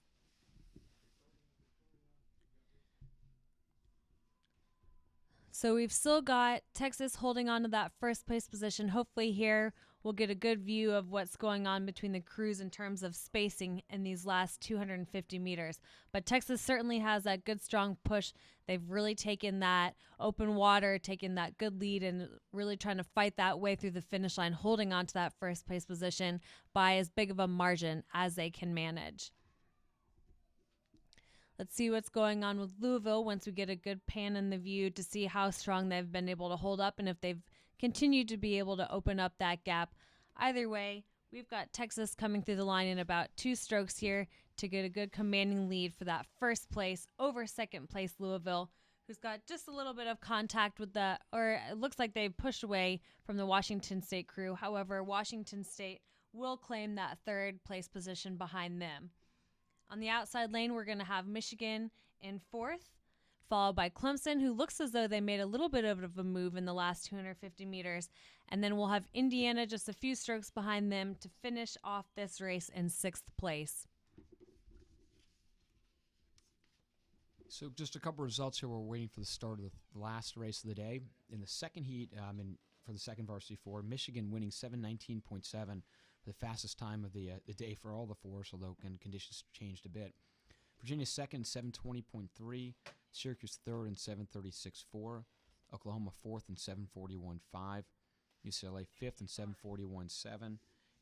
So we've still got Texas holding on to that first place position. Hopefully here we'll get a good view of what's going on between the crews in terms of spacing in these last 250 meters. But Texas certainly has that good, strong push. They've really taken that open water, taken that good lead, and really trying to fight that way through the finish line, holding on to that first place position by as big of a margin as they can manage. Let's see what's going on with Louisville once we get a good pan in the view to see how strong they've been able to hold up and if they've continued to be able to open up that gap. Either way, we've got Texas coming through the line in about 2 strokes here to get a good commanding lead for that first place over second place Louisville, who's got just a little bit of contact with or it looks like they've pushed away from the Washington State crew. However, Washington State will claim that third place position behind them. On the outside lane, we're going to have Michigan in fourth, followed by Clemson, who looks as though they made a little bit of a move in the last 250 meters. And then we'll have Indiana just a few strokes behind them to finish off this race in sixth place. So just a couple results here. We're waiting for the start of the last race of the day. In the second heat, for the second Varsity 4, Michigan winning 7:19.7. The fastest time of the day for all the fours, although conditions changed a bit. Virginia second, 7:20.3. Syracuse third and 7:36.4. Oklahoma fourth and 7:41.5. UCLA fifth and 7:41.7.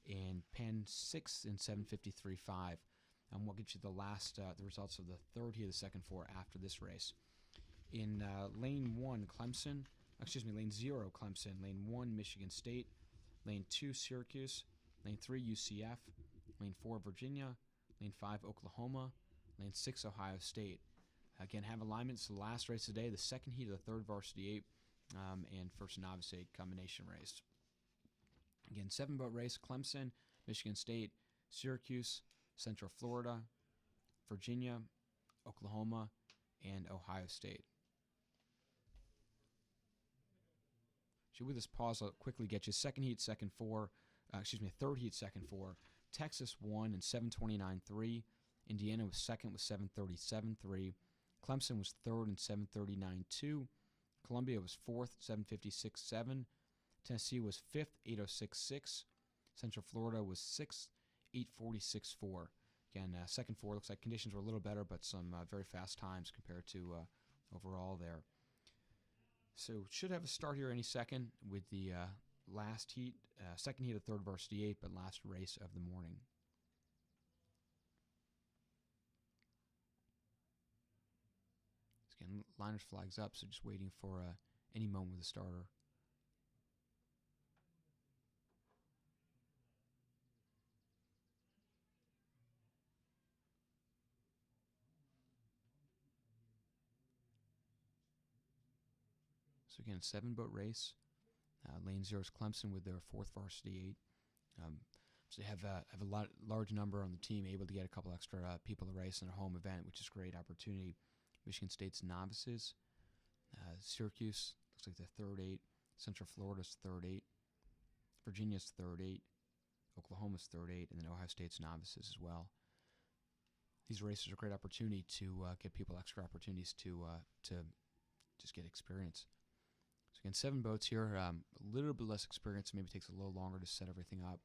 And Penn sixth and 7:53.5. And we'll get you the last the results of the third heat of the second four after this race. In lane 1, lane 0, Clemson. Lane 1, Michigan State. Lane 2, Syracuse. Lane 3, UCF, Lane 4, Virginia, Lane 5, Oklahoma, Lane 6, Ohio State. Again, have alignments to the last race of the day, the second heat of the third Varsity 8, and first Novice 8 combination race. Again, 7-boat race, Clemson, Michigan State, Syracuse, Central Florida, Virginia, Oklahoma, and Ohio State. Actually, with this pause, I'll quickly get you third heat, second four. Texas won in 7:29.3. Indiana was second with 7:37.3. Clemson was third in 7:39.2. Columbia was fourth, 7:56.7. Tennessee was fifth, 8:06.6. Central Florida was sixth, 8:46.4. Again, second four looks like conditions were a little better, but some very fast times compared to overall there. So should have a start here any second with the last heat, second heat of third Varsity 8, but last race of the morning. So again, liners flags up, so just waiting for any moment with the starter. So again, 7-boat race. Lane 0 is Clemson with their fourth Varsity 8. So they have a large number on the team, able to get a couple extra people to race in a home event, which is a great opportunity. Michigan State's novices. Syracuse looks like they're third 8. Central Florida's third 8. Virginia's third 8. Oklahoma's third 8, and then Ohio State's novices as well. These races are a great opportunity to get people extra opportunities to just get experience. So again, 7 boats here, a little bit less experience, maybe takes a little longer to set everything up.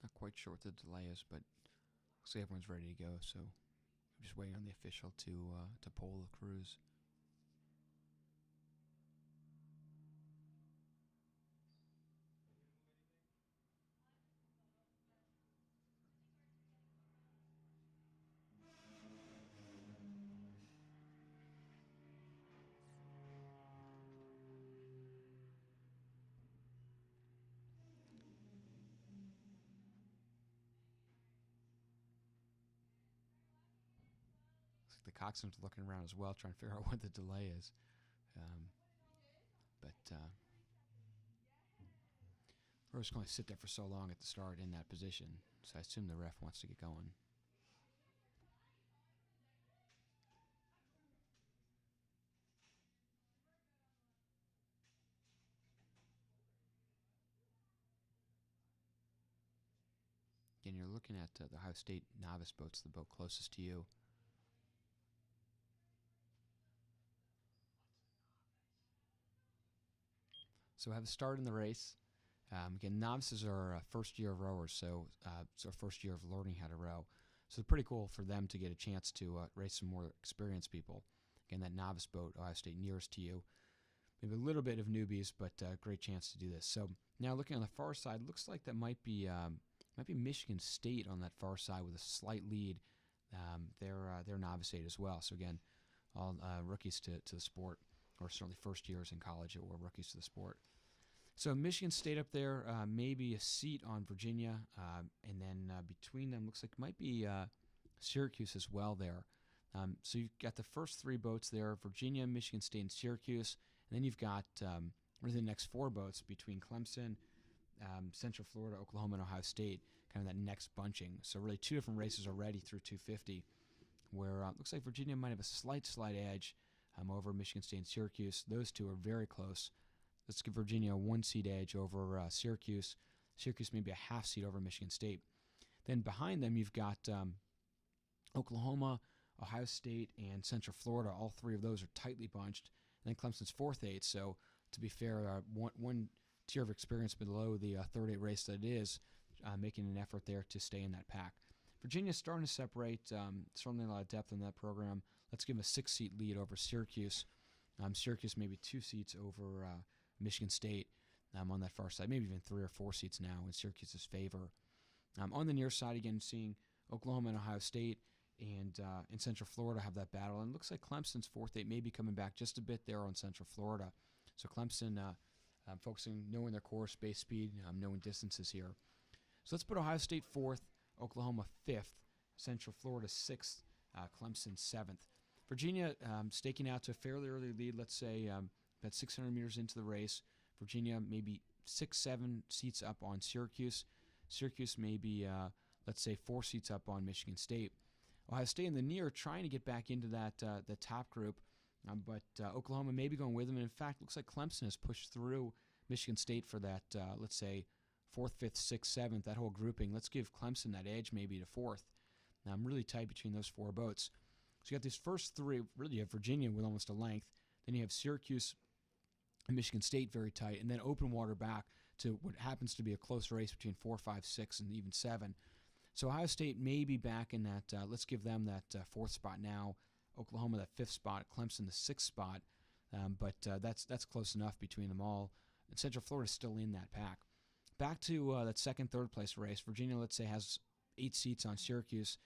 Not quite sure what the delay is, but looks like everyone's ready to go, so I'm just waiting on the official to poll the crews. The coxswain's looking around as well, trying to figure out what the delay is. We're just going to sit there for so long at the start in that position, so I assume the ref wants to get going. Again, you're looking at the Ohio State novice boats, the boat closest to you. So we have a start in the race. Again, novices are first year rowers, so it's our first year of learning how to row. So it's pretty cool for them to get a chance to race some more experienced people. Again, that novice boat, Ohio State, nearest to you. Maybe a little bit of newbies, but great chance to do this. So now looking on the far side, looks like that might be Michigan State on that far side with a slight lead. They're novice 8 as well. So again, all rookies to the sport, or certainly first years in college or rookies to the sport. So Michigan State up there, maybe a seat on Virginia, and then between them looks like might be Syracuse as well there. So you've got the first 3 boats there, Virginia, Michigan State, and Syracuse. And then you've got really the next 4 boats between Clemson, Central Florida, Oklahoma, and Ohio State, kind of that next bunching. So really 2 different races already through 250, where it looks like Virginia might have a slight edge over Michigan State and Syracuse. Those 2 are very close. Let's give Virginia a 1-seed edge over Syracuse. Syracuse maybe a half seed over Michigan State. Then behind them, you've got Oklahoma, Ohio State, and Central Florida. All 3 of those are tightly bunched. And then Clemson's fourth 8. So to be fair, one tier of experience below the third 8 race that it is, making an effort there to stay in that pack. Virginia's starting to separate. Certainly a lot of depth in that program. Let's give them a 6-seat lead over Syracuse. Syracuse maybe 2 seats over Michigan State on that far side, maybe even 3 or 4 seats now in Syracuse's favor. On the near side, again, seeing Oklahoma and Ohio State and Central Florida have that battle. And it looks like Clemson's fourth 8 may be coming back just a bit there on Central Florida. So Clemson focusing, knowing their course, base speed, knowing distances here. So let's put Ohio State 4th, Oklahoma 5th, Central Florida 6th, Clemson 7th. Virginia staking out to a fairly early lead, let's say about 600 meters into the race. Virginia maybe 6-7 seats up on Syracuse. Syracuse maybe, let's say, 4 seats up on Michigan State. Ohio State in the near trying to get back into that the top group, but Oklahoma may be going with them. And in fact, it looks like Clemson has pushed through Michigan State for that, let's say, 4th, 5th, 6th, 7th, that whole grouping. Let's give Clemson that edge maybe to 4th. Now, I'm really tight between those 4 boats. So you got these first 3. Really, you have Virginia with almost a length. Then you have Syracuse and Michigan State very tight. And then open water back to what happens to be a close race between 4, 5, 6, and even 7. So Ohio State may be back in that, let's give them that 4th spot now. Oklahoma that 5th spot. Clemson the 6th spot. But that's close enough between them all. And Central Florida is still in that pack. Back to that 2nd, 3rd place race. Virginia, let's say, has 8 seats on Syracuse.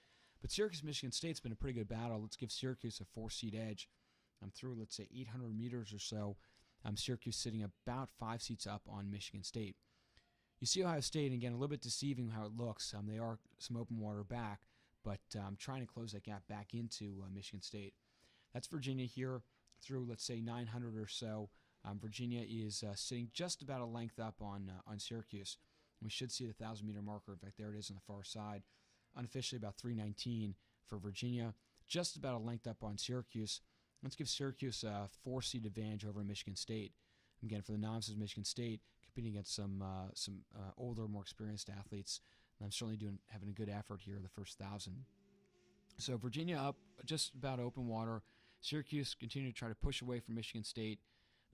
But Syracuse-Michigan State's been a pretty good battle. Let's give Syracuse a 4-seat edge. I'm through, let's say, 800 meters or so. Syracuse sitting about 5 seats up on Michigan State. You see Ohio State, and again, a little bit deceiving how it looks. They are some open water back, but trying to close that gap back into Michigan State. That's Virginia here through, let's say, 900 or so. Virginia is sitting just about a length up on Syracuse. We should see the 1,000-meter marker. In fact, there it is on the far side. Unofficially about 3:19 for Virginia. Just about a length up on Syracuse. Let's give Syracuse a 4-seat advantage over Michigan State. Again, for the novices, Michigan State competing against some older, more experienced athletes. And I'm certainly having a good effort here the first 1,000. So Virginia up just about open water. Syracuse continue to try to push away from Michigan State.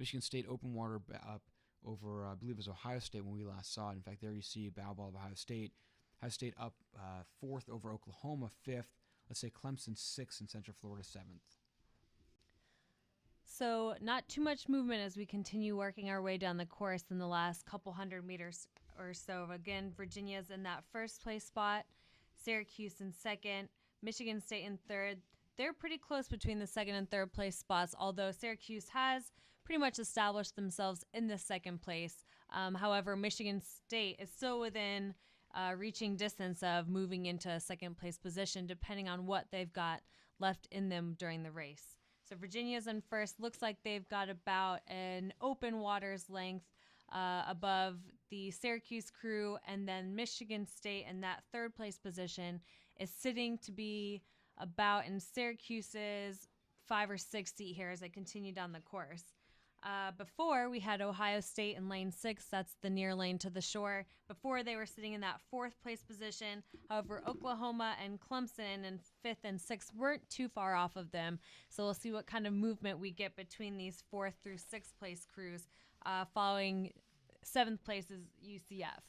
Michigan State open water up over, I believe it was Ohio State when we last saw it. In fact, there you see bow ball of Ohio State. Ohio State up 4th over Oklahoma, 5th. Let's say Clemson 6th and Central Florida 7th. So not too much movement as we continue working our way down the course in the last couple hundred meters or so. Again, Virginia's in that 1st place spot, Syracuse in 2nd, Michigan State in 3rd. They're pretty close between the 2nd and 3rd place spots, although Syracuse has pretty much established themselves in the 2nd place. However, Michigan State is still within reaching distance of moving into a 2nd place position, depending on what they've got left in them during the race. So Virginia's in 1st. Looks like they've got about an open waters length above the Syracuse crew, and then Michigan State in that 3rd place position is sitting to be about in Syracuse's 5 or 6 seat here as they continue down the course. Before, we had Ohio State in lane 6. That's the near lane to the shore. Before, they were sitting in that 4th place position. However, Oklahoma and Clemson in 5th and 6th weren't too far off of them. So we'll see what kind of movement we get between these 4th through 6th place crews following 7th place is UCF.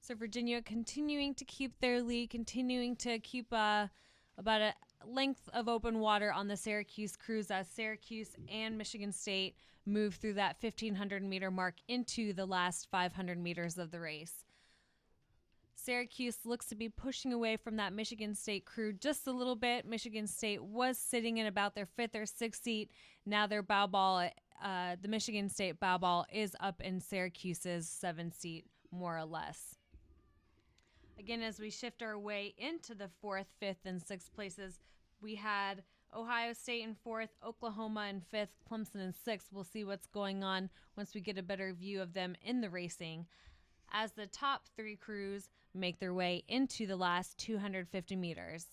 So Virginia continuing to keep their lead, continuing to keep about a length of open water on the Syracuse crews as Syracuse and Michigan State move through that 1,500-meter mark into the last 500 meters of the race. Syracuse looks to be pushing away from that Michigan State crew just a little bit. Michigan State was sitting in about their 5th or 6th seat. Now their bow ball, the Michigan State bow ball, is up in Syracuse's 7th seat, more or less. Again, as we shift our way into the 4th, 5th, and 6th places, we had Ohio State in 4th, Oklahoma in 5th, Clemson in 6th. We'll see what's going on once we get a better view of them in the racing, as the top 3 crews make their way into the last 250 meters.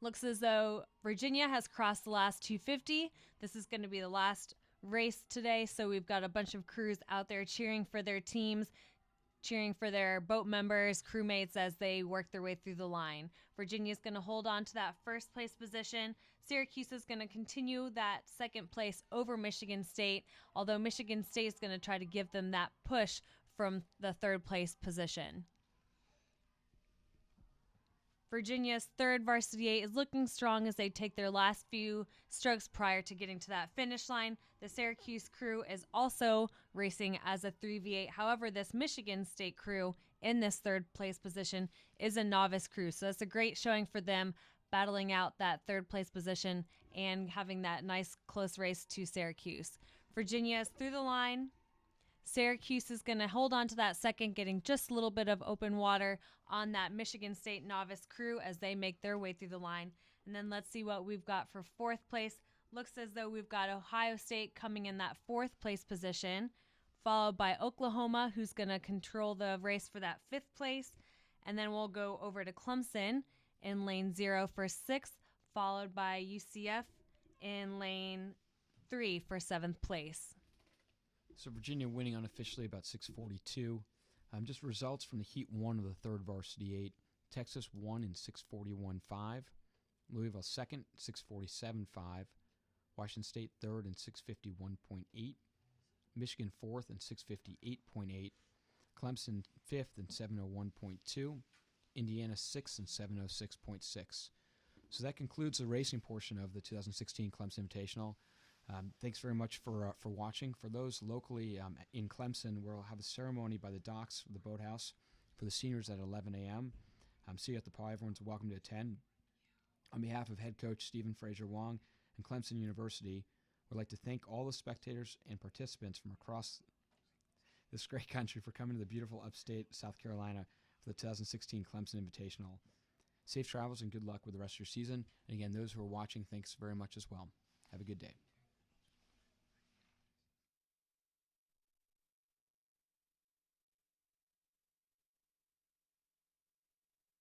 Looks as though Virginia has crossed the last 250. This is going to be the last race today, so we've got a bunch of crews out there cheering for their teams, cheering for their boat members, crewmates as they work their way through the line. Virginia's going to hold on to that 1st place position. Syracuse is going to continue that 2nd place over Michigan State, although Michigan State is going to try to give them that push from the 3rd place position. Virginia's 3rd Varsity 8 is looking strong as they take their last few strokes prior to getting to that finish line. The Syracuse crew is also racing as a 3v8. However, this Michigan State crew in this 3rd place position is a novice crew. So that's a great showing for them, battling out that 3rd place position and having that nice close race to Syracuse. Virginia is through the line. Syracuse is going to hold on to that 2nd, getting just a little bit of open water on that Michigan State novice crew as they make their way through the line. And then let's see what we've got for 4th place. Looks as though we've got Ohio State coming in that 4th place position, followed by Oklahoma, who's going to control the race for that 5th place. And then we'll go over to Clemson in lane 0 for 6th, followed by UCF in lane 3 for 7th place. So Virginia winning unofficially about 6:42. Just results from the Heat 1 of the 3rd Varsity 8. Texas won in 6:41.5. Louisville 2nd, 6:47.5. Washington State 3rd in 6:51.8. Michigan 4th in 6:58.8. Clemson 5th in 7:01.2. Indiana 6th in 7:06.6. So that concludes the racing portion of the 2016 Clemson Invitational. Thanks very much for watching. For those locally in Clemson, we'll have a ceremony by the docks of the boathouse for the seniors at 11 a.m. See you at the Paw. Everyone's welcome to attend. On behalf of head coach Stephen Fraser Wong and Clemson University, we'd like to thank all the spectators and participants from across this great country for coming to the beautiful upstate South Carolina for the 2016 Clemson Invitational. Safe travels and good luck with the rest of your season. And again, those who are watching, thanks very much as well. Have a good day.